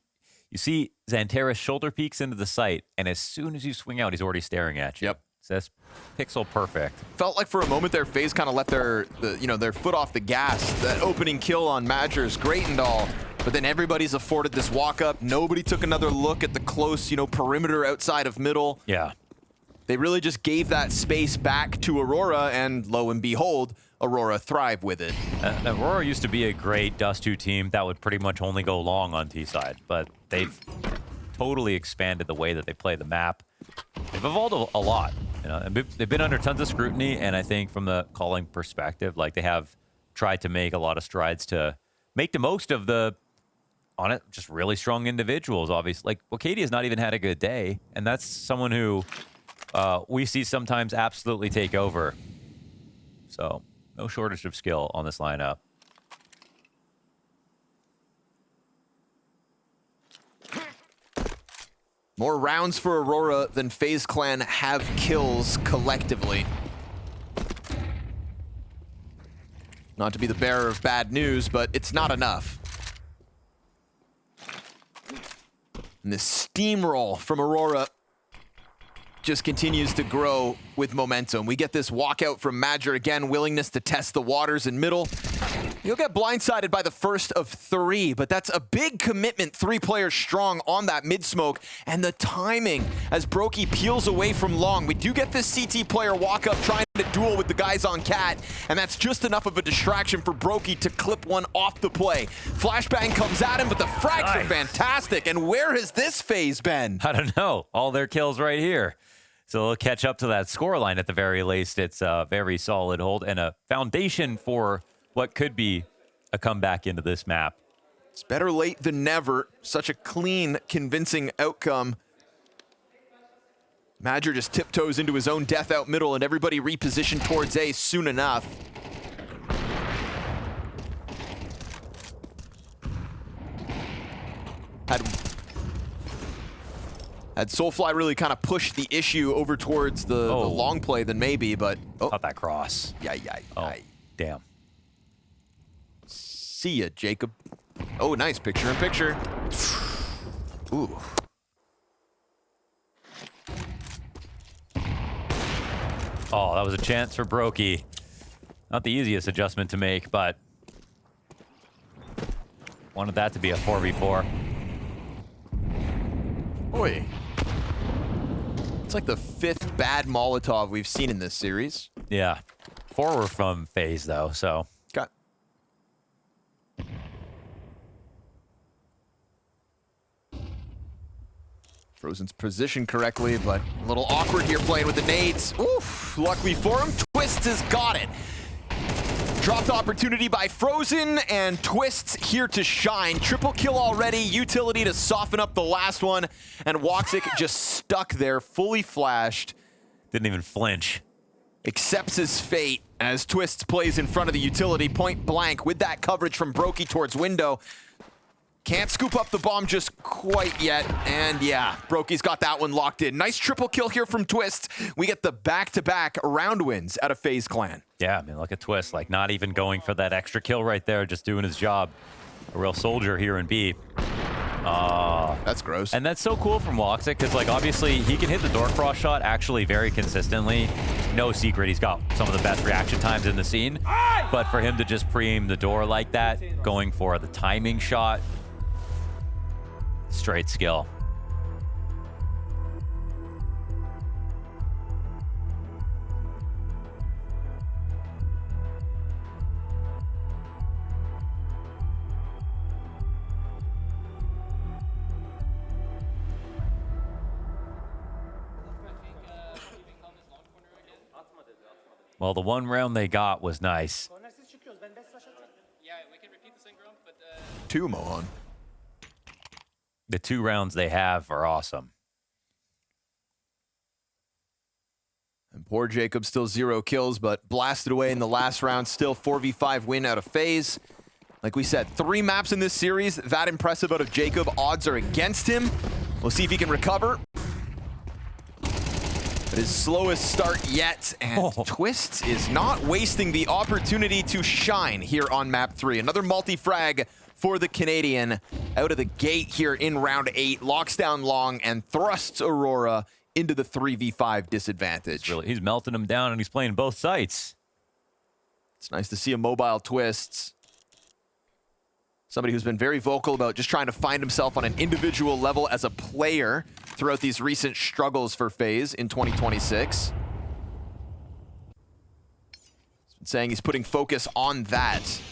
see Xanterra shoulder peeks into the site, and as soon as you swing out, he's already staring at you. Yep. So that's pixel perfect. Felt like for a moment their FaZe kind of let their foot off the gas. That opening kill on Madger is great and all, but then everybody's afforded this walk up. Nobody took another look at the close, perimeter outside of middle. Yeah. They really just gave that space back to Aurora, and lo and behold, Aurora thrive with it. Aurora used to be a great Dust 2 team that would pretty much only go long on T-side, but they've totally expanded the way that they play the map. They've evolved a lot. And they've been under tons of scrutiny, and I think from the calling perspective, like they have tried to make a lot of strides to make the most of just really strong individuals, obviously. Like, Wicadia's not even had a good day, and that's someone who we see sometimes absolutely take over. So, no shortage of skill on this lineup. More rounds for Aurora than FaZe Clan have kills collectively. Not to be the bearer of bad news, but it's not enough. And this steamroll from Aurora just continues to grow with momentum. We get this walkout from Madger again, willingness to test the waters in middle. You'll get blindsided by the first of 3, but that's a big commitment, 3 players strong on that mid-smoke, and the timing as Brokey peels away from long. We do get this CT player walk up trying to duel with the guys on Cat, and that's just enough of a distraction for Brokey to clip one off the play. Flashbang comes at him, but the frags are fantastic, and where has this FaZe been? I don't know. All their kills right here. So they'll catch up to that scoreline at the very least. It's a very solid hold and a foundation for what could be a comeback into this map. It's better late than never. Such a clean, convincing outcome. Madger just tiptoes into his own death out middle, and everybody repositioned towards A soon enough. Had Soulfly really kind of pushed the issue over towards the long play, then maybe, but... Caught that cross. Oh, damn. See ya, Jacob. Oh, nice. Picture in picture. Ooh. Oh, that was a chance for Brokey. Not the easiest adjustment to make, but wanted that to be a 4v4. Boy. It's like the 5th bad Molotov we've seen in this series. Yeah. 4 were from FaZe, though, so... Got... Frozen's positioned correctly, but a little awkward here playing with the nades. Oof! Luckily for him, Twists has got it. Dropped opportunity by Frozen, and Twists here to shine. Triple kill already, utility to soften up the last one, and Woxic just stuck there, fully flashed. Didn't even flinch. Accepts his fate as Twists plays in front of the utility, point blank, with that coverage from Brokey towards window. Can't scoop up the bomb just quite yet, and yeah, Brokey's got that one locked in. Nice triple kill here from Twist. We get the back-to-back round wins out of FaZe Clan. Yeah, I mean, look at Twist, like not even going for that extra kill right there, just doing his job. A real soldier here in B. That's gross. And that's so cool from Woxic, because like obviously he can hit the door cross shot actually very consistently. No secret, he's got some of the best reaction times in the scene. But for him to just pre-aim the door like that, going for the timing shot, straight skill. Well, the one round they got was nice. Two, Mohan. The 2 rounds they have are awesome. And poor Jacob, still 0 kills, but blasted away in the last round. Still 4v5 win out of FaZe. Like we said, 3 maps in this series. That impressive out of Jacob. Odds are against him. We'll see if he can recover. But his slowest start yet, and Twists is not wasting the opportunity to shine here on map 3. Another multi-frag for the Canadian out of the gate here in round 8. Locks down long and thrusts Aurora into the 3v5 disadvantage. He's melting him down, and he's playing both sites. It's nice to see a mobile Twists. Somebody who's been very vocal about just trying to find himself on an individual level as a player throughout these recent struggles for FaZe in 2026. He's been saying he's putting focus on that.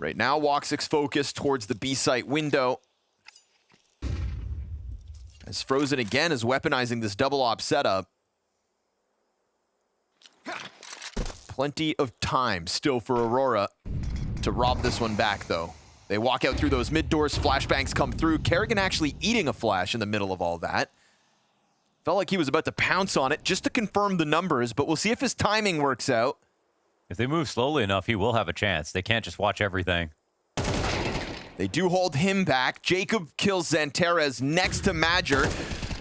Right now, Woxic's focus towards the B site window. As Frozen again is weaponizing this double op setup. Plenty of time still for Aurora to rob this one back, though. They walk out through those mid doors, flashbangs come through. Kerrigan actually eating a flash in the middle of all that. Felt like he was about to pounce on it just to confirm the numbers, but we'll see if his timing works out. If they move slowly enough, he will have a chance. They can't just watch everything. They do hold him back. Jacob kills Xanterez next to Madger,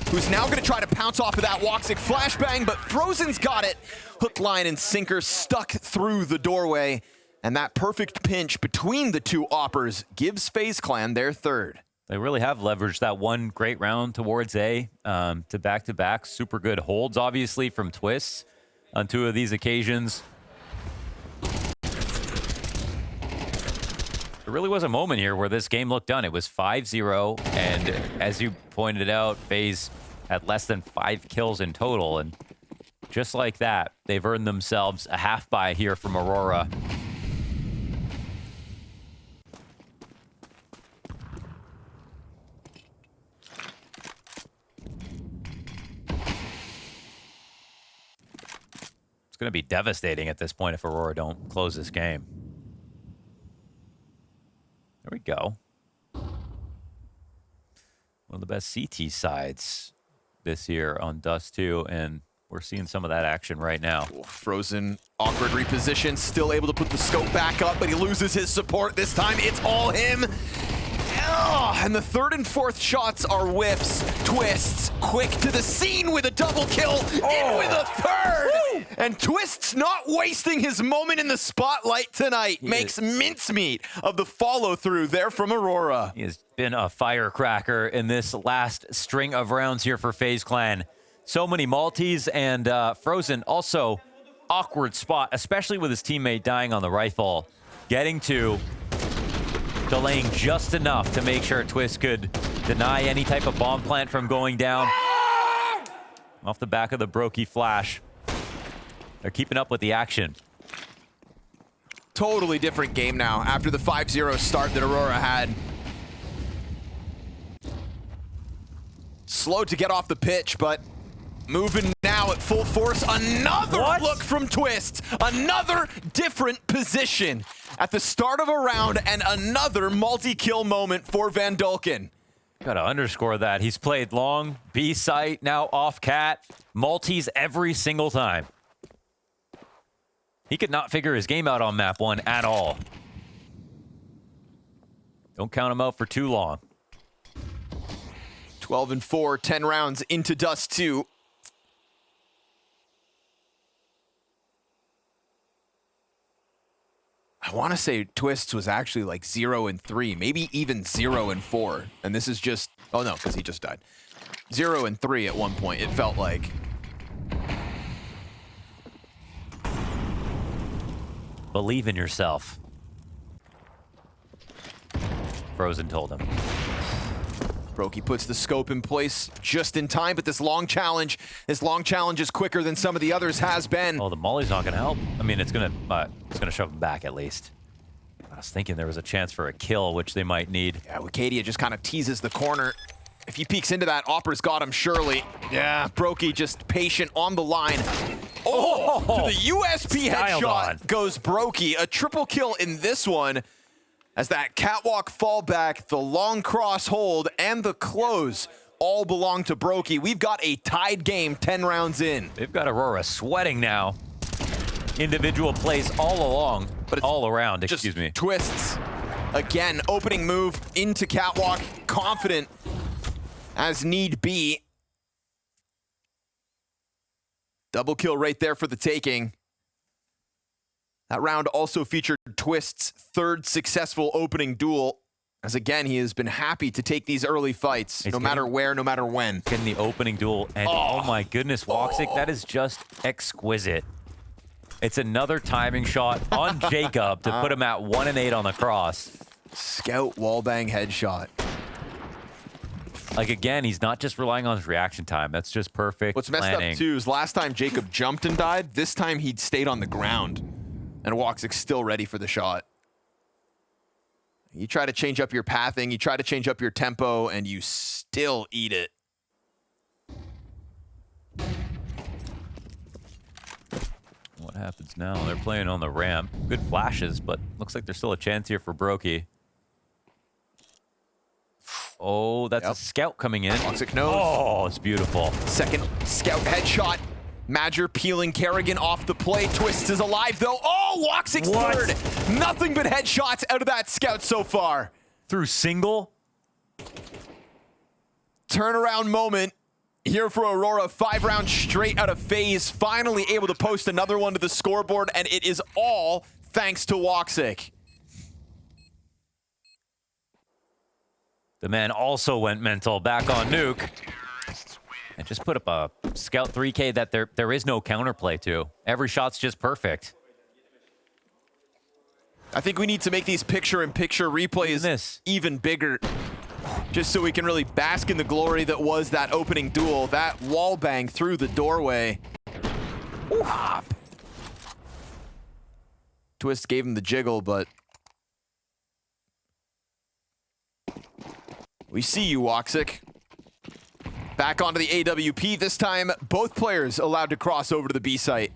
who's now going to try to pounce off of that Woxic flashbang, but Frozen's got it. Hook, line, and sinker stuck through the doorway, and that perfect pinch between the two oppers gives FaZe Clan their third. They really have leveraged that one great round towards A to back-to-back. Super good holds, obviously, from Twists on 2 of these occasions. There really was a moment here where this game looked done. It was 5-0, and as you pointed out, FaZe had less than 5 kills in total, and just like that, they've earned themselves a half buy here from Aurora. It's going to be devastating at this point if Aurora don't close this game. There we go. One of the best CT sides this year on Dust 2, and we're seeing some of that action right now. Frozen, awkward reposition, still able to put the scope back up, but he loses his support. This time it's all him. And the 3rd and 4th shots are whiffs. Twists, quick to the scene with a double kill, in with a 3rd! Woo! And Twists not wasting his moment in the spotlight tonight. Makes mincemeat of the follow-through there from Aurora. He has been a firecracker in this last string of rounds here for FaZe Clan. So many multis, and Frozen also awkward spot, especially with his teammate dying on the rifle. Getting to, delaying just enough to make sure Twist could deny any type of bomb plant from going down. Off the back of the Brokey flash. They're keeping up with the action. Totally different game now after the 5-0 start that Aurora had. Slow to get off the pitch, but moving now at full force. Another look from Twist. Another different position at the start of a round, and another multi-kill moment for Van Dulken. Gotta underscore that. He's played long, B site, now off cat, multis every single time. He could not figure his game out on map 1 at all. Don't count him out for too long. 12-4, 10 rounds into Dust 2. I want to say Twists was actually like 0-3, maybe even 0-4. And this is just, oh no, because he just died. 0-3 at one point, it felt like. Believe in yourself. Frozen told him. Brokey puts the scope in place just in time, but this long challenge is quicker than some of the others has been. Oh, the molly's not gonna help. I mean, it's gonna shove him back at least. I was thinking there was a chance for a kill, which they might need. Yeah, Wicadia just kind of teases the corner. If he peeks into that, Opera's got him surely. Yeah, Brokey just patient on the line. Oh, to the USP headshot goes Brokey. A triple kill in this one. As that catwalk fallback, the long cross hold, and the close all belong to Brokey. We've got a tied game 10 rounds in. They've got Aurora sweating now. Individual plays all along, but all around, excuse me. Twists. Again, opening move into catwalk, confident as need be. Double kill right there for the taking. That round also featured Twist's third successful opening duel, as again, he has been happy to take these early fights, no matter where, no matter when. Getting the opening duel, and oh my goodness, Woxic, that is just exquisite. It's another timing shot on Jacob to put him at 1-8 on the cross. Scout wallbang headshot. Like, again, he's not just relying on his reaction time. That's just perfect What's messed planning. up, too, is last time Jacob jumped and died, this time he'd stayed on the ground. And Woxic's still ready for the shot. You try to change up your pathing, you try to change up your tempo, and you still eat it. What happens now? They're playing on the ramp. Good flashes, but looks like there's still a chance here for Brokey. Oh, that's a scout coming in. Woxic knows. Oh, it's beautiful. Second scout headshot. Madger peeling Kerrigan off the play. Twist is alive, though. Oh, Woxic's third. Nothing but headshots out of that scout so far. Through single. Turnaround moment here for Aurora. 5 rounds straight out of FaZe. Finally able to post another one to the scoreboard, and it is all thanks to Woxic. The man also went mental back on Nuke. And just put up a Scout 3K that there is no counterplay to. Every shot's just perfect. I think we need to make these picture-in-picture replays even bigger, just so we can really bask in the glory that was that opening duel. That wall bang through the doorway. Ooh. Twist gave him the jiggle, but we see you, Woxic. Back onto the AWP. This time, both players allowed to cross over to the B site.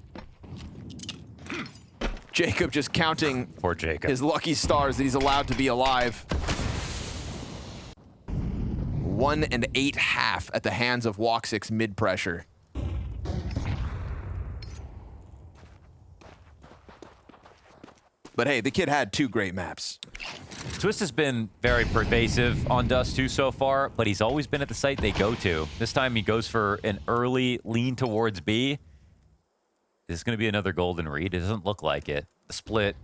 Jacob just counting Poor Jacob. his lucky stars that he's allowed to be alive. 1 and 8/2 at the hands of Woxic's mid-pressure. But hey, the kid had 2 great maps. Twist has been very pervasive on Dust 2 so far, but he's always been at the site they go to. This time he goes for an early lean towards B. Is this going to be another golden read? It doesn't look like it. The split,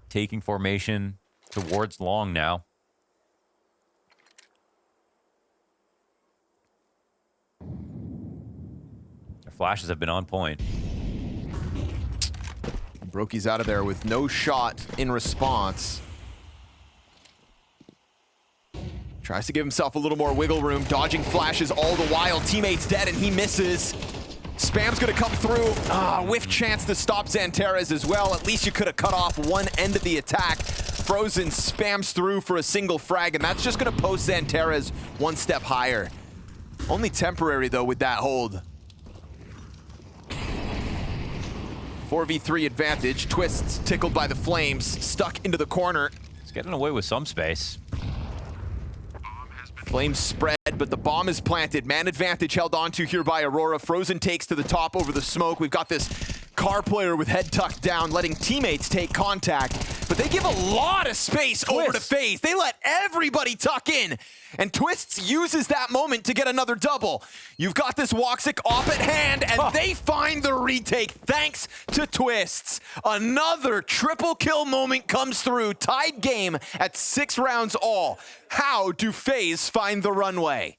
taking formation towards long now. Their flashes have been on point. Brokey's out of there with no shot in response. Tries to give himself a little more wiggle room, dodging flashes all the while. Teammate's dead and he misses. Spam's gonna come through. Whiff chance to stop Xantares as well. At least you could have cut off one end of the attack. Frozen spams through for a single frag, and that's just gonna post Xantares one step higher. Only temporary though with that hold. 4v3 advantage. Twists tickled by the flames, stuck into the corner. He's getting away with some space. Flames spread, but the bomb is planted. Man advantage held onto here by Aurora. Frozen takes to the top over the smoke. We've got this car player with head tucked down, letting teammates take contact, but they give a lot of space over to FaZe. They let everybody tuck in, and Twists uses that moment to get another double. You've got this Woxic off at hand, and they find the retake thanks to Twists. Another triple kill moment comes through. Tied game at 6 rounds all. How do FaZe find the runway?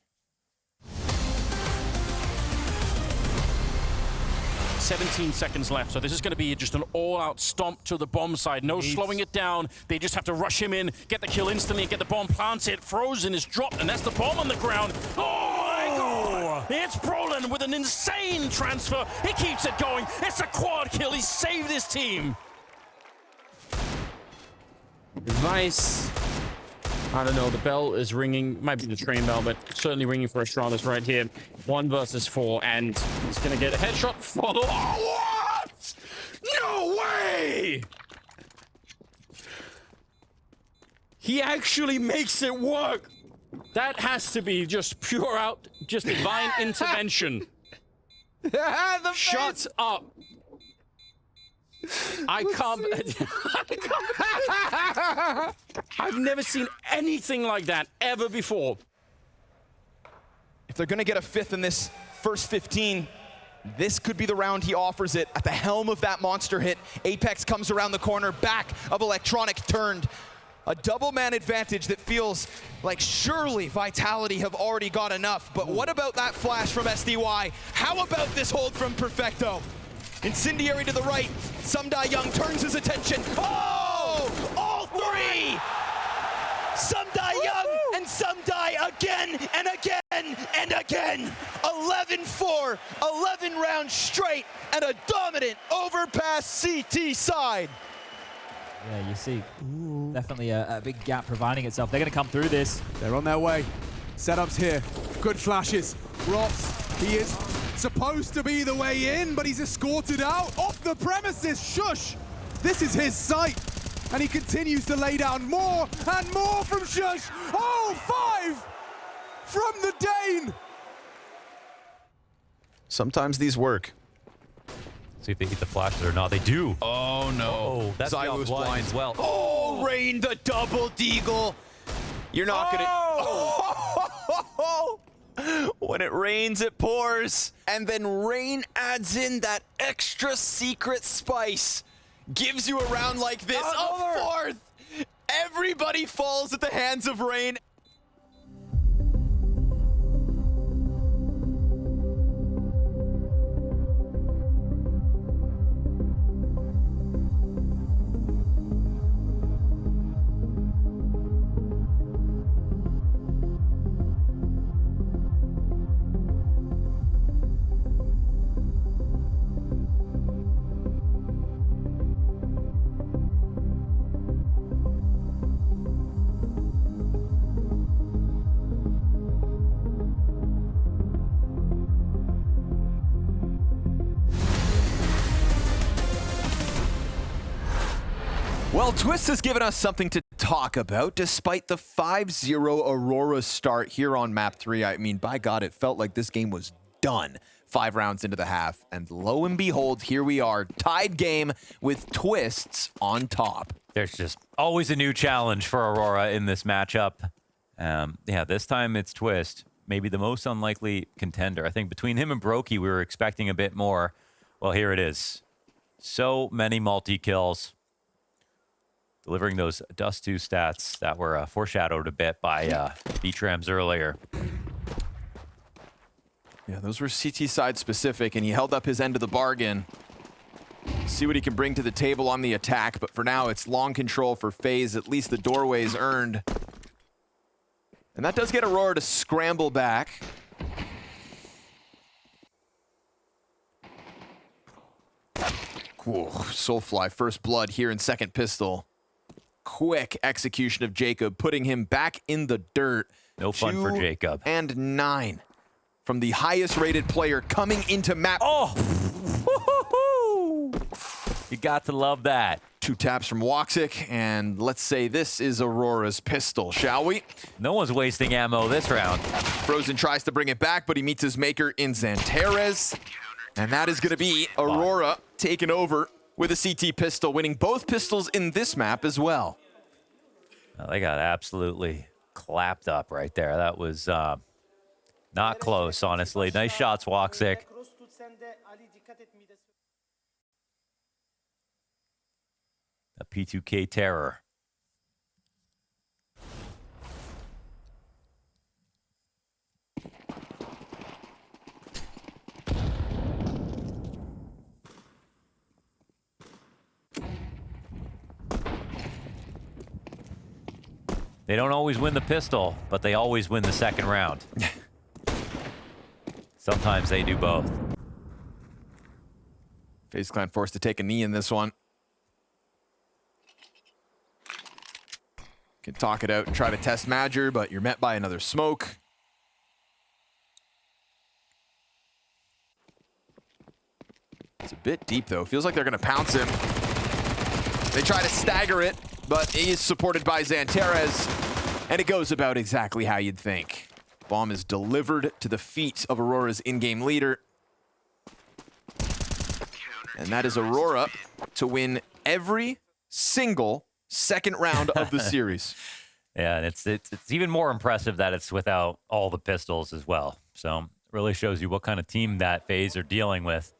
17 seconds left, so this is going to be just an all-out stomp to the bomb side. No slowing it down. They just have to rush him in, get the kill instantly, get the bomb planted. Frozen is dropped, and that's the bomb on the ground. Oh my God! It's Brolin with an insane transfer. He keeps it going. It's a quad kill. He saved his team. Advice. I don't know, the bell is ringing, might be the train bell, but certainly ringing for Astralis right here. 1 versus 4, and he's gonna get a headshot follow. Oh, what? No way! He actually makes it work. That has to be just pure out, just divine intervention. Shut up. I can't. I've never seen anything like that ever before. If they're going to get a 5th in this first 15, this could be the round he offers it. At the helm of that monster hit, Apex comes around the corner, back of Electronic turned. A double man advantage that feels like surely Vitality have already got enough. But what about that flash from SDY? How about this hold from Perfecto? Incendiary to the right. Sumdai Young turns his attention. Oh! All 3! Sumdai Young and Sumdai again and again and again. 11-4, 11 rounds straight, and a dominant overpass CT side. Yeah, you see definitely a big gap providing itself. They're going to come through this. They're on their way. Setups here. Good flashes. Rots, he is supposed to be the way in, but he's escorted out off the premises. Shush! This is his site, and he continues to lay down more and more from Shush. Oh, 5 from the Dane. Sometimes these work. See if they eat the flash or not. They do. Oh no! Oh, that's Zai was blind as well. Oh, Rain the double deagle. You're not gonna. Oh! When it rains, it pours. And then Rain adds in that extra secret spice. Gives you a round like this. A 4th! Everybody falls at the hands of Rain. Well, Twist has given us something to talk about despite the 5-0 Aurora start here on map 3. I mean, by God, it felt like this game was done 5 rounds into the half. And lo and behold, here we are, tied game with Twists on top. There's just always a new challenge for Aurora in this matchup. Yeah, this time it's Twist, maybe the most unlikely contender. I think between him and Brokey, we were expecting a bit more. Well, here it is. So many multi-kills. Delivering those Dust 2 stats that were foreshadowed a bit by B-Trams earlier. Yeah, those were CT side specific, and he held up his end of the bargain. See what he can bring to the table on the attack, but for now it's long control for FaZe. At least the doorway's earned. And that does get Aurora to scramble back. Cool. Soulfly, first blood here in second pistol. Quick execution of Jacob, putting him back in the dirt. No fun for Jacob. And 9 from the highest rated player coming into map. Oh! You got to love that. 2 taps from Woxic, and let's say this is Aurora's pistol, shall we? No one's wasting ammo this round. Frozen tries to bring it back, but he meets his maker in Xanterez. And that is going to be Aurora taken over with a CT pistol, winning both pistols in this map as well. Well, they got absolutely clapped up right there. That was not close, honestly. Nice shots, Woxic. A P2K terror. They don't always win the pistol, but they always win the second round. Sometimes they do both. FaZe Clan forced to take a knee in this one. Can talk it out and try to test Madger, but you're met by another smoke. It's a bit deep, though. Feels like they're going to pounce him. They try to stagger it, but he is supported by Xanterez, and it goes about exactly how you'd think. Bomb is delivered to the feet of Aurora's in-game leader. And that is Aurora to win every single second round of the series. Yeah, and it's even more impressive that it's without all the pistols as well. So it really shows you what kind of team that FaZe are dealing with.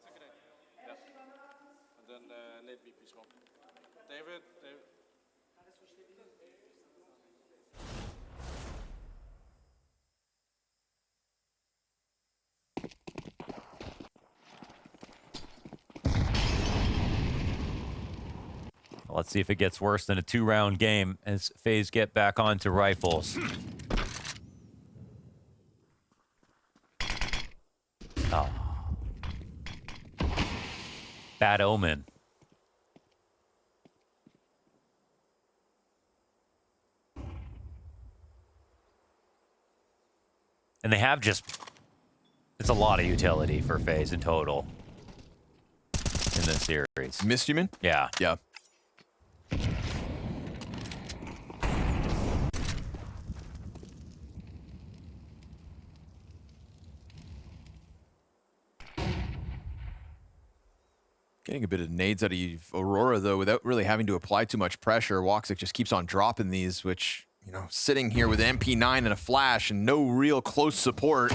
Let's see if it gets worse than a 2-round game as FaZe get back onto rifles. Oh. Bad omen. And they have just... It's a lot of utility for FaZe in total in this series. Missed, you mean? Yeah. Yeah. Getting a bit of nades out of Aurora, though, without really having to apply too much pressure. Woxic just keeps on dropping these, which, you know, sitting here with MP9 and a flash and no real close support.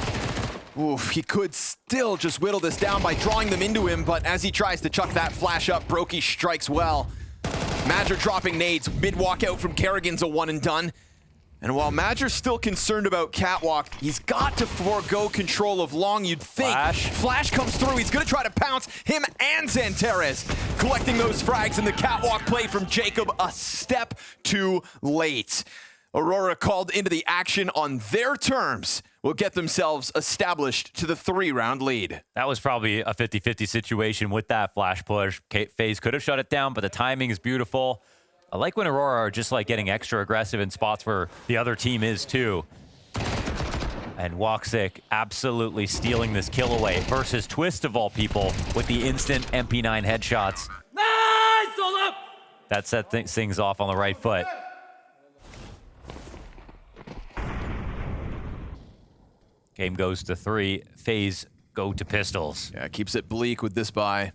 Oof, he could still just whittle this down by drawing them into him, but as he tries to chuck that flash up, Brokey strikes well. Madger dropping nades, mid-walk out from Kerrigan's a one and done. And while Madger's still concerned about Catwalk, he's got to forego control of Long, you'd think. Flash comes through, he's gonna try to pounce him and Xanterez. Collecting those frags in the Catwalk play from Jacob, a step too late. Aurora called into the action on their terms will get themselves established to the 3-round lead. That was probably a 50-50 situation with that flash push. FaZe could have shut it down, but the timing is beautiful. I like when Aurora are just like getting extra aggressive in spots where the other team is too. And Woxic absolutely stealing this kill away versus Twist of all people with the instant MP9 headshots. Nice! Hold up! That set things off on the right foot. Game goes to 3. FaZe go to pistols. Yeah, keeps it bleak with this buy.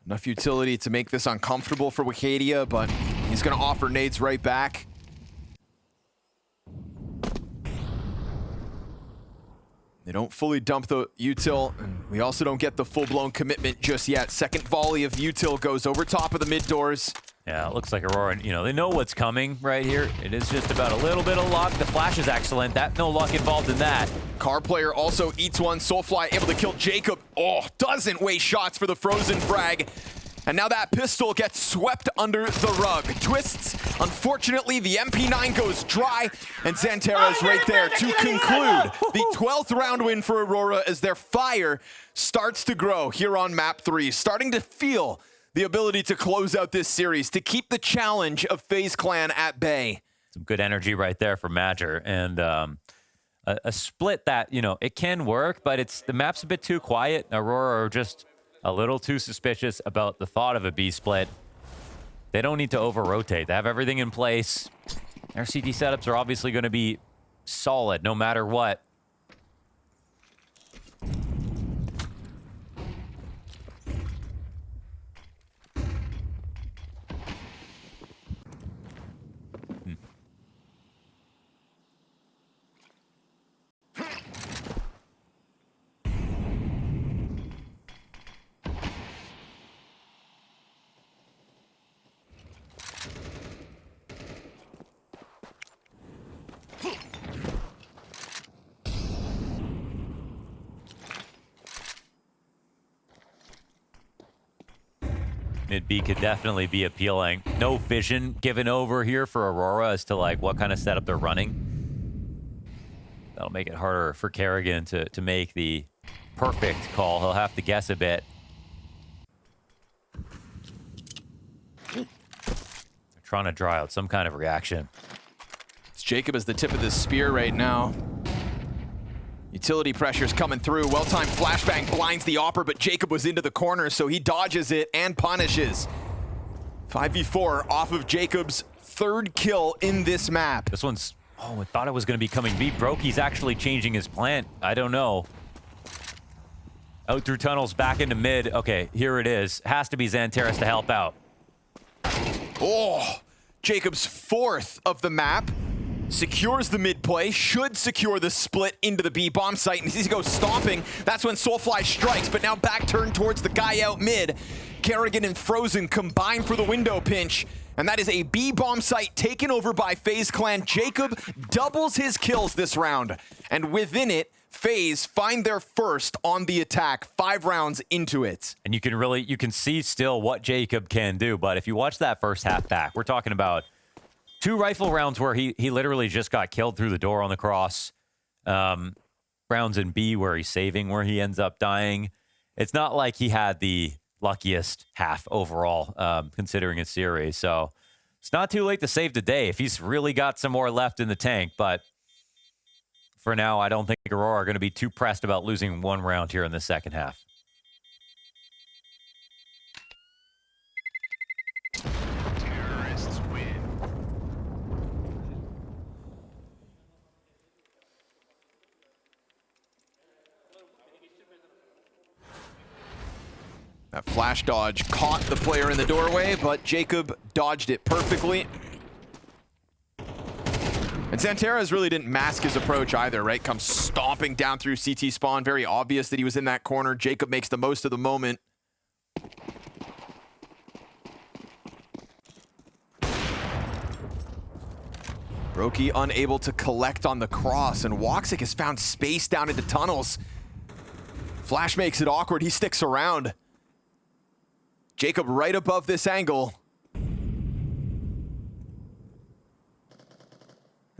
Enough utility to make this uncomfortable for Wicadia, but he's going to offer nades right back. They don't fully dump the util, and we also don't get the full-blown commitment just yet. Second volley of util goes over top of the mid doors. Yeah, it looks like Aurora, you know, they know what's coming right here. It is just about a little bit of luck. The flash is excellent. No luck involved in that. Car player also eats one. Soulfly able to kill Jacob. Oh, doesn't waste shots for the frozen frag. And now that pistol gets swept under the rug. Twists. Unfortunately, the MP9 goes dry, and Xanterra is right there to conclude the 12th round win for Aurora as their fire starts to grow here on map 3, starting to feel the ability to close out this series, to keep the challenge of FaZe Clan at bay. Some good energy right there for Madger, and a split that, you know, it can work, but the map's a bit too quiet. Aurora are just a little too suspicious about the thought of a B split. They don't need to over-rotate. They have everything in place. Their CT setups are obviously going to be solid no matter what. Mid B could definitely be appealing. No vision given over here for Aurora as to like what kind of setup they're running. That'll make it harder for Kerrigan to make the perfect call. He'll have to guess a bit. They're trying to draw out some kind of reaction. It's Jacob as the tip of the spear right now. Utility pressure's coming through. Well-timed flashbang blinds the Opper, but Jacob was into the corner, so he dodges it and punishes. 5v4 off of Jacob's 3rd kill in this map. This one's, oh, I thought it was going to be coming B. Brokey's actually changing his plan. I don't know. Out through tunnels, back into mid. Okay, here it is. Has to be Xanterra to help out. Oh, Jacob's 4th of the map. Secures the mid play, should secure the split into the B bomb site, and he goes stomping. That's when Soulfly strikes, but now back turned towards the guy out mid. Kerrigan and Frozen combine for the window pinch, and that is a B bomb site taken over by FaZe Clan. Jacob doubles his kills this round, and within it, FaZe find their first on the attack, 5 rounds into it. And you can see still what Jacob can do, but if you watch that first half back, we're talking about 2 rifle rounds where he literally just got killed through the door on the cross. Rounds in B where he's saving, where he ends up dying. It's not like he had the luckiest half overall, considering his series. So it's not too late to save the day if he's really got some more left in the tank. But for now, I don't think Aurora are going to be too pressed about losing 1 round here in the second half. That flash dodge caught the player in the doorway, but Jacob dodged it perfectly. And Xanterra really didn't mask his approach either, right? Comes stomping down through CT spawn. Very obvious that he was in that corner. Jacob makes the most of the moment. Brokey unable to collect on the cross, and Woxic has found space down into tunnels. Flash makes it awkward. He sticks around. Jacob right above this angle. And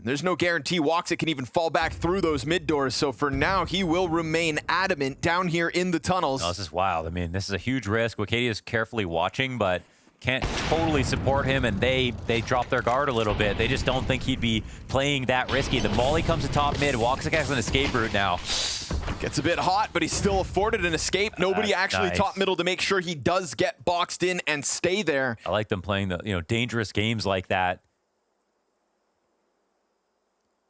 there's no guarantee Woxic can even fall back through those mid doors, so for now, he will remain adamant down here in the tunnels. No, this is wild. I mean, this is a huge risk. Wicadia is carefully watching, but can't totally support him, and they drop their guard a little bit. They just don't think he'd be playing that risky. The molly comes to top mid. Woxic has an escape route now. Gets a bit hot, but he's still afforded an escape. Nobody actually nice. top middle to make sure he does get boxed in and stay there. I like them playing the dangerous games like that.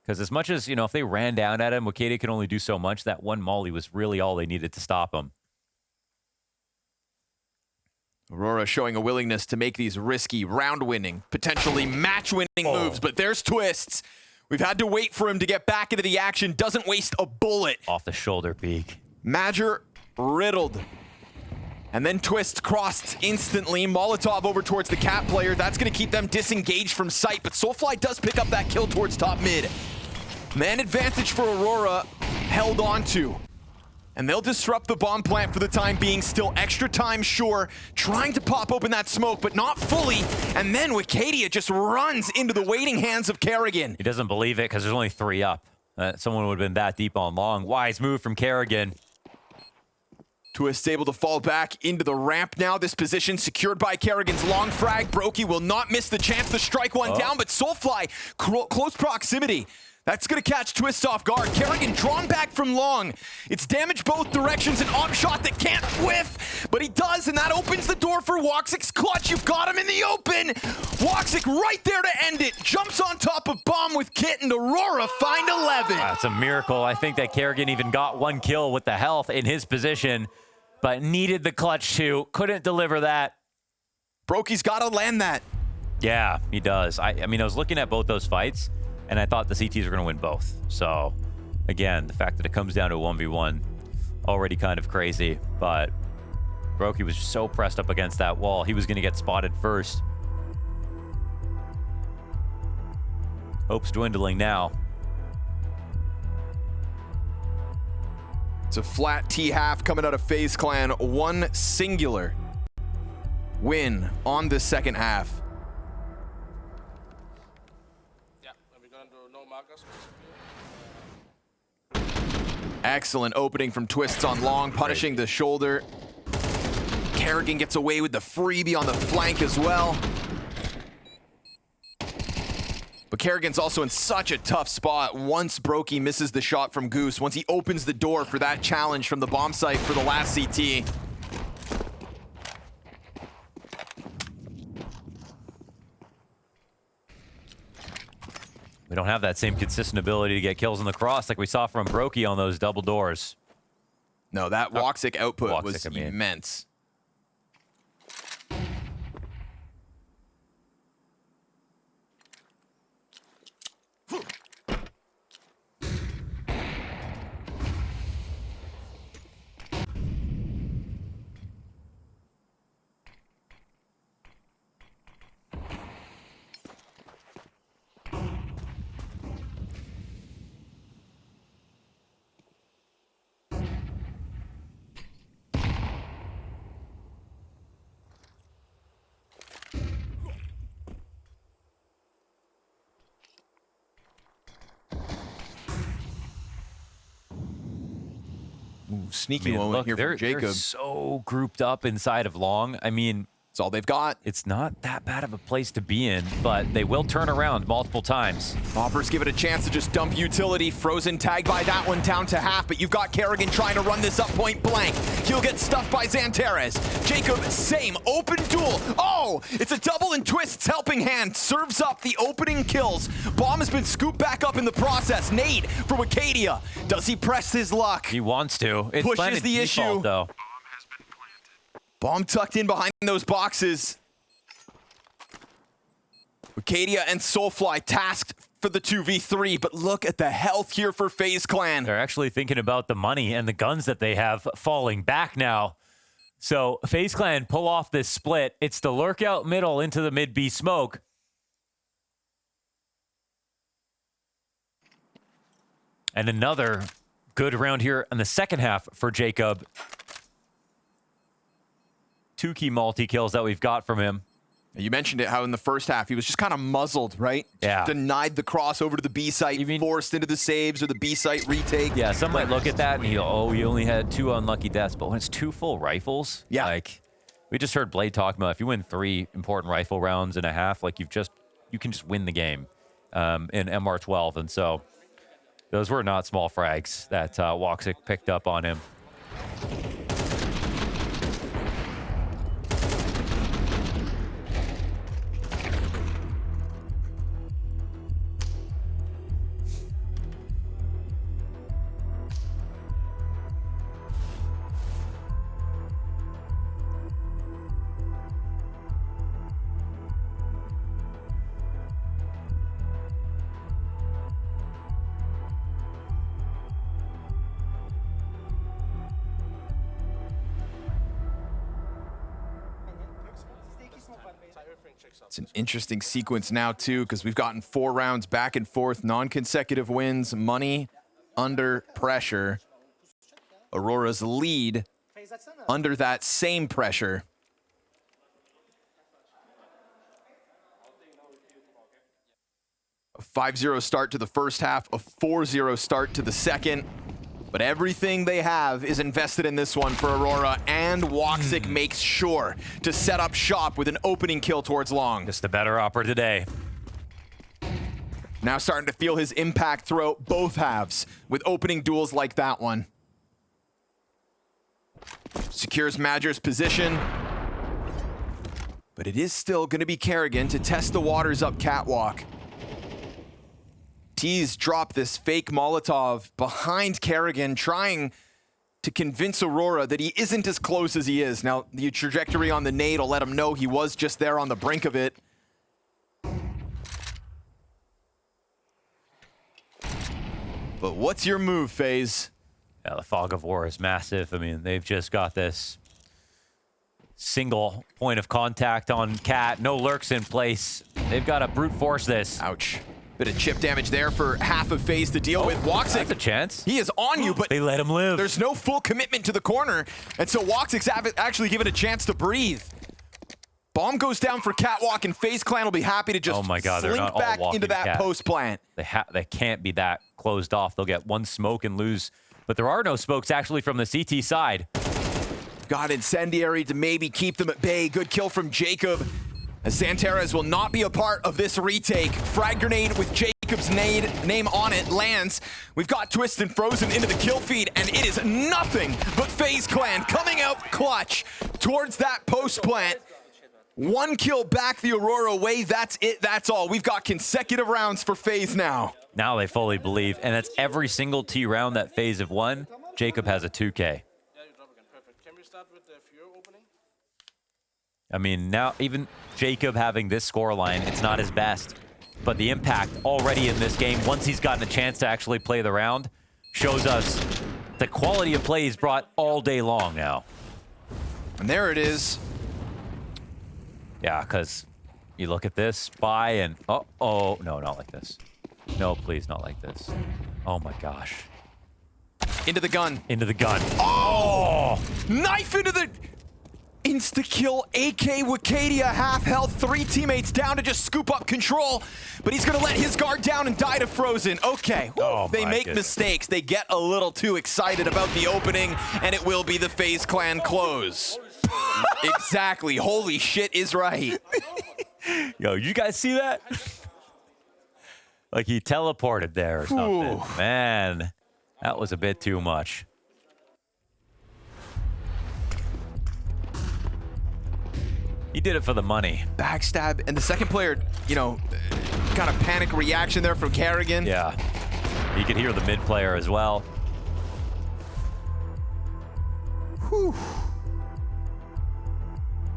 Because as much as, if they ran down at him, Wicadia could only do so much. That one molly was really all they needed to stop him. Aurora showing a willingness to make these risky, round-winning, potentially match-winning moves, but there's Twists. We've had to wait for him to get back into the action. Doesn't waste a bullet. Off the shoulder peak. Madger riddled. And then Twist crossed instantly. Molotov over towards the Cat player. That's going to keep them disengaged from sight, but Soulfly does pick up that kill towards top mid. Man advantage for Aurora held on to. And they'll disrupt the bomb plant for the time being. Still extra time, sure. Trying to pop open that smoke, but not fully. And then Wicadia just runs into the waiting hands of Kerrigan. He doesn't believe it because there's only 3 up. Someone would have been that deep on long. Wise move from Kerrigan. Twist able to fall back into the ramp now. This position secured by Kerrigan's long frag. Brokey will not miss the chance to strike one down, but Soulfly, close proximity. That's going to catch Twist off guard. Kerrigan drawn back from long. It's damaged both directions, an op shot that can't whiff, but he does, and that opens the door for Woxic's clutch. You've got him in the open. Woxic right there to end it. Jumps on top of Bomb with Kit, and Aurora find 11. That's a miracle. I think that Kerrigan even got 1 kill with the health in his position, but needed the clutch too. Couldn't deliver that. Brokey's got to land that. Yeah, he does. I mean, I was looking at both those fights, and I thought the CTs were going to win both. So, again, the fact that it comes down to a 1v1, already kind of crazy. But Brokey was so pressed up against that wall, he was going to get spotted first. Hope's dwindling now. It's a flat T-half coming out of FaZe Clan. 1 singular win on the second half. Excellent opening from Twists on long, punishing the shoulder. Kerrigan gets away with the freebie on the flank as well. But Kerrigan's also in such a tough spot once Brokey misses the shot from Goose, once he opens the door for that challenge from the bomb site for the last CT. We don't have that same consistent ability to get kills in the cross like we saw from Brokey on those double doors. No, that Woxic output was immense. Sneaky moment here from Jacob. They're so grouped up inside of long. I mean, it's all they've got. It's not that bad of a place to be in, but they will turn around multiple times. Boppers give it a chance to just dump utility. Frozen tagged by that one down to half, but you've got Kerrigan trying to run this up point blank. He'll get stuffed by Xantares. Jacob, same, open duel. Oh, it's a double and Twist's helping hand. Serves up the opening kills. Bomb has been scooped back up in the process. Nade for Wicadia. Does he press his luck? He wants to. It's pushes the issue, though. Bomb tucked in behind those boxes. Wicadia and Soulfly tasked for the 2v3, but look at the health here for FaZe Clan. They're actually thinking about the money and the guns that they have falling back now. So FaZe Clan pull off this split. It's the lurk out middle into the mid B smoke. And another good round here in the second half for Jacob. 2 key multi-kills that we've got from him. You mentioned it, how in the first half he was just kind of muzzled, right? Yeah. Denied the cross over to the B site, forced into the saves or the B site retake. Yeah, some might look at that and he only had 2 unlucky deaths, but when it's 2 full rifles, yeah. Like we just heard Blade talk about, if you win 3 important rifle rounds and a half, like you can just win the game in MR12, and so those were not small frags that Woxic picked up on him. It's an interesting sequence now, too, because we've gotten 4 rounds back and forth, non-consecutive wins, money under pressure. Aurora's lead under that same pressure. A 5-0 start to the first half, a 4-0 start to the second. But everything they have is invested in this one for Aurora, and Woxic makes sure to set up shop with an opening kill towards long. Just a better opera today. Now starting to feel his impact throughout both halves with opening duels like that one. Secures Madger's position. But it is still going to be Kerrigan to test the waters up catwalk. T's drop this fake Molotov behind Kerrigan, trying to convince Aurora that he isn't as close as he is. Now, the trajectory on the nade will let him know he was just there on the brink of it. But what's your move, FaZe? Yeah, the fog of war is massive. I mean, they've just got this single point of contact on Cat. No lurks in place. They've got to brute force this. Ouch. Bit of chip damage there for half of FaZe to deal with. Woxic, that's a chance. He is on you, but they let him live. There's no full commitment to the corner, and so Woxic's actually given a chance to breathe. Bomb goes down for Catwalk, and FaZe Clan will be happy to just slink back into that post plant. They can't be that closed off. They'll get one smoke and lose. But there are no smokes actually from the CT side. Got Incendiary to maybe keep them at bay. Good kill from Jacob. As Xantares will not be a part of this retake. Frag grenade with Jacob's name on it lands. We've got Twist and Frozen into the kill feed, and it is nothing but FaZe Clan coming out clutch towards that post plant. One kill back the Aurora way. That's it. That's all. We've got consecutive rounds for FaZe now. Now they fully believe, and that's every single T round that FaZe have won. Jacob has a 2K. I mean, now even Jacob having this scoreline, it's not his best. But the impact already in this game, once he's gotten a chance to actually play the round, shows us the quality of play he's brought all day long now. And there it is. Yeah, because you look at this, spy, and oh, no, not like this. No, please, not like this. Oh my gosh. Into the gun. Into the gun. Oh! Knife into the... Insta-kill, AK Wicadia, half health, 3 teammates down to just scoop up control, but he's gonna let his guard down and die to Frozen. Okay, they make mistakes. They get a little too excited about the opening, and it will be the FaZe Clan close. Exactly, holy shit is right. Yo, you guys see that? Like he teleported there or something. Man, that was a bit too much. He did it for the money. Backstab, and the second player, you know, kind of panic reaction there from Kerrigan. Yeah, you could hear the mid player as well. Whew.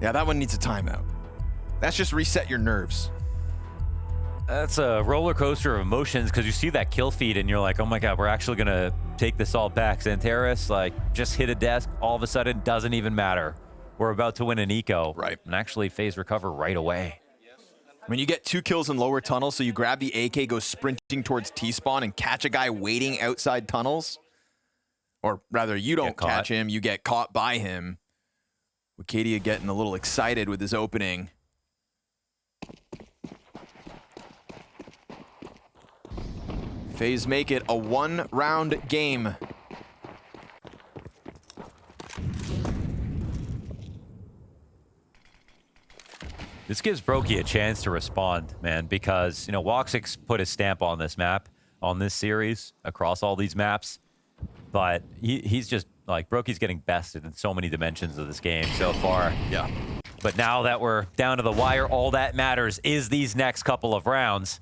Yeah, that one needs a timeout. That's just reset your nerves. That's a roller coaster of emotions because you see that kill feed and you're like, oh my God, we're actually gonna take this all back. Xantares, like, just hit a desk, all of a sudden, doesn't even matter. We're about to win an eco. Right. And actually FaZe recover right away. When you get 2 kills in lower tunnels, so you grab the AK, go sprinting towards T-spawn and catch a guy waiting outside tunnels. Or rather, you don't catch him, you get caught by him. Wicadia getting a little excited with his opening. FaZe make it a 1-round game. This gives Brokey a chance to respond, man, because, you know, Woxic's put his stamp on this map, on this series, across all these maps. But he's just, like, Brokey's getting bested in so many dimensions of this game so far. Yeah. But now that we're down to the wire, all that matters is these next couple of rounds.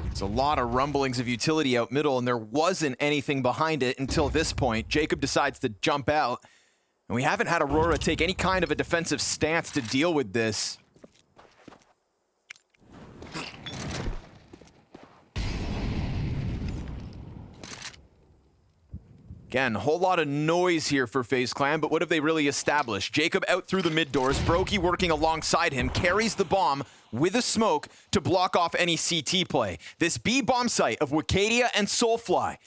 It's a lot of rumblings of utility out middle, and there wasn't anything behind it until this point. Jacob decides to jump out, and we haven't had Aurora take any kind of a defensive stance to deal with this. Again, a whole lot of noise here for FaZe Clan, but what have they really established? Jacob out through the mid doors, Brokey working alongside him, carries the bomb with a smoke to block off any CT play. This B bomb site of Wicadia and Soulfly,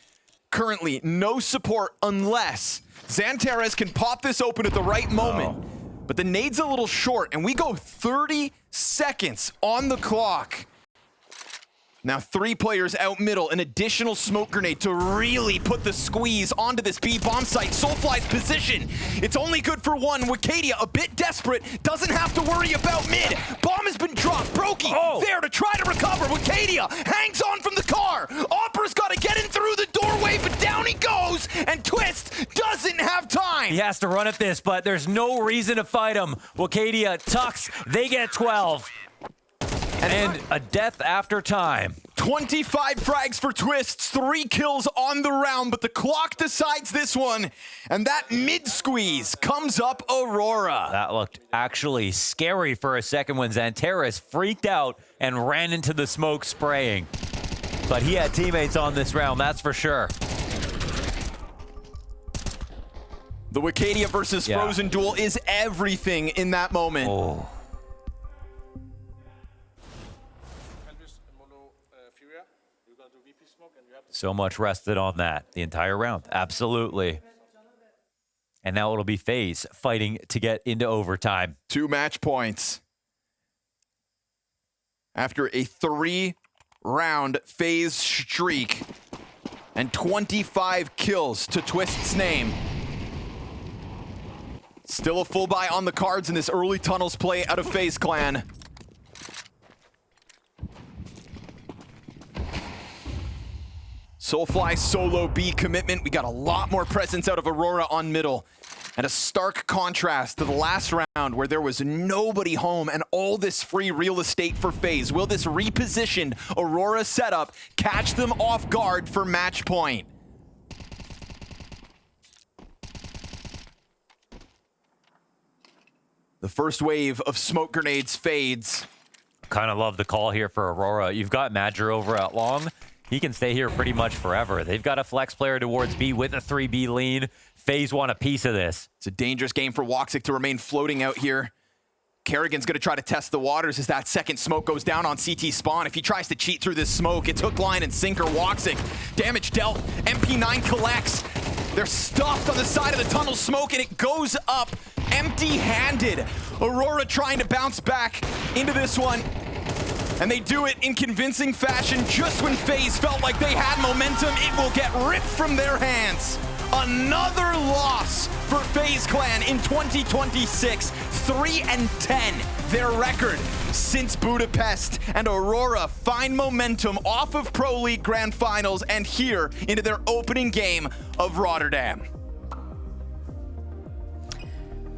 currently no support unless Xantares can pop this open at the right moment. But the nade's a little short, and we go 30 seconds on the clock. Now 3 players out middle, an additional smoke grenade to really put the squeeze onto this B bomb site. Soulfly's position, it's only good for 1. Wicadia, a bit desperate, doesn't have to worry about mid. Bomb has been dropped. Brokey there to try to recover. Wicadia hangs on from the car. Opera's got to get in through the doorway, but down he goes, and Twist doesn't have time. He has to run at this, but there's no reason to fight him. Wicadia tucks, they get 12. And a death after time. 25 frags for Twists, 3 kills on the round, but the clock decides this one. And that mid squeeze comes up Aurora. That looked actually scary for a second when Xantares freaked out and ran into the smoke spraying. But he had teammates on this round, that's for sure. The Wicadia versus Frozen duel is everything in that moment. Oh. So much rested on that the entire round. Absolutely. And now it'll be FaZe fighting to get into overtime. 2 match points. After a 3-round FaZe streak and 25 kills to Twist's name. Still a full buy on the cards in this early tunnels play out of FaZe Clan. Soulfly solo B commitment. We got a lot more presence out of Aurora on middle. And a stark contrast to the last round where there was nobody home and all this free real estate for FaZe. Will this repositioned Aurora setup catch them off guard for match point? The first wave of smoke grenades fades. Kind of love the call here for Aurora. You've got Madger over at long. He can stay here pretty much forever. They've got a flex player towards B with a 3B lead. FaZe want a piece of this. It's a dangerous game for Woxic to remain floating out here. Kerrigan's going to try to test the waters as that second smoke goes down on CT spawn. If he tries to cheat through this smoke, it's hook, line, and sinker. Woxic, damage dealt. MP9 collects. They're stuffed on the side of the tunnel smoke, and it goes up empty-handed. Aurora trying to bounce back into this one. And they do it in convincing fashion. Just when FaZe felt like they had momentum, it will get ripped from their hands. Another loss for FaZe Clan in 2026. 3-10, their record since Budapest. And Aurora find momentum off of Pro League Grand Finals and here into their opening game of Rotterdam.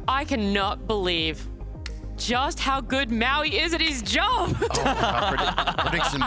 I cannot believe just how good Maui is at his job. Prediction